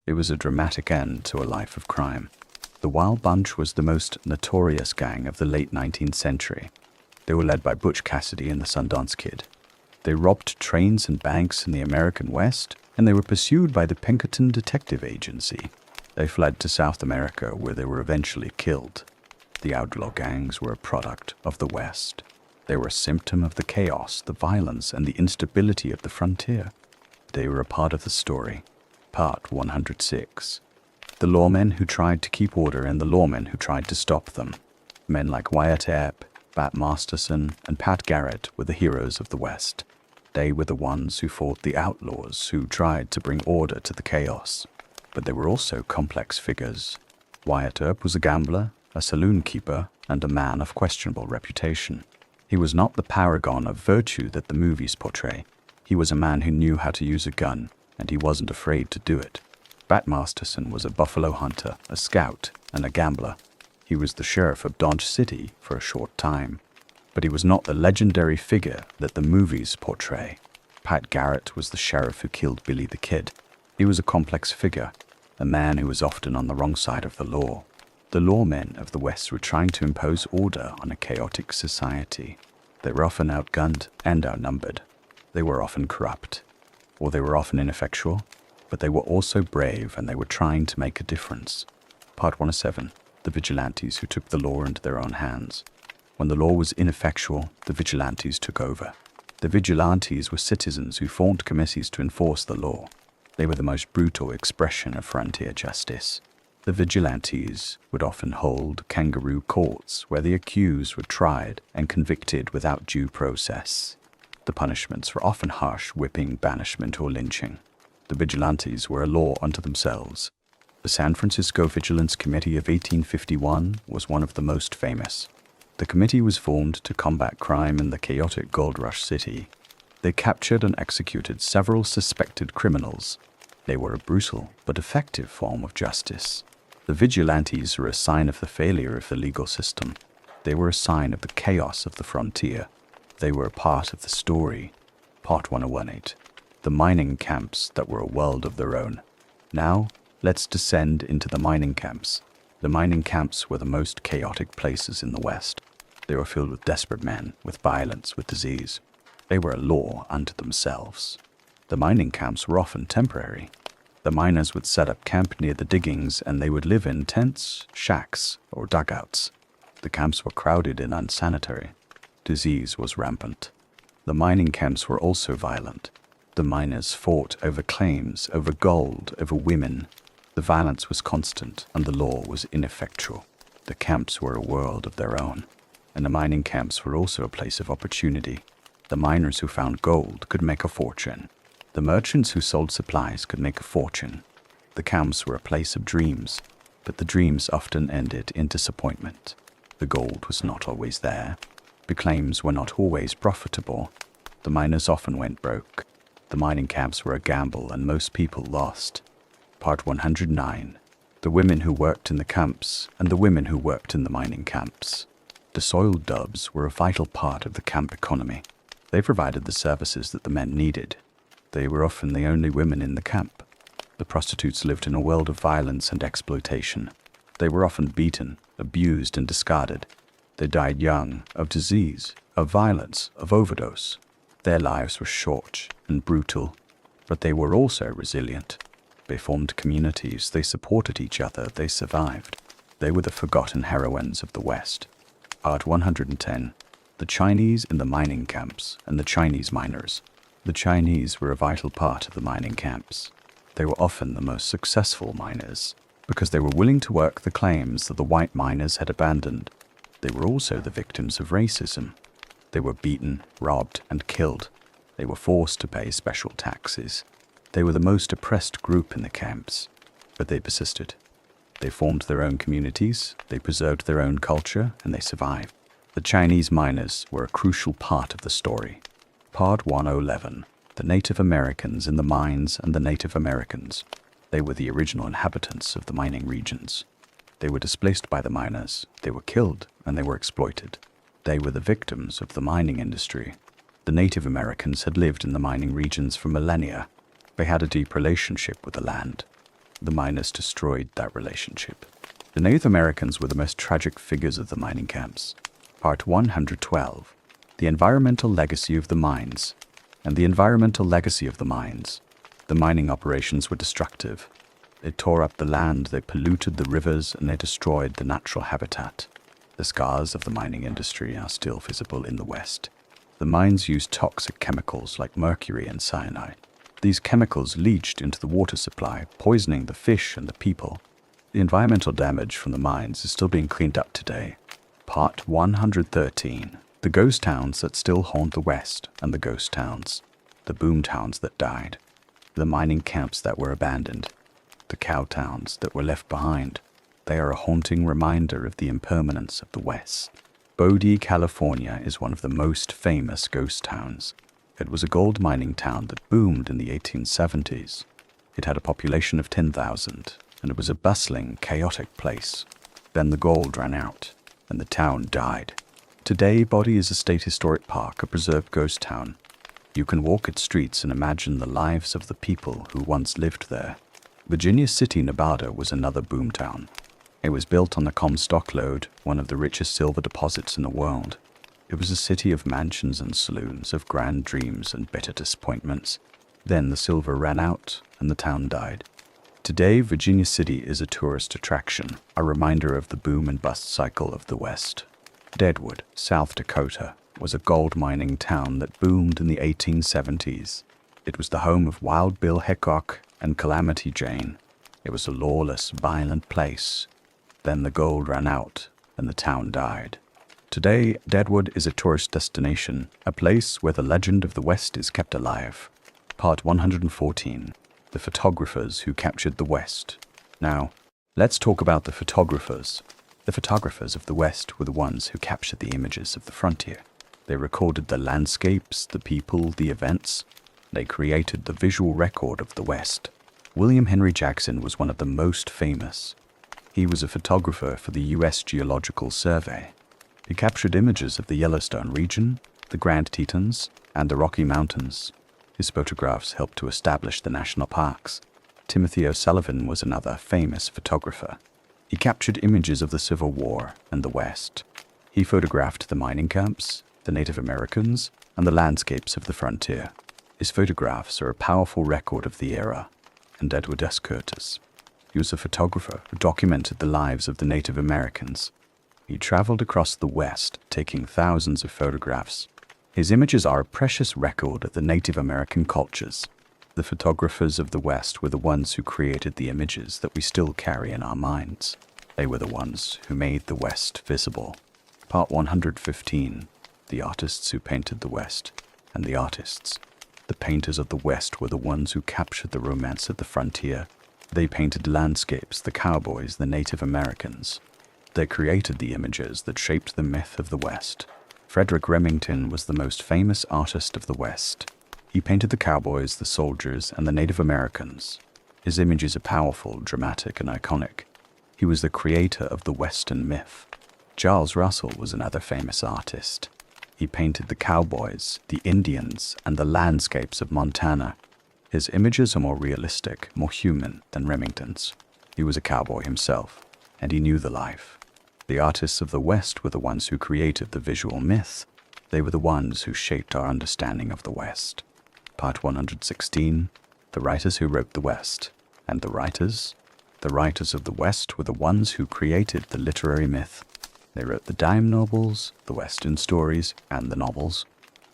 [SPEAKER 1] It was a dramatic end to a life of crime. The Wild Bunch was the most notorious gang of the late 19th century. They were led by Butch Cassidy and the Sundance Kid. They robbed trains and banks in the American West, and they were pursued by the Pinkerton Detective Agency. They fled to South America, where they were eventually killed. The outlaw gangs were a product of the West. They were a symptom of the chaos, the violence, and the instability of the frontier. They were a part of the story. Part 106. The lawmen who tried to keep order and the lawmen who tried to stop them. Men like Wyatt Earp, Bat Masterson, and Pat Garrett were the heroes of the West. They were the ones who fought the outlaws who tried to bring order to the chaos. But they were also complex figures. Wyatt Earp was a gambler, a saloon keeper, and a man of questionable reputation. He was not the paragon of virtue that the movies portray. He was a man who knew how to use a gun, and he wasn't afraid to do it. Bat Masterson was a buffalo hunter, a scout, and a gambler. He was the sheriff of Dodge City for a short time. But he was not the legendary figure that the movies portray. Pat Garrett was the sheriff who killed Billy the Kid. He was a complex figure, a man who was often on the wrong side of the law. The lawmen of the West were trying to impose order on a chaotic society. They were often outgunned and outnumbered. They were often corrupt, or they were often ineffectual, but they were also brave and they were trying to make a difference. Part 107. The vigilantes who took the law into their own hands. When the law was ineffectual, the vigilantes took over. The vigilantes were citizens who formed committees to enforce the law. They were the most brutal expression of frontier justice. The vigilantes would often hold kangaroo courts where the accused were tried and convicted without due process. The punishments were often harsh, whipping, banishment, or lynching. The vigilantes were a law unto themselves. The San Francisco Vigilance Committee of 1851 was one of the most famous. The committee was formed to combat crime in the chaotic gold rush city. They captured and executed several suspected criminals. They were a brutal but effective form of justice. The vigilantes were a sign of the failure of the legal system. They were a sign of the chaos of the frontier. They were a part of the story. Part 1018. The mining camps that were a world of their own. Now, let's descend into the mining camps. The mining camps were the most chaotic places in the West. They were filled with desperate men, with violence, with disease. They were a law unto themselves. The mining camps were often temporary. The miners would set up camp near the diggings, and they would live in tents, shacks, or dugouts. The camps were crowded and unsanitary. Disease was rampant. The mining camps were also violent. The miners fought over claims, over gold, over women. The violence was constant, and the law was ineffectual. The camps were a world of their own. And the mining camps were also a place of opportunity. The miners who found gold could make a fortune. The merchants who sold supplies could make a fortune. The camps were a place of dreams, but the dreams often ended in disappointment. The gold was not always there. The claims were not always profitable. The miners often went broke. The mining camps were a gamble, and most people lost. Part 109. The women who worked in the camps and the women who worked in the mining camps. The soiled dubs were a vital part of the camp economy. They provided the services that the men needed. They were often the only women in the camp. The prostitutes lived in a world of violence and exploitation. They were often beaten, abused, and discarded. They died young, of disease, of violence, of overdose. Their lives were short and brutal, but they were also resilient. They formed communities, they supported each other, they survived. They were the forgotten heroines of the West. Part 110. The Chinese in the mining camps and the Chinese miners. The Chinese were a vital part of the mining camps. They were often the most successful miners because they were willing to work the claims that the white miners had abandoned. They were also the victims of racism. They were beaten, robbed, and killed. They were forced to pay special taxes. They were the most oppressed group in the camps, but they persisted. They formed their own communities, they preserved their own culture, and they survived. The Chinese miners were a crucial part of the story. Part 111. The Native Americans in the mines and the Native Americans. They were the original inhabitants of the mining regions. They were displaced by the miners, they were killed, and they were exploited. They were the victims of the mining industry. The Native Americans had lived in the mining regions for millennia. They had a deep relationship with the land. The miners destroyed that relationship. The Native Americans were the most tragic figures of the mining camps. Part 112. The environmental legacy of the mines. And the environmental legacy of the mines. The mining operations were destructive. They tore up the land, they polluted the rivers, and they destroyed the natural habitat. The scars of the mining industry are still visible in the West. The mines used toxic chemicals like mercury and cyanide. These chemicals leached into the water supply, poisoning the fish and the people. The environmental damage from the mines is still being cleaned up today. Part 113. The ghost towns that still haunt the West and the ghost towns. The boom towns that died. The mining camps that were abandoned. The cow towns that were left behind. They are a haunting reminder of the impermanence of the West. Bodie, California is one of the most famous ghost towns. It was a gold mining town that boomed in the 1870s. It had a population of 10,000, and it was a bustling, chaotic place. Then the gold ran out, and the town died. Today, Bodie is a state historic park, a preserved ghost town. You can walk its streets and imagine the lives of the people who once lived there. Virginia City, Nevada was another boom town. It was built on the Comstock Lode, one of the richest silver deposits in the world. It was a city of mansions and saloons, of grand dreams and bitter disappointments. Then the silver ran out, and the town died. Today, Virginia City is a tourist attraction, a reminder of the boom and bust cycle of the West. Deadwood, South Dakota, was a gold mining town that boomed in the 1870s. It was the home of Wild Bill Hickok and Calamity Jane. It was a lawless, violent place. Then the gold ran out, and the town died. Today, Deadwood is a tourist destination, a place where the legend of the West is kept alive. Part 114. The photographers who captured the West. Now, let's talk about the photographers. The photographers of the West were the ones who captured the images of the frontier. They recorded the landscapes, the people, the events. They created the visual record of the West. William Henry Jackson was one of the most famous. He was a photographer for the U.S. Geological Survey. He captured images of the Yellowstone region, the Grand Tetons, and the Rocky Mountains. His photographs helped to establish the national parks. Timothy O'Sullivan was another famous photographer. He captured images of the Civil War and the West. He photographed the mining camps, the Native Americans, and the landscapes of the frontier. His photographs are a powerful record of the era. And Edward S. Curtis. He was a photographer who documented the lives of the Native Americans. He traveled across the West, taking thousands of photographs. His images are a precious record of the Native American cultures. The photographers of the West were the ones who created the images that we still carry in our minds. They were the ones who made the West visible. Part 115. The artists who painted the West. And the artists. The painters of the West were the ones who captured the romance at the frontier. They painted landscapes, the cowboys, the Native Americans. They created the images that shaped the myth of the West. Frederick Remington was the most famous artist of the West. He painted the cowboys, the soldiers, and the Native Americans. His images are powerful, dramatic, and iconic. He was the creator of the Western myth. Charles Russell was another famous artist. He painted the cowboys, the Indians, and the landscapes of Montana. His images are more realistic, more human than Remington's. He was a cowboy himself, and he knew the life. The artists of the West were the ones who created the visual myth. They were the ones who shaped our understanding of the West. Part 116. The writers who wrote the West. And the writers? The writers of the West were the ones who created the literary myth. They wrote the dime novels, the Western stories, and the novels.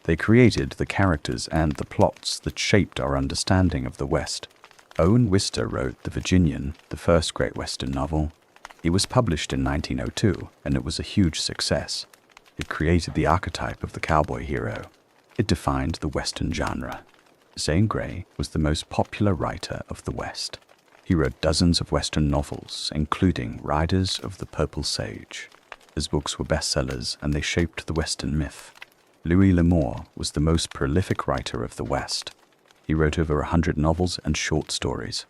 [SPEAKER 1] They created the characters and the plots that shaped our understanding of the West. Owen Wister wrote The Virginian, the first great Western novel. It was published in 1902, and it was a huge success. It created the archetype of the cowboy hero. It defined the Western genre. Zane Grey was the most popular writer of the West. He wrote dozens of Western novels, including Riders of the Purple Sage. His books were bestsellers, and they shaped the Western myth. Louis L'Amour was the most prolific writer of the West. He wrote over 100 novels and short stories.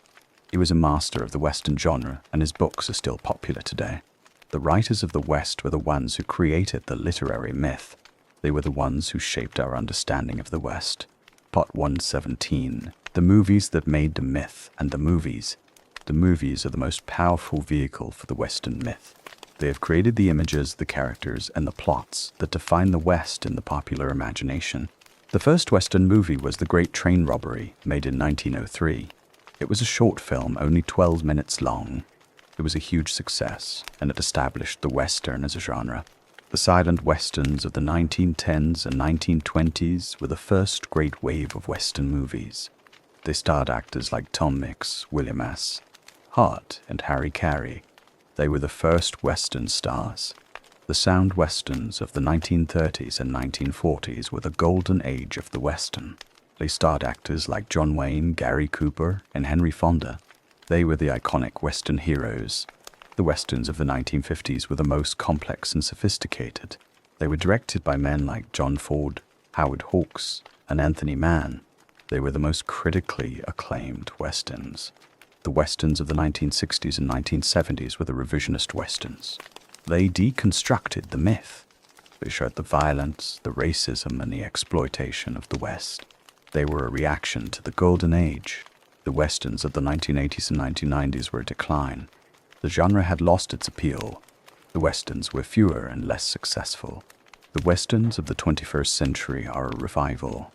[SPEAKER 1] He was a master of the Western genre, and his books are still popular today. The writers of the West were the ones who created the literary myth. They were the ones who shaped our understanding of the West. Part 117. The movies that made the myth and the movies. The movies are the most powerful vehicle for the Western myth. They have created the images, the characters, and the plots that define the West in the popular imagination. The first Western movie was The Great Train Robbery, made in 1903. It was a short film, only 12 minutes long. It was a huge success, and it established the Western as a genre. The silent Westerns of the 1910s and 1920s were the first great wave of Western movies. They starred actors like Tom Mix, William S. Hart, and Harry Carey. They were the first Western stars. The sound Westerns of the 1930s and 1940s were the golden age of the Western. They starred actors like John Wayne, Gary Cooper, and Henry Fonda. They were the iconic Western heroes. The Westerns of the 1950s were the most complex and sophisticated. They were directed by men like John Ford, Howard Hawks, and Anthony Mann. They were the most critically acclaimed Westerns. The Westerns of the 1960s and 1970s were the revisionist Westerns. They deconstructed the myth. They showed the violence, the racism, and the exploitation of the West. They were a reaction to the Golden Age. The Westerns of the 1980s and 1990s were a decline. The genre had lost its appeal. The Westerns were fewer and less successful. The Westerns of the 21st century are a revival.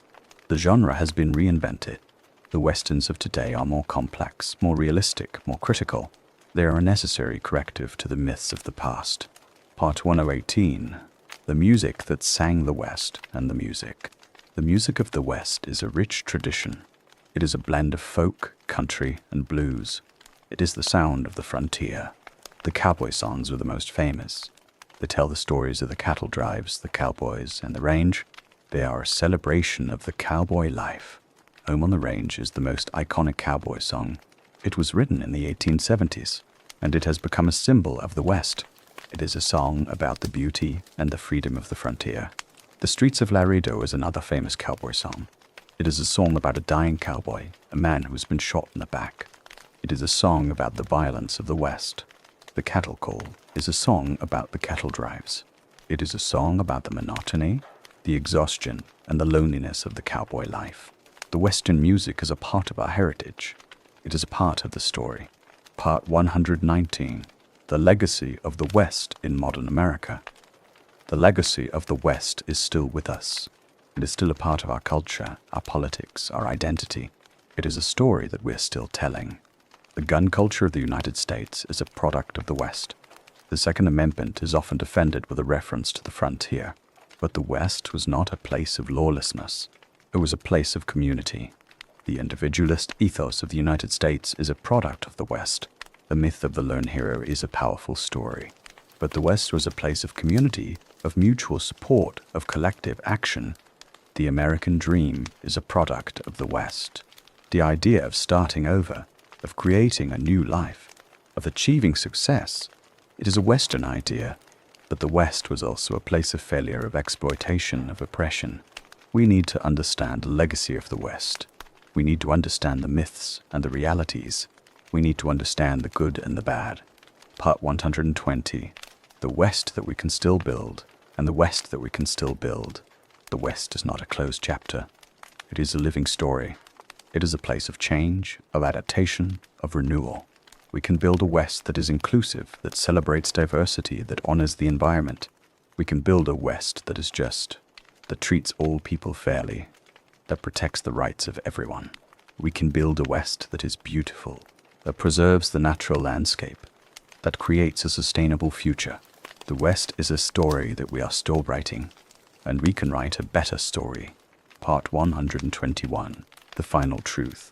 [SPEAKER 1] The genre has been reinvented. The Westerns of today are more complex, more realistic, more critical. They are a necessary corrective to the myths of the past. Part 1018. The music that sang the West and the music. The music of the West is a rich tradition. It is a blend of folk, country, and blues. It is the sound of the frontier. The cowboy songs are the most famous. They tell the stories of the cattle drives, the cowboys, and the range. They are a celebration of the cowboy life. Home on the Range is the most iconic cowboy song. It was written in the 1870s, and it has become a symbol of the West. It is a song about the beauty and the freedom of the frontier. The Streets of Laredo is another famous cowboy song. It is a song about a dying cowboy, a man who has been shot in the back. It is a song about the violence of the West. The Cattle Call is a song about the cattle drives. It is a song about the monotony, the exhaustion, and the loneliness of the cowboy life. The Western music is a part of our heritage. It is a part of the story. Part 119. The Legacy of the West in Modern America. The legacy of the West is still with us. It is still a part of our culture, our politics, our identity. It is a story that we're still telling. The gun culture of the United States is a product of the West. The Second Amendment is often defended with a reference to the frontier. But the West was not a place of lawlessness. It was a place of community. The individualist ethos of the United States is a product of the West. The myth of the lone hero is a powerful story. But the West was a place of community, of mutual support, of collective action. The American dream is a product of the West. The idea of starting over, of creating a new life, of achieving success, it is a Western idea. But the West was also a place of failure, of exploitation, of oppression. We need to understand the legacy of the West. We need to understand the myths and the realities. We need to understand the good and the bad. Part 120. The West that we can still build, and the West that we can still build. The West is not a closed chapter. It is a living story. It is a place of change, of adaptation, of renewal. We can build a West that is inclusive, that celebrates diversity, that honors the environment. We can build a West that is just, that treats all people fairly, that protects the rights of everyone. We can build a West that is beautiful, that preserves the natural landscape, that creates a sustainable future. The West is a story that we are still writing, and we can write a better story. Part 121. The Final Truth.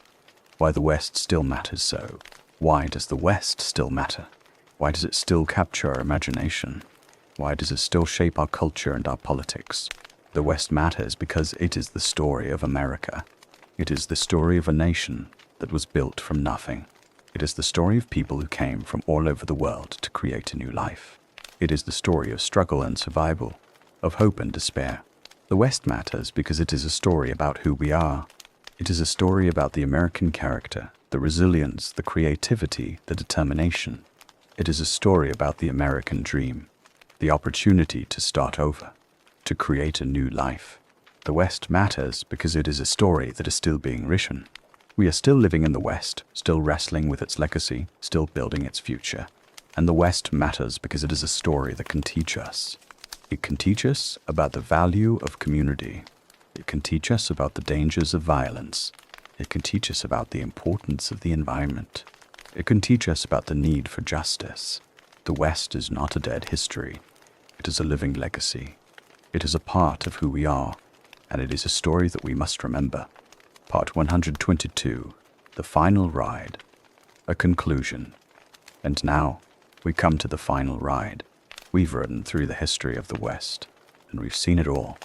[SPEAKER 1] Why the West still matters so. Why does the West still matter? Why does it still capture our imagination? Why does it still shape our culture and our politics? The West matters because it is the story of America. It is the story of a nation that was built from nothing. It is the story of people who came from all over the world to create a new life. It is the story of struggle and survival, of hope and despair. The West matters because it is a story about who we are. It is a story about the American character, the resilience, the creativity, the determination. It is a story about the American dream, the opportunity to start over, to create a new life. The West matters because it is a story that is still being written. We are still living in the West, still wrestling with its legacy, still building its future. And the West matters because it is a story that can teach us. It can teach us about the value of community. It can teach us about the dangers of violence. It can teach us about the importance of the environment. It can teach us about the need for justice. The West is not a dead history. It is a living legacy. It is a part of who we are, and it is a story that we must remember. Part 122. The Final Ride. A conclusion. And now, we come to the final ride. We've ridden through the history of the West, and we've seen it all.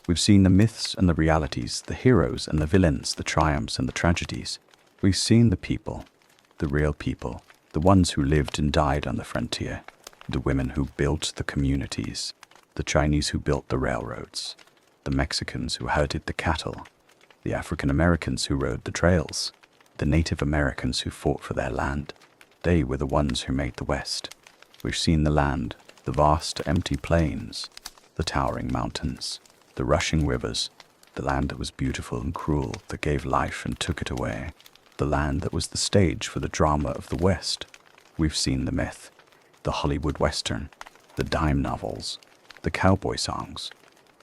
[SPEAKER 1] We've seen the myths and the realities, the heroes and the villains, the triumphs and the tragedies. We've seen the people, the real people, the ones who lived and died on the frontier, the women who built the communities, the Chinese who built the railroads, the Mexicans who herded the cattle, the African Americans who rode the trails, the Native Americans who fought for their land. They were the ones who made the West. We've seen the land, the vast empty plains, the towering mountains, the rushing rivers, the land that was beautiful and cruel, that gave life and took it away, the land that was the stage for the drama of the West. We've seen the myth, the Hollywood Western, the dime novels, the cowboy songs,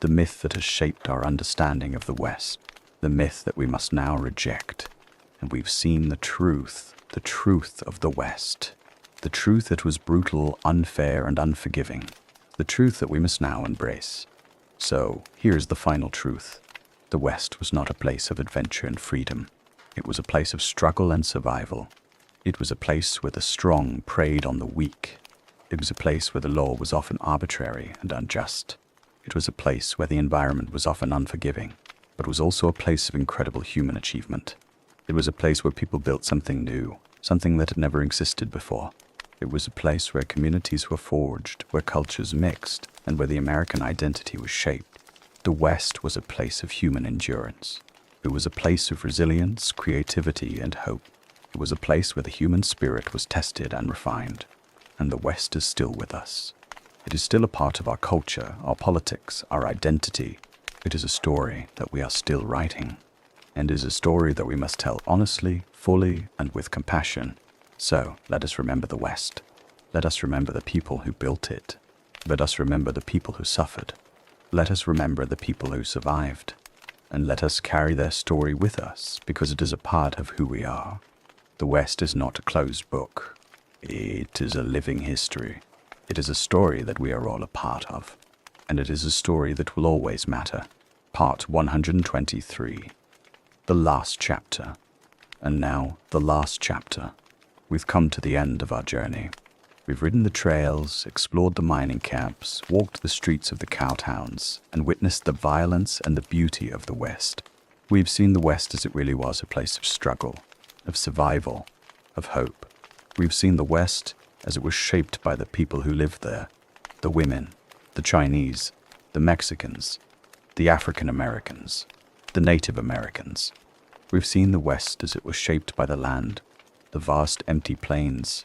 [SPEAKER 1] the myth that has shaped our understanding of the West, the myth that we must now reject. And we've seen the truth of the West, the truth that was brutal, unfair, and unforgiving, the truth that we must now embrace. So, here's the final truth. The West was not a place of adventure and freedom. It was a place of struggle and survival. It was a place where the strong preyed on the weak. It was a place where the law was often arbitrary and unjust. It was a place where the environment was often unforgiving, but was also a place of incredible human achievement. It was a place where people built something new, something that had never existed before. It was a place where communities were forged, where cultures mixed, and where the American identity was shaped. The West was a place of human endurance. It was a place of resilience, creativity, and hope. It was a place where the human spirit was tested and refined. And the West is still with us. It is still a part of our culture, our politics, our identity. It is a story that we are still writing, and is a story that we must tell honestly, fully, and with compassion. So, let us remember the West. Let us remember the people who built it. Let us remember the people who suffered. Let us remember the people who survived. And let us carry their story with us, because it is a part of who we are. The West is not a closed book. It is a living history. It is a story that we are all a part of. And it is a story that will always matter. Part 123. The last chapter. And now, the last chapter. We've come to the end of our journey. We've ridden the trails, explored the mining camps, walked the streets of the cowtowns, and witnessed the violence and the beauty of the West. We've seen the West as it really was, a place of struggle, of survival, of hope. We've seen the West as it was shaped by the people who lived there, the women, the Chinese, the Mexicans, the African Americans, the Native Americans. We've seen the West as it was shaped by the land, the vast empty plains,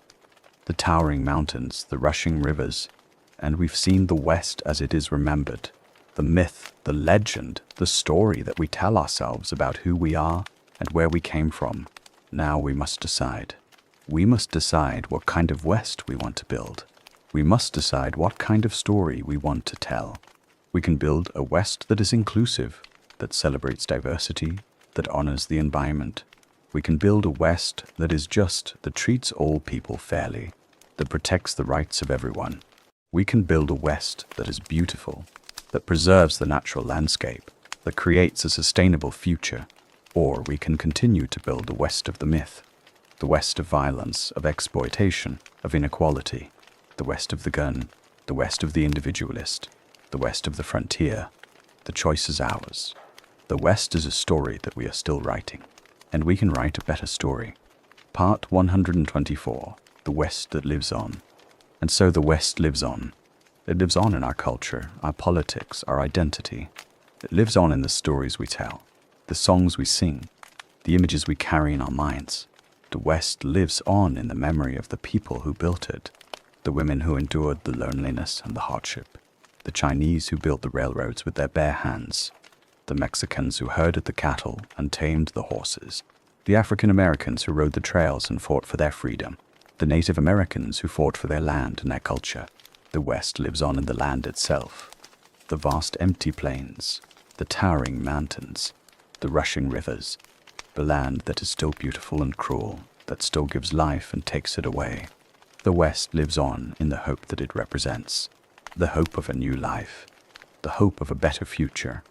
[SPEAKER 1] the towering mountains, the rushing rivers, and we've seen the West as it is remembered, the myth, the legend, the story that we tell ourselves about who we are and where we came from. Now we must decide. We must decide what kind of West we want to build. We must decide what kind of story we want to tell. We can build a West that is inclusive, that celebrates diversity, that honors the environment. We can build a West that is just, that treats all people fairly, that protects the rights of everyone. We can build a West that is beautiful, that preserves the natural landscape, that creates a sustainable future. Or we can continue to build the West of the myth, the West of violence, of exploitation, of inequality, the West of the gun, the West of the individualist, the West of the frontier. The choice is ours. The West is a story that we are still writing, and we can write a better story. Part 124, The West That Lives On. And so the West lives on. It lives on in our culture, our politics, our identity. It lives on in the stories we tell, the songs we sing, the images we carry in our minds. The West lives on in the memory of the people who built it, the women who endured the loneliness and the hardship, the Chinese who built the railroads with their bare hands, the Mexicans who herded the cattle and tamed the horses, the African Americans who rode the trails and fought for their freedom, the Native Americans who fought for their land and their culture. The West lives on in the land itself, the vast empty plains, the towering mountains, the rushing rivers, the land that is still beautiful and cruel, that still gives life and takes it away. The West lives on in the hope that it represents, the hope of a new life, the hope of a better future,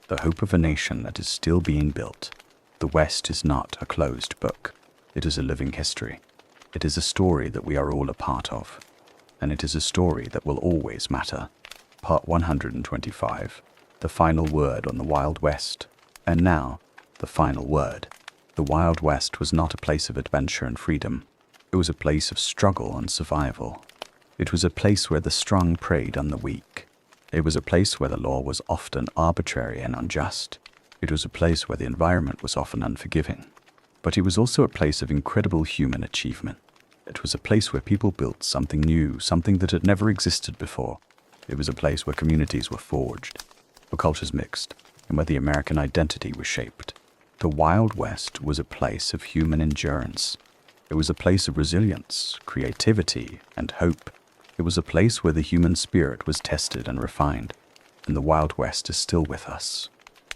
[SPEAKER 1] the hope of a nation that is still being built. The West is not a closed book. It is a living history. It is a story that we are all a part of, and it is a story that will always matter. Part 125, The Final Word on the Wild West. And now, the final word. The Wild West was not a place of adventure and freedom. It was a place of struggle and survival. It was a place where the strong preyed on the weak. It was a place where the law was often arbitrary and unjust. It was a place where the environment was often unforgiving. But it was also a place of incredible human achievement. It was a place where people built something new, something that had never existed before. It was a place where communities were forged, where cultures mixed, and where the American identity was shaped. The Wild West was a place of human endurance. It was a place of resilience, creativity, and hope. It was a place where the human spirit was tested and refined, and the Wild West is still with us.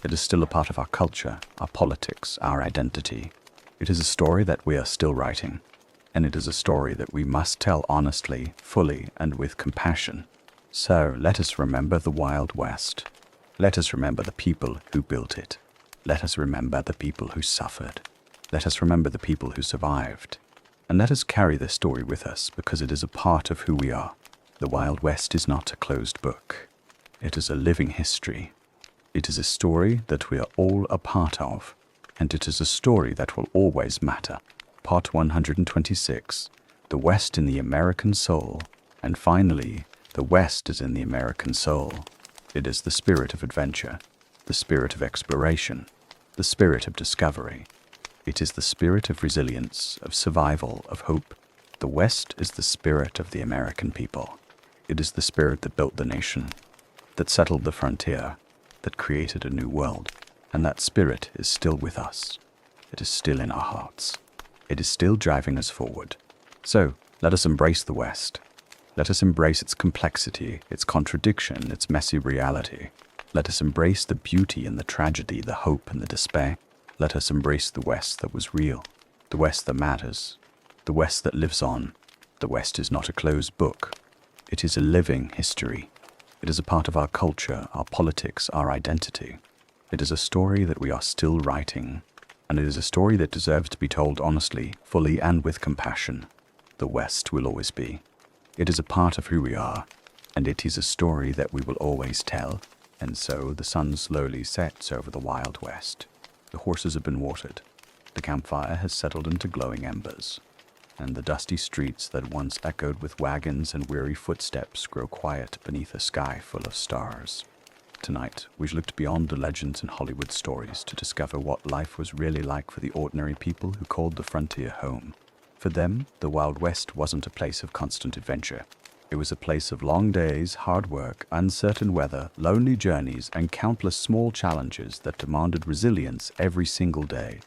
[SPEAKER 1] It is still a part of our culture, our politics, our identity. It is a story that we are still writing, and it is a story that we must tell honestly, fully, and with compassion. So let us remember the Wild West. Let us remember the people who built it. Let us remember the people who suffered. Let us remember the people who survived. And let us carry this story with us, because it is a part of who we are. The Wild West is not a closed book. It is a living history. It is a story that we are all a part of, and it is a story that will always matter. Part 126, The West in the American Soul. And finally, the West is in the American soul. It is the spirit of adventure, the spirit of exploration, the spirit of discovery. It is the spirit of resilience, of survival, of hope. The West is the spirit of the American people. It is the spirit that built the nation, that settled the frontier, that created a new world. And that spirit is still with us. It is still in our hearts. It is still driving us forward. So, let us embrace the West. Let us embrace its complexity, its contradiction, its messy reality. Let us embrace the beauty and the tragedy, the hope and the despair. Let us embrace the West that was real, the West that matters, the West that lives on. The West is not a closed book. It is a living history. It is a part of our culture, our politics, our identity. It is a story that we are still writing, and it is a story that deserves to be told honestly, fully, and with compassion. The West will always be. It is a part of who we are, and it is a story that we will always tell. And so the sun slowly sets over the Wild West. The horses have been watered. The campfire has settled into glowing embers, and the dusty streets that once echoed with wagons and weary footsteps grow quiet beneath a sky full of stars. Tonight, we looked beyond the legends and Hollywood stories to discover what life was really like for the ordinary people who called the frontier home. For them, the Wild West wasn't a place of constant adventure. It was a place of long days, hard work, uncertain weather, lonely journeys, and countless small challenges that demanded resilience every single day.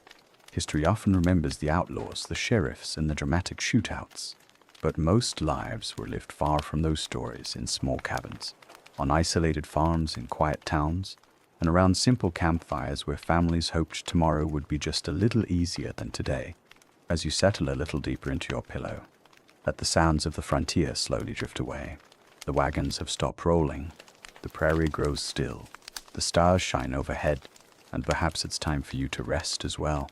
[SPEAKER 1] History often remembers the outlaws, the sheriffs, and the dramatic shootouts. But most lives were lived far from those stories, in small cabins, on isolated farms, in quiet towns, and around simple campfires where families hoped tomorrow would be just a little easier than today. As you settle a little deeper into your pillow, let the sounds of the frontier slowly drift away. The wagons have stopped rolling. The prairie grows still. The stars shine overhead, and perhaps it's time for you to rest as well.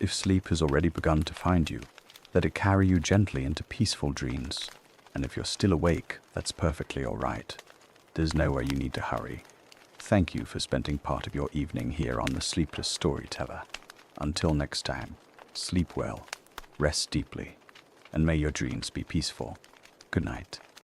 [SPEAKER 1] If sleep has already begun to find you, let it carry you gently into peaceful dreams. And if you're still awake, that's perfectly all right. There's nowhere you need to hurry. Thank you for spending part of your evening here on the Sleepless Storyteller. Until next time, sleep well, rest deeply, and may your dreams be peaceful. Good night.